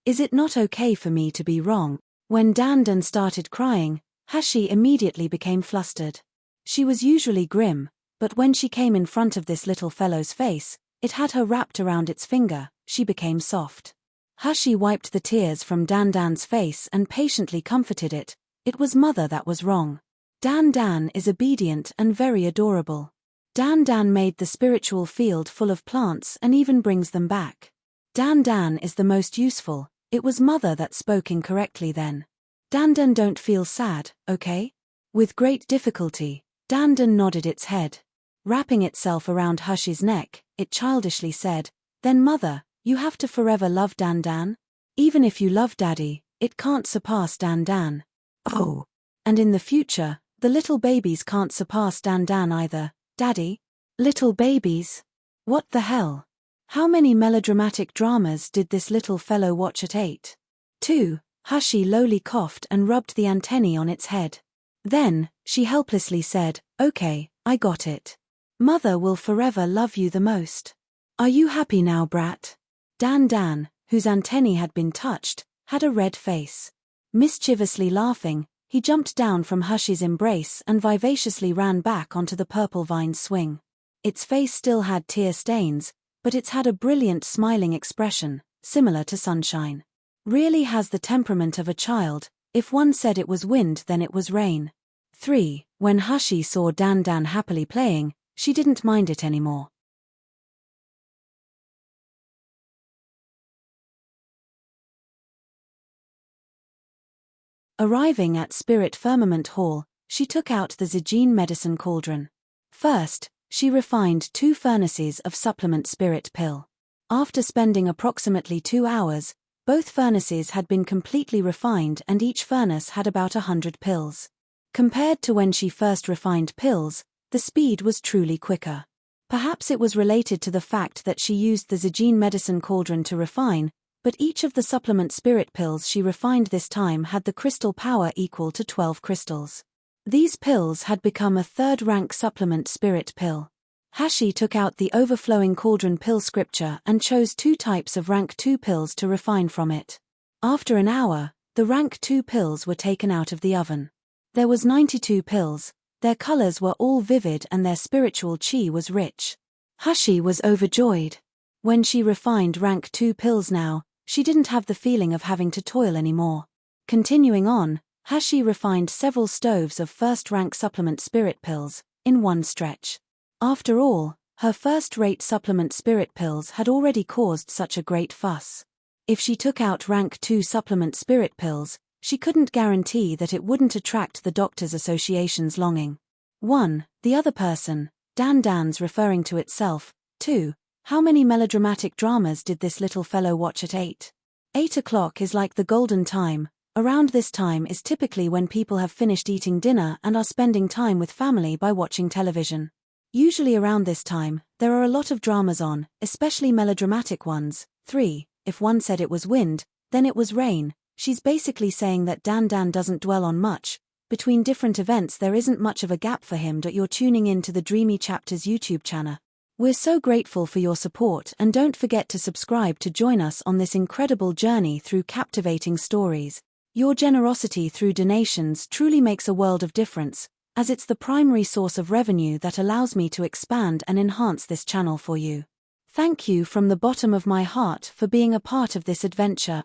Is it not okay for me to be wrong? When Dan Dan started crying, Hashi immediately became flustered. She was usually grim, but when she came in front of this little fellow's face, it had her wrapped around its finger, she became soft. Hashi wiped the tears from Dan Dan's face and patiently comforted it. It was mother that was wrong. Dan Dan is obedient and very adorable. Dan Dan made the spiritual field full of plants and even brings them back. Dan Dan is the most useful. It was mother that spoke incorrectly then. Dan Dan, don't feel sad, okay? With great difficulty, Dan Dan nodded its head. Wrapping itself around Hashi's neck, it childishly said, "Then mother, you have to forever love Dan Dan? Even if you love daddy, it can't surpass Dan Dan." "Oh. And in the future, the little babies can't surpass Dan Dan either, daddy? Little babies? What the hell? How many melodramatic dramas did this little fellow watch at 8? 2. Hashi lowly coughed and rubbed the antennae on its head. Then, she helplessly said, "Okay, I got it. Mother will forever love you the most. Are you happy now, brat?" Dan Dan, whose antennae had been touched, had a red face. Mischievously laughing, he jumped down from Hashi's embrace and vivaciously ran back onto the purple vine swing. Its face still had tear stains, but it had a brilliant smiling expression, similar to sunshine. Really has the temperament of a child. If one said it was wind, then it was rain. 3. When Hashi saw Dan Dan happily playing, she didn't mind it anymore. Arriving at Spirit Firmament Hall, she took out the Zijin medicine cauldron. First, she refined 2 furnaces of supplement spirit pill. After spending approximately 2 hours, both furnaces had been completely refined and each furnace had about 100 pills. Compared to when she first refined pills, the speed was truly quicker. Perhaps it was related to the fact that she used the Zijin medicine cauldron to refine, but each of the supplement spirit pills she refined this time had the crystal power equal to 12 crystals. These pills had become a 3rd rank supplement spirit pill. Hashi took out the overflowing cauldron pill scripture and chose 2 types of rank 2 pills to refine from it. After an hour, the rank 2 pills were taken out of the oven. There was 92 pills. Their colors were all vivid and their spiritual chi was rich. Hashi was overjoyed. When she refined rank 2 pills now, she didn't have the feeling of having to toil anymore. Continuing on, Hashi refined several stoves of 1st rank supplement spirit pills, in one stretch. After all, Her first-rate supplement spirit pills had already caused such a great fuss. If she took out rank 2 supplement spirit pills, she couldn't guarantee that it wouldn't attract the Doctors Association's longing. 1. The other person, Dan's referring to itself. 2. How many melodramatic dramas did this little fellow watch at 8? 8 o'clock is like the golden time. Around this time is typically when people have finished eating dinner and are spending time with family by watching television. Usually around this time, there are a lot of dramas on, especially melodramatic ones. 3. If one said it was wind, then it was rain. She's basically saying that Dan doesn't dwell on much. Between different events there isn't much of a gap for him. You're tuning in to the Dreamy Chapters YouTube channel. We're so grateful for your support, and don't forget to subscribe to join us on this incredible journey through captivating stories. Your generosity through donations truly makes a world of difference, as it's the primary source of revenue that allows me to expand and enhance this channel for you. Thank you from the bottom of my heart for being a part of this adventure.